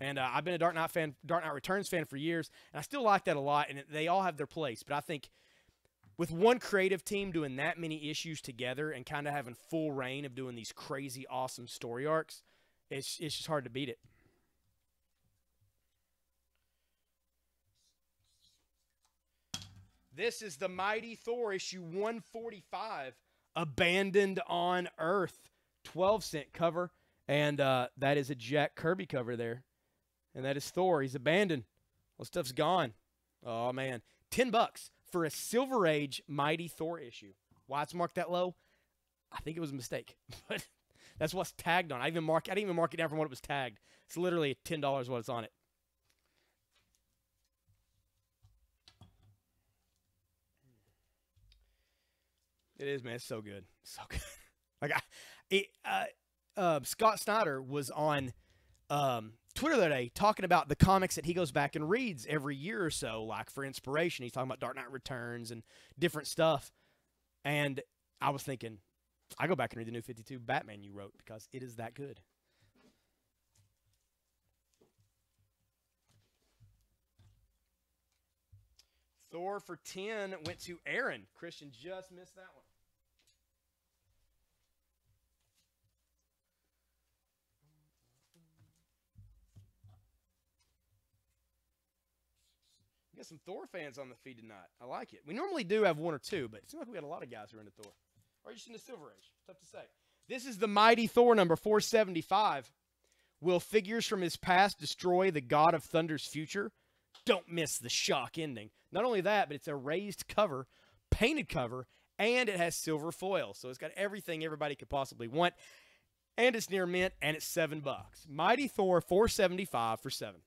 And I've been a Dark Knight Returns fan for years, and I still like that a lot, and they all have their place. But I think with one creative team doing that many issues together and kind of having full reign of doing these crazy, awesome story arcs, it's just hard to beat it. This is the Mighty Thor issue 145, Abandoned on Earth. 12-cent cover, and that is a Jack Kirby cover there. And that is Thor. He's abandoned. Well, stuff's gone. Oh, man. $10 for a Silver Age Mighty Thor issue. Why it's marked that low? I think it was a mistake. But that's what's tagged on. I didn't even mark it down from what it was tagged. It's literally $10 what it's on it. It is, man. It's so good. So good. Scott Snyder was on Twitter the other day talking about the comics that he goes back and reads every year or so, like for inspiration. He's talking about Dark Knight Returns and different stuff. And I was thinking, I go back and read the New 52 Batman you wrote because it is that good. Thor for 10 went to Aaron. Christian just missed that one. We got some Thor fans on the feed tonight. I like it. We normally do have one or two, but it seems like we got a lot of guys who are into Thor. Or are you just into Silver Age? Tough to say. This is the Mighty Thor number 475. Will figures from his past destroy the God of Thunder's future? Don't miss the shock ending. Not only that, but it's a raised cover, painted cover, and it has silver foil. So it's got everything everybody could possibly want. And it's near mint, and it's $7. Mighty Thor 475 for 7.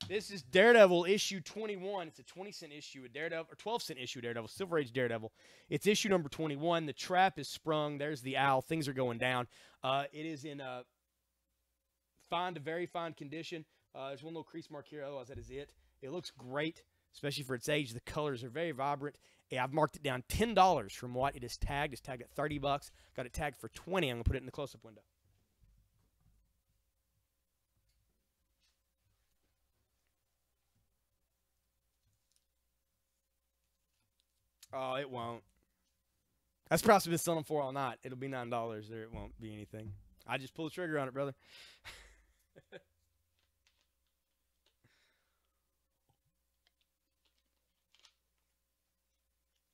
This is Daredevil issue 21. It's a 20-cent issue of Daredevil, or 12-cent issue of Daredevil, Silver Age Daredevil. It's issue number 21. The trap is sprung. There's the owl. Things are going down. It is in fine to very fine condition. There's one little crease mark here. Otherwise, that is it. It looks great, especially for its age. The colors are very vibrant. Yeah, I've marked it down $10 from what it is tagged. It's tagged at $30. Got it tagged for $20. I'm going to put it in the close-up window. Oh, it won't. That's probably been selling for all night. It'll be $9 there. It won't be anything. I just pull the trigger on it, brother.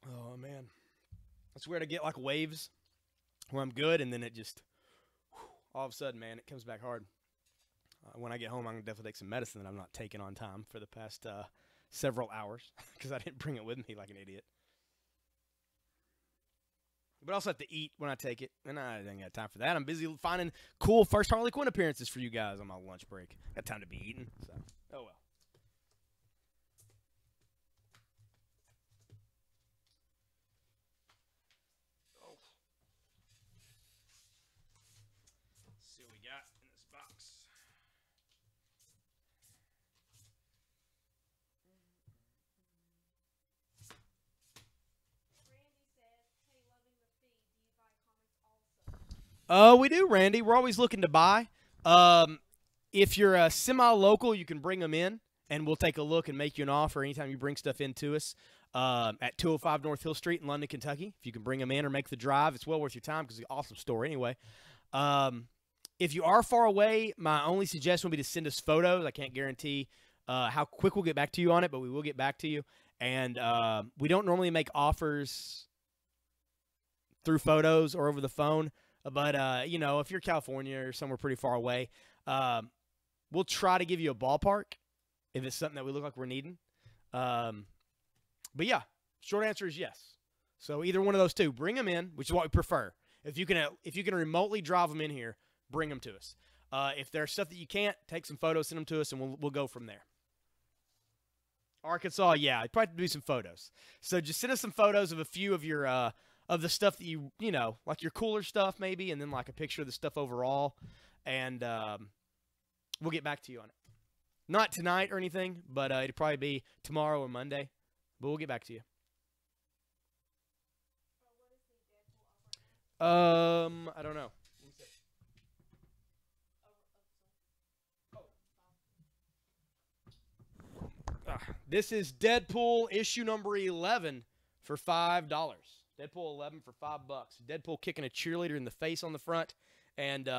Oh, man. That's where to get like waves where I'm good, and then it just, all of a sudden, man, it comes back hard. When I get home, I'm going to definitely take some medicine that I'm not taking on time for the past several hours because I didn't bring it with me like an idiot. But I also have to eat when I take it, and I didn't got time for that. I'm busy finding cool first Harley Quinn appearances for you guys on my lunch break. Got time to be eating, so oh well. Oh. Let's see what we got in this box. We do, Randy. We're always looking to buy. If you're a semi-local, you can bring them in, and we'll take a look and make you an offer anytime you bring stuff in to us at 205 North Hill Street in London, Kentucky. If you can bring them in or make the drive, it's well worth your time because it's an awesome store anyway. If you are far away, my only suggestion would be to send us photos. I can't guarantee how quick we'll get back to you on it, but we will get back to you. And we don't normally make offers through photos or over the phone. But, you know, if you're California or somewhere pretty far away, we'll try to give you a ballpark if it's something that we look like we're needing. But, yeah, short answer is yes. So either one of those two. Bring them in, which is what we prefer. If you can remotely drive them in here, bring them to us. If there's stuff that you can't, take some photos, send them to us, and we'll go from there. Arkansas, yeah, I'd probably do some photos. So just send us some photos of a few of your of the stuff that you know, like your cooler stuff maybe, and then like a picture of the stuff overall, and we'll get back to you on it. Not tonight or anything, but it'll probably be tomorrow or Monday. but we'll get back to you. What is the Deadpool up right now? I don't know. This is Deadpool issue number 11 for $5. Deadpool 11 for $5. Deadpool kicking a cheerleader in the face on the front, and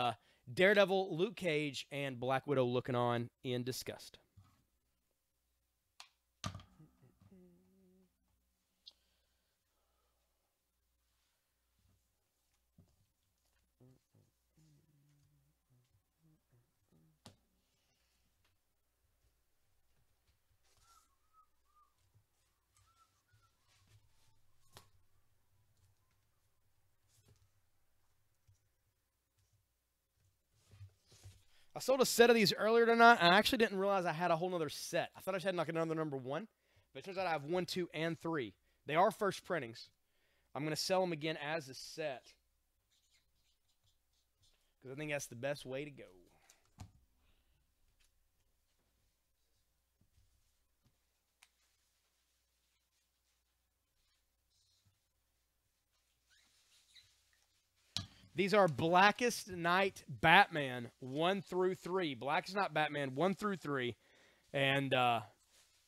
Daredevil, Luke Cage, and Black Widow looking on in disgust. I sold a set of these earlier tonight, and I actually didn't realize I had a whole nother set. I thought I just had like another number 1, but it turns out I have 1, 2, and 3. They are first printings. I'm going to sell them again as a set because I think that's the best way to go. These are Blackest Night Batman 1 through 3. Blackest Night Batman 1 through 3. And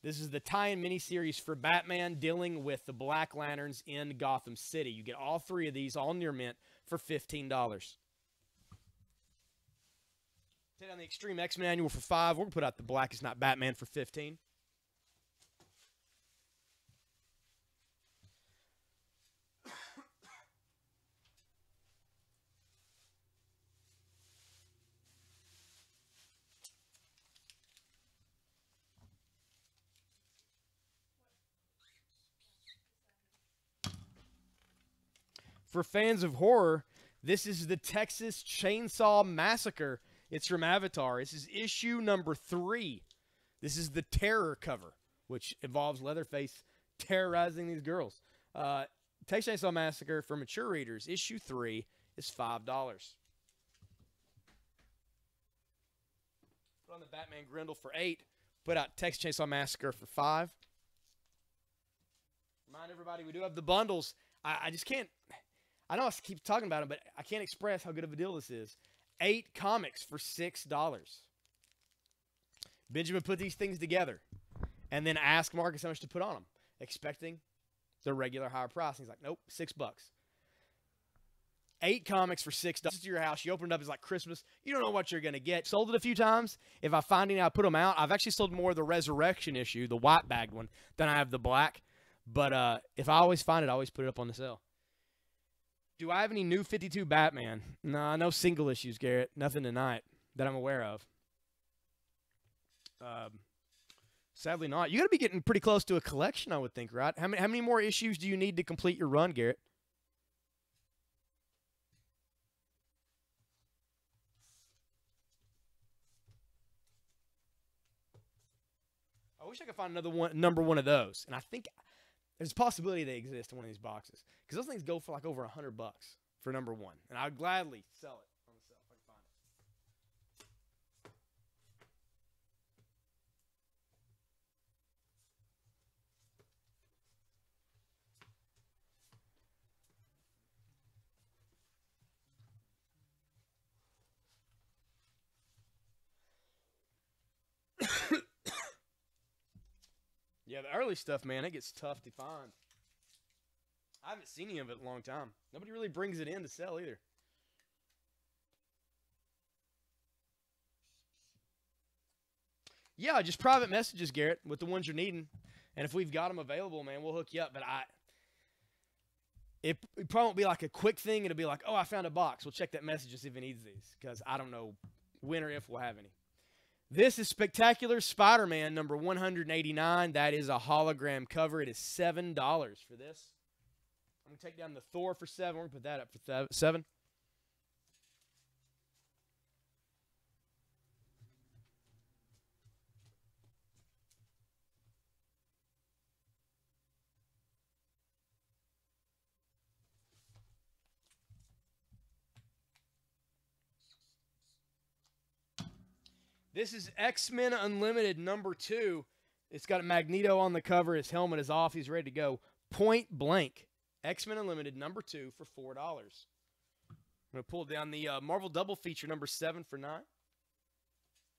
this is the tie-in miniseries for Batman dealing with the Black Lanterns in Gotham City. You get all 3 of these, all near mint, for $15. Take down the Extreme X-Men Annual for $5. We're going to put out the Blackest Night Batman for $15. For fans of horror, this is the Texas Chainsaw Massacre. It's from Avatar. This is issue number 3. This is the Terror cover, which involves Leatherface terrorizing these girls. Texas Chainsaw Massacre for mature readers, issue 3 is $5. Put on the Batman Grendel for $8. Put out Texas Chainsaw Massacre for $5. Remind everybody, we do have the bundles. I just can't. I know I keep talking about them, but I can't express how good of a deal this is. 8 comics for $6. Benjamin put these things together and then asked Marcus how much to put on them, expecting the regular higher price. And he's like, nope, $6. 8 comics for $6 to your house. You open it up, it's like Christmas. You don't know what you're going to get. Sold it a few times. If I find any, I put them out. I've actually sold more of the Resurrection issue, the white bagged one, than I have the black. But if I always find it, I always put it up on the sale. Do I have any new 52 Batman? No, no single issues, Garrett. Nothing tonight that I'm aware of. Sadly not. You got to be getting pretty close to a collection, I would think, right? How many more issues do you need to complete your run, Garrett? I wish I could find another one, number 1 of those. And I think there's a possibility they exist in one of these boxes. Because those things go for like over $100 for number 1. And I'd gladly sell it on the sale if I can find it. Yeah, the early stuff, man, it gets tough to find. I haven't seen any of it in a long time. Nobody really brings it in to sell either. Yeah, just private messages, Garrett, with the ones you're needing. And if we've got them available, man, we'll hook you up. But it probably won't be like a quick thing. It'll be like, oh, I found a box. We'll check that message to see if it needs these. Because I don't know when or if we'll have any. This is Spectacular Spider-Man number 189. That is a hologram cover. It is $7 for this. I'm going to take down the Thor for $7. We're going to put that up for $7. This is X-Men Unlimited number 2. It's got a Magneto on the cover. His helmet is off. He's ready to go. Point Blank. X-Men Unlimited number 2 for $4. I'm going to pull down the Marvel Double Feature number 7 for $9.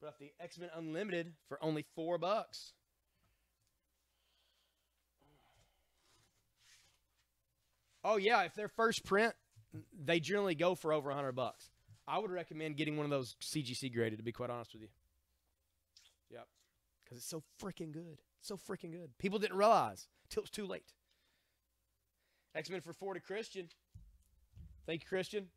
Put up the X-Men Unlimited for only $4. Oh, yeah, if they're first print, they generally go for over $100. I would recommend getting one of those CGC graded, to be quite honest with you. Yep. Because it's so freaking good. So freaking good. People didn't realize till it was too late. X-Men for 4 to Christian. Thank you, Christian.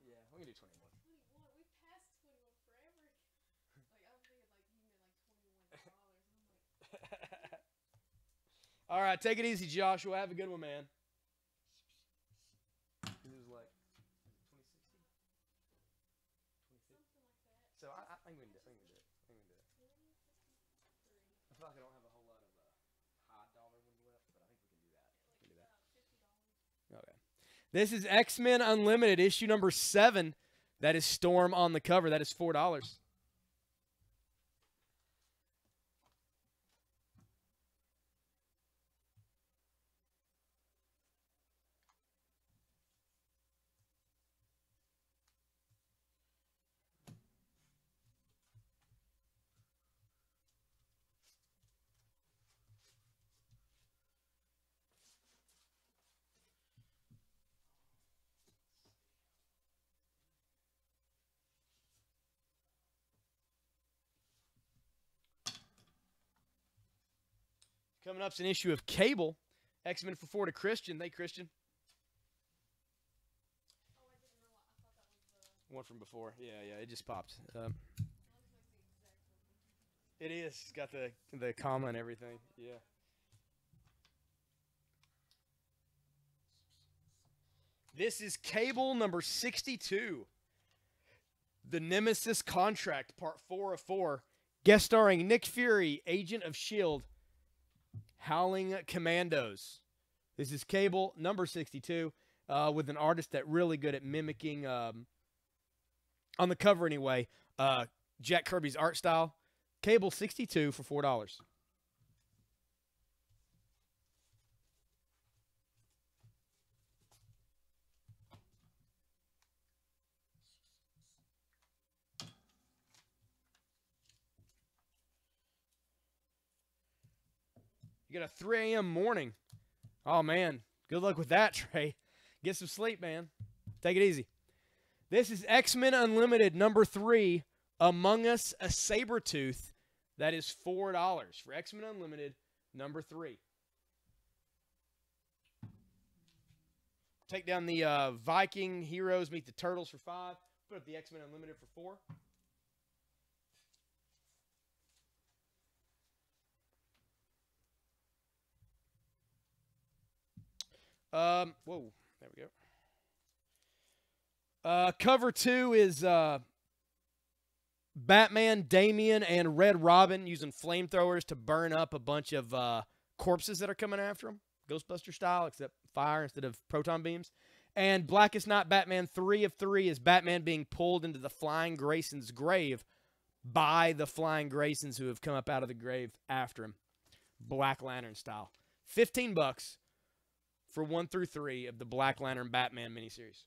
Yeah, we can do 21. 21. We passed 21 forever. Like I'm thinking, like you meant like $21. And I'm like, All right, take it easy, Joshua. Have a good one, man. It was like 2060? 2050? something like that. So I think we can do it. I think we can do it. I think we can do it. 2053. I feel like I don't have a whole lot of high dollar ones left, but I think we can do that. We can do that. $50. Okay. This is X-Men Unlimited, issue number 7. That is Storm on the cover. That is $4. Coming up is an issue of Cable. X-Men for 4 to Christian. Thank you, Christian. Oh, I didn't realize. I thought that was the. One from before. Yeah, it just popped. It looks like the exact one. It is. It's got the comma and everything. Yeah. This is Cable number 62. The Nemesis Contract, part 4 of 4. Guest starring Nick Fury, Agent of S.H.I.E.L.D., Howling Commandos. This is Cable number 62 with an artist that really good at mimicking, on the cover anyway, Jack Kirby's art style. Cable 62 for $4. You got a 3 a.m. morning. Oh, man. Good luck with that, Trey. Get some sleep, man. Take it easy. This is X-Men Unlimited number 3, Among Us, a Sabretooth. That is $4 for X-Men Unlimited number 3. Take down the Viking Heroes Meet the Turtles for $5. Put up the X-Men Unlimited for $4. Whoa, there we go. Cover 2 is Batman, Damian, and Red Robin using flamethrowers to burn up a bunch of corpses that are coming after them, Ghostbuster style, except fire instead of proton beams. And Blackest Night Batman 3 of 3 is Batman being pulled into the Flying Grayson's grave by the Flying Graysons who have come up out of the grave after him, Black Lantern style. $15 for 1 through 3 of the Black Lantern Batman miniseries.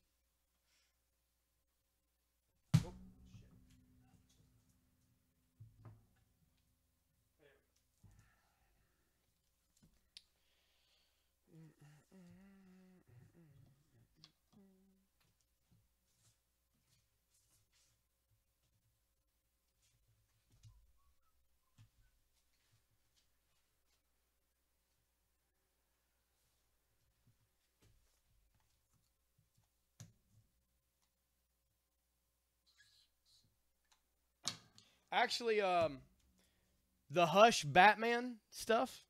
Oh, Actually, the Hush Batman stuff,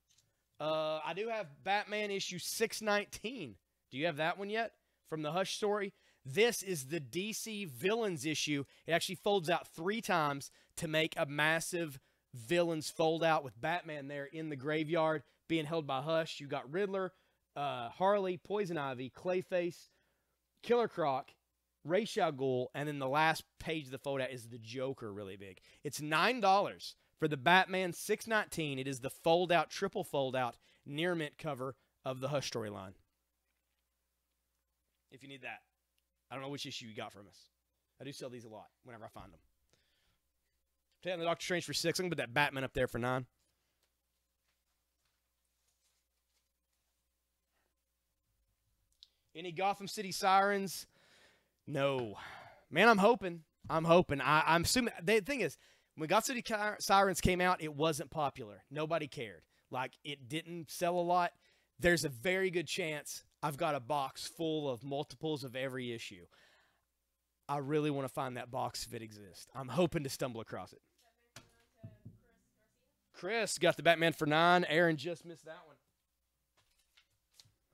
I do have Batman issue 619. Do you have that one yet from the Hush story? This is the DC Villains issue. It actually folds out 3 times to make a massive villains fold out with Batman there in the graveyard being held by Hush. You got Riddler, Harley, Poison Ivy, Clayface, Killer Croc, Ra's al Ghul, and then the last page of the fold out is the Joker really big. It's $9 for the Batman 619. It is the fold out, triple fold out, near mint cover of the Hush storyline. If you need that. I don't know which issue you got from us. I do sell these a lot whenever I find them. Taking the Doctor Strange for $6. I'm going to put that Batman up there for $9. Any Gotham City Sirens? No. Man, I'm hoping. I'm assuming. The thing is, when Gotham City Sirens came out, it wasn't popular. Nobody cared. Like, it didn't sell a lot. There's a very good chance I've got a box full of multiples of every issue. I really want to find that box if it exists. I'm hoping to stumble across it. Chris got the Batman for $9. Aaron just missed that one.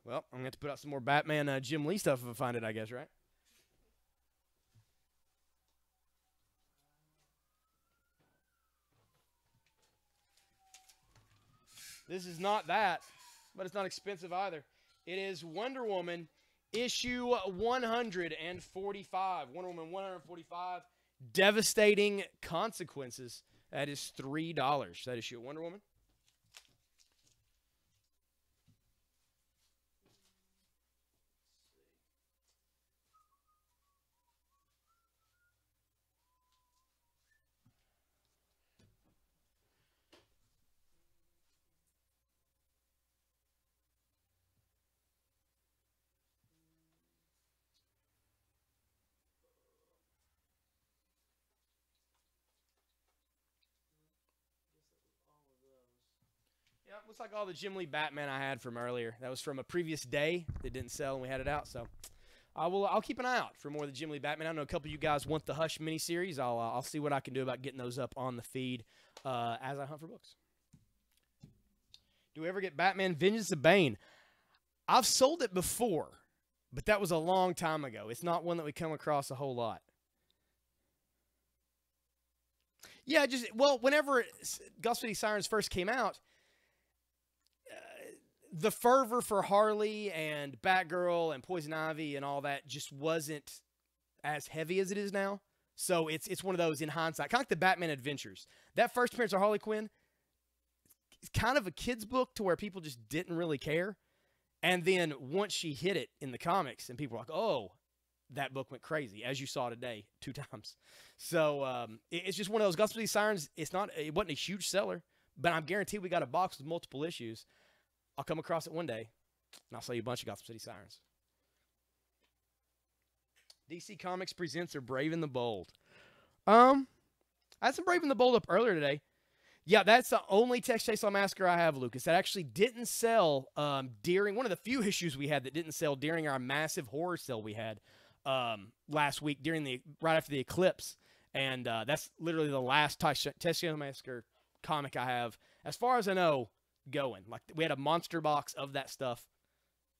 Well, I'm going to have to put out some more Batman Jim Lee stuff if I find it, I guess, right? This is not that, but it's not expensive either. It is Wonder Woman issue 145. Wonder Woman 145. Devastating Consequences. That is $3. That issue of Wonder Woman. Yeah, looks like all the Jim Lee Batman I had from earlier. That was from a previous day that didn't sell and we had it out. So I'll keep an eye out for more of the Jim Lee Batman. I know a couple of you guys want the Hush miniseries. I'll see what I can do about getting those up on the feed as I hunt for books. Do we ever get Batman Vengeance of Bane? I've sold it before, but that was a long time ago. It's not one that we come across a whole lot. Yeah, whenever Gotham City Sirens first came out, the fervor for Harley and Batgirl and Poison Ivy and all that just wasn't as heavy as it is now. So it's one of those in hindsight, kind of like the Batman Adventures. That first appearance of Harley Quinn is kind of a kid's book to where people just didn't really care. And then once she hit it in the comics and people were like, oh, that book went crazy, as you saw today 2 times. So it's just one of those Gotham City Sirens. It wasn't a huge seller, but I'm guaranteed we got a box with multiple issues. I'll come across it one day, and I'll sell you a bunch of Gotham City Sirens. DC Comics presents their Brave and the Bold. I had some Brave and the Bold up earlier today. Yeah, that's the only Texas Chainsaw Massacre I have, Lucas, that actually didn't sell during one of the few issues we had that didn't sell during our massive horror sale we had last week right after the eclipse. And that's literally the last Texas Chainsaw Massacre comic I have, as far as I know, going. Like, we had a monster box of that stuff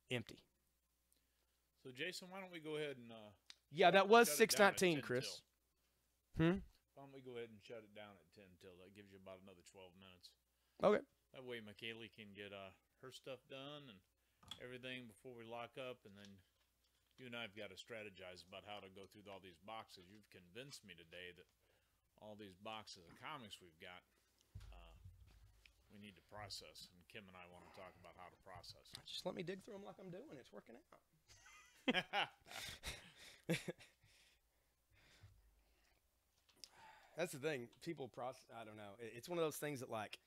empty. So, Jason, why don't we go ahead and yeah, that was 619, Chris. Why don't we go ahead and shut it down at 10 till? That gives you about another 12 minutes. Okay. That way McKaylee can get her stuff done and everything before we lock up, and then you and I have got to strategize about how to go through all these boxes. You've convinced me today that all these boxes of comics we've got, we need to process, and Kim and I want to talk about how to process. Just let me dig through them like I'm doing. It's working out. That's the thing. People process. I don't know. It's one of those things that, like,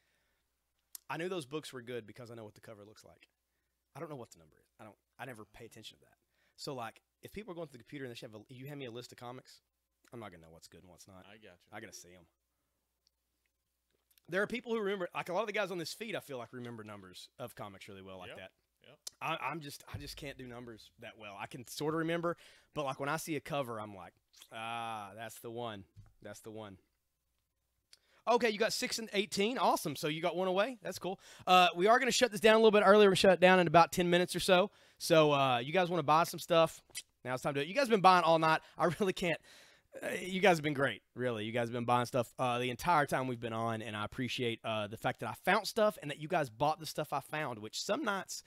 I knew those books were good because I know what the cover looks like. I don't know what the number is. I never pay attention to that. So, like, if people are going to the computer and you hand me a list of comics, I'm not gonna know what's good and what's not. I got you. I gotta see them. There are people who remember, like a lot of the guys on this feed, I feel like remember numbers of comics really well, like that. Yep. I just can't do numbers that well. I can sort of remember, but like when I see a cover, I'm like, that's the one. That's the one. Okay, you got 6 and 18. Awesome. So you got one away. That's cool. We are going to shut this down a little bit earlier. We're shut it down in about 10 minutes or so. So you guys want to buy some stuff? Now it's time to do it. You guys have been buying all night. I really can't. You guys have been great, really. You guys have been buying stuff the entire time we've been on, and I appreciate the fact that I found stuff and that you guys bought the stuff I found, which some nights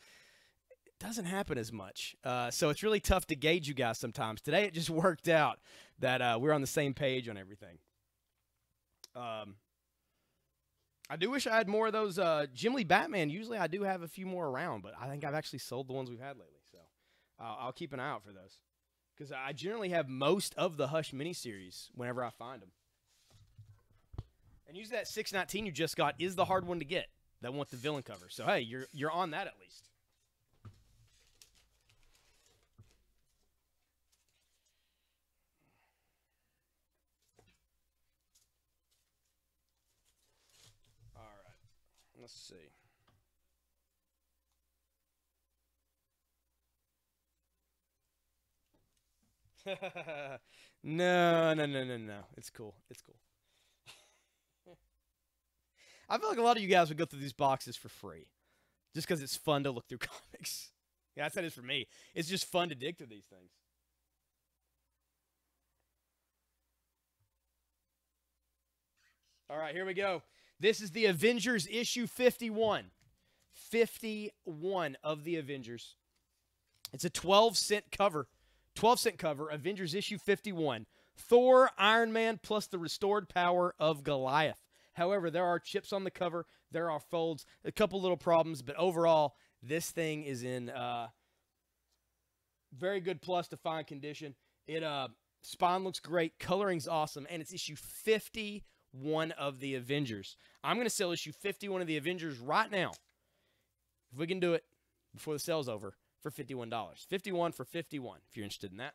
doesn't happen as much. So it's really tough to gauge you guys sometimes. Today it just worked out that we're on the same page on everything. I do wish I had more of those Jim Lee Batman. Usually I do have a few more around, but I think I've actually sold the ones we've had lately. So I'll keep an eye out for those. Because I generally have most of the Hush miniseries whenever I find them. And usually that 619 you just got is the hard one to get. That want the villain cover. So hey, you're on that at least. All right. Let's see. No. It's cool. It's cool. I feel like a lot of you guys would go through these boxes for free. Just because it's fun to look through comics. Yeah, that's how it is for me. It's just fun to dig through these things. All right, here we go. This is the Avengers issue 51. 51 of the Avengers. It's a 12-cent cover. 12-cent cover, Avengers issue 51. Thor, Iron Man, plus the restored power of Goliath. However, there are chips on the cover. There are folds. A couple little problems, but overall, this thing is in very good plus to fine condition. Spine looks great. Coloring's awesome, and it's issue 51 of the Avengers. I'm going to sell issue 51 of the Avengers right now, if we can do it before the sale's over, for $51. 51 for 51, if you're interested in that.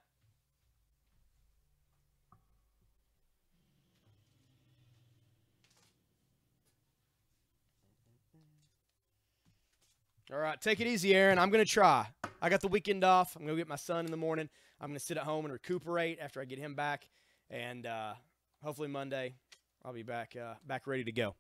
All right, take it easy, Aaron. I'm going to try. I got the weekend off. I'm going to get my son in the morning. I'm going to sit at home and recuperate after I get him back. And hopefully Monday I'll be back ready to go.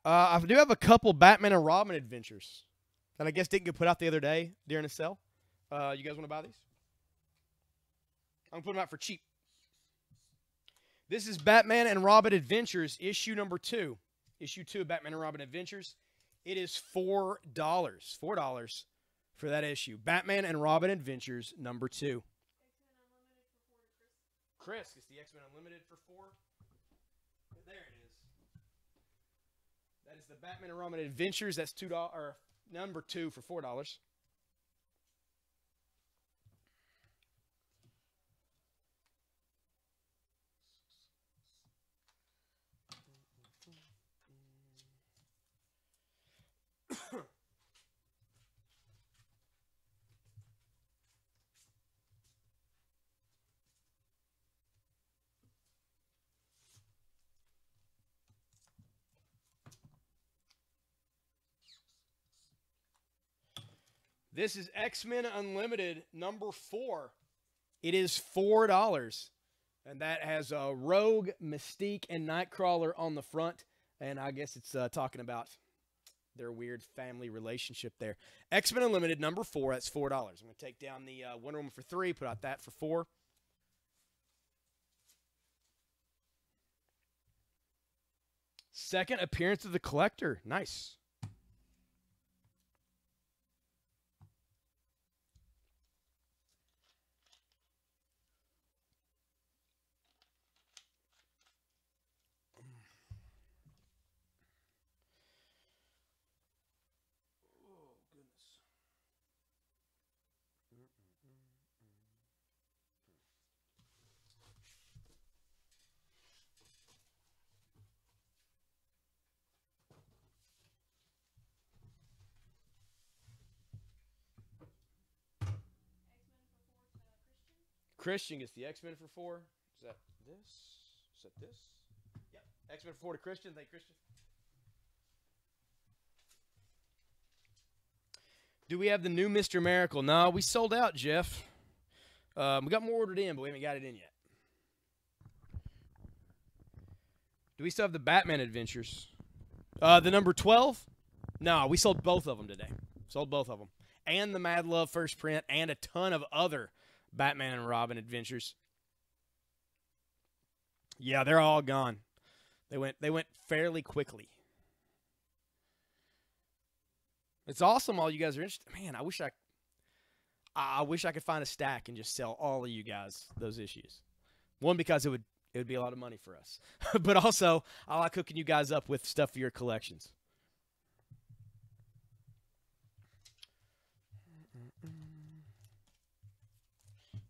I do have a couple Batman and Robin adventures that I guess didn't get put out the other day during a sale. You guys want to buy these? I'm going to put them out for cheap. This is Batman and Robin Adventures, issue number 2. Issue 2 of Batman and Robin Adventures. It is $4. $4 for that issue. Batman and Robin Adventures, number 2. Chris, is the X-Men Unlimited for 4? There it is. That is the Batman and Robin Adventures. That's $2 or number 2 for $4. This is X-Men Unlimited number 4. It is $4. And that has Rogue, Mystique, and Nightcrawler on the front. And I guess it's talking about their weird family relationship there. X-Men Unlimited number 4. That's $4. I'm going to take down the Wonder Woman for 3, put out that for 4. Second appearance of the Collector. Nice. Christian gets the X-Men for 4. Is that this? Is that this? Yep. X-Men for 4 to Christian. Thank you, Christian. Do we have the new Mr. Miracle? No, we sold out, Jeff. We got more ordered in, but we haven't got it in yet. Do we still have the Batman Adventures? The number 12? No, we sold both of them today. Sold both of them. And the Mad Love first print and a ton of other Batman and Robin adventures. Yeah, they're all gone. They went fairly quickly. It's awesome all you guys are interested. Man, I wish I could find a stack and just sell all of you guys those issues. One, because it would be a lot of money for us. But also, I like hooking you guys up with stuff for your collections.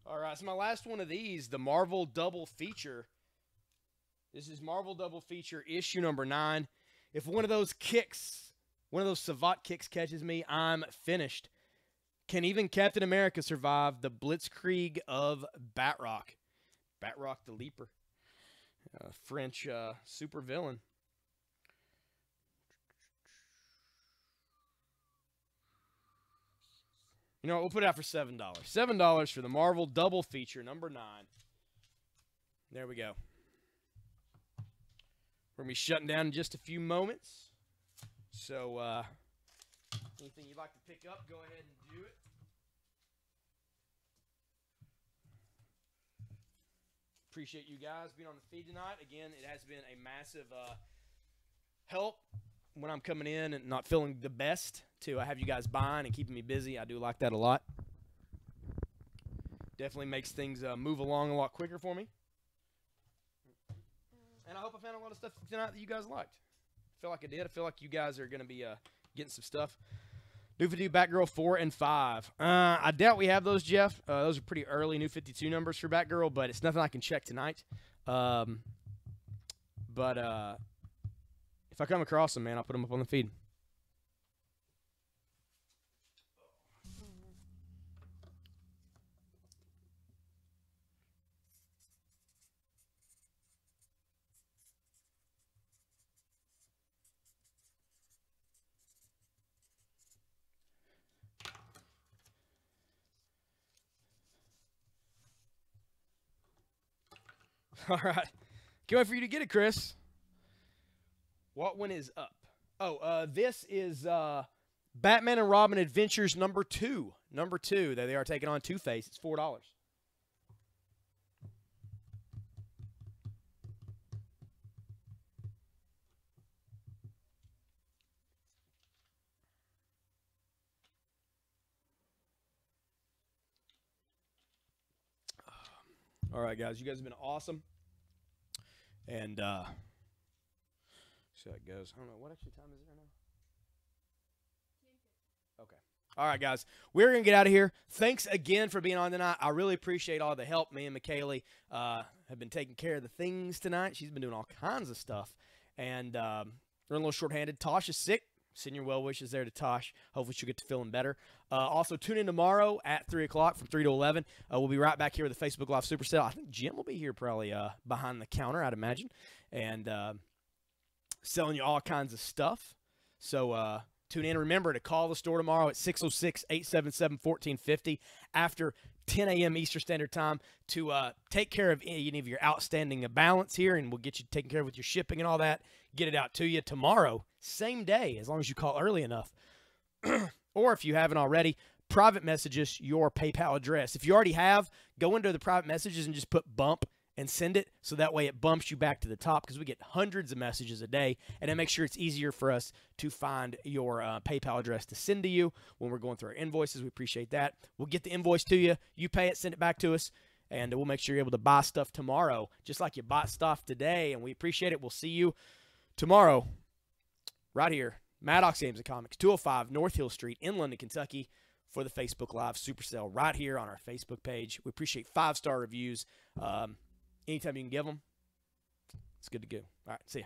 All right, so my last one of these, the Marvel Double Feature. This is Marvel Double Feature issue number 9. If one of those kicks, one of those Savant kicks catches me, I'm finished. Can even Captain America survive the Blitzkrieg of Batroc? Batroc the Leaper. French super villain. You know what? We'll put it out for $7. $7 for the Marvel Double Feature, number 9. There we go. We're going to be shutting down in just a few moments. So, anything you'd like to pick up, go ahead and do it. Appreciate you guys being on the feed tonight. Again, it has been a massive help when I'm coming in and not feeling the best to have you guys buying and keeping me busy. I do like that a lot. Definitely makes things move along a lot quicker for me. And I hope I found a lot of stuff tonight that you guys liked. I feel like I did. I feel like you guys are going to be getting some stuff. New 52 Batgirl 4 and 5. I doubt we have those, Jeff. Those are pretty early New 52 numbers for Batgirl, but it's nothing I can check tonight. If I come across them, man, I'll put them up on the feed. All right. Can't wait for you to get it, Chris. What one is up? Oh, this is Batman and Robin Adventures number 2. Number 2. They are taking on Two-Face. It's $4. All right, guys. You guys have been awesome. And see how it goes. I don't know. What actually time is it right now? Okay. All right, guys. We're going to get out of here. Thanks again for being on tonight. I really appreciate all the help. Me and McKaylee have been taking care of the things tonight. She's been doing all kinds of stuff. And we're a little short-handed. Tosh is sick. Send your well wishes there to Tosh. Hopefully she'll get to feeling better. Also, tune in tomorrow at 3 o'clock from 3 to 11. We'll be right back here with the Facebook Live Super Sale. I think Jim will be here probably behind the counter, I'd imagine, and selling you all kinds of stuff. So tune in. Remember to call the store tomorrow at 606-877-1450 after 10 a.m. Eastern Standard Time to take care of any of your outstanding balance here, and we'll get you taken care of with your shipping and all that. Get it out to you tomorrow, same day, as long as you call early enough. Or if you haven't already, private messages your PayPal address. If you already have, go into the private messages and just put bump and send it, so that way it bumps you back to the top, because we get hundreds of messages a day, and it makes sure it's easier for us to find your PayPal address to send to you when we're going through our invoices. We appreciate that. We'll get the invoice to you. You pay it, send it back to us, and we'll make sure you're able to buy stuff tomorrow, just like you bought stuff today, and we appreciate it. We'll see you tomorrow right here, Maddox Games and Comics, 205 North Hill Street in London, Kentucky, for the Facebook Live Super Sale right here on our Facebook page. We appreciate 5-star reviews. Anytime you can give them, it's good to go. All right, see ya.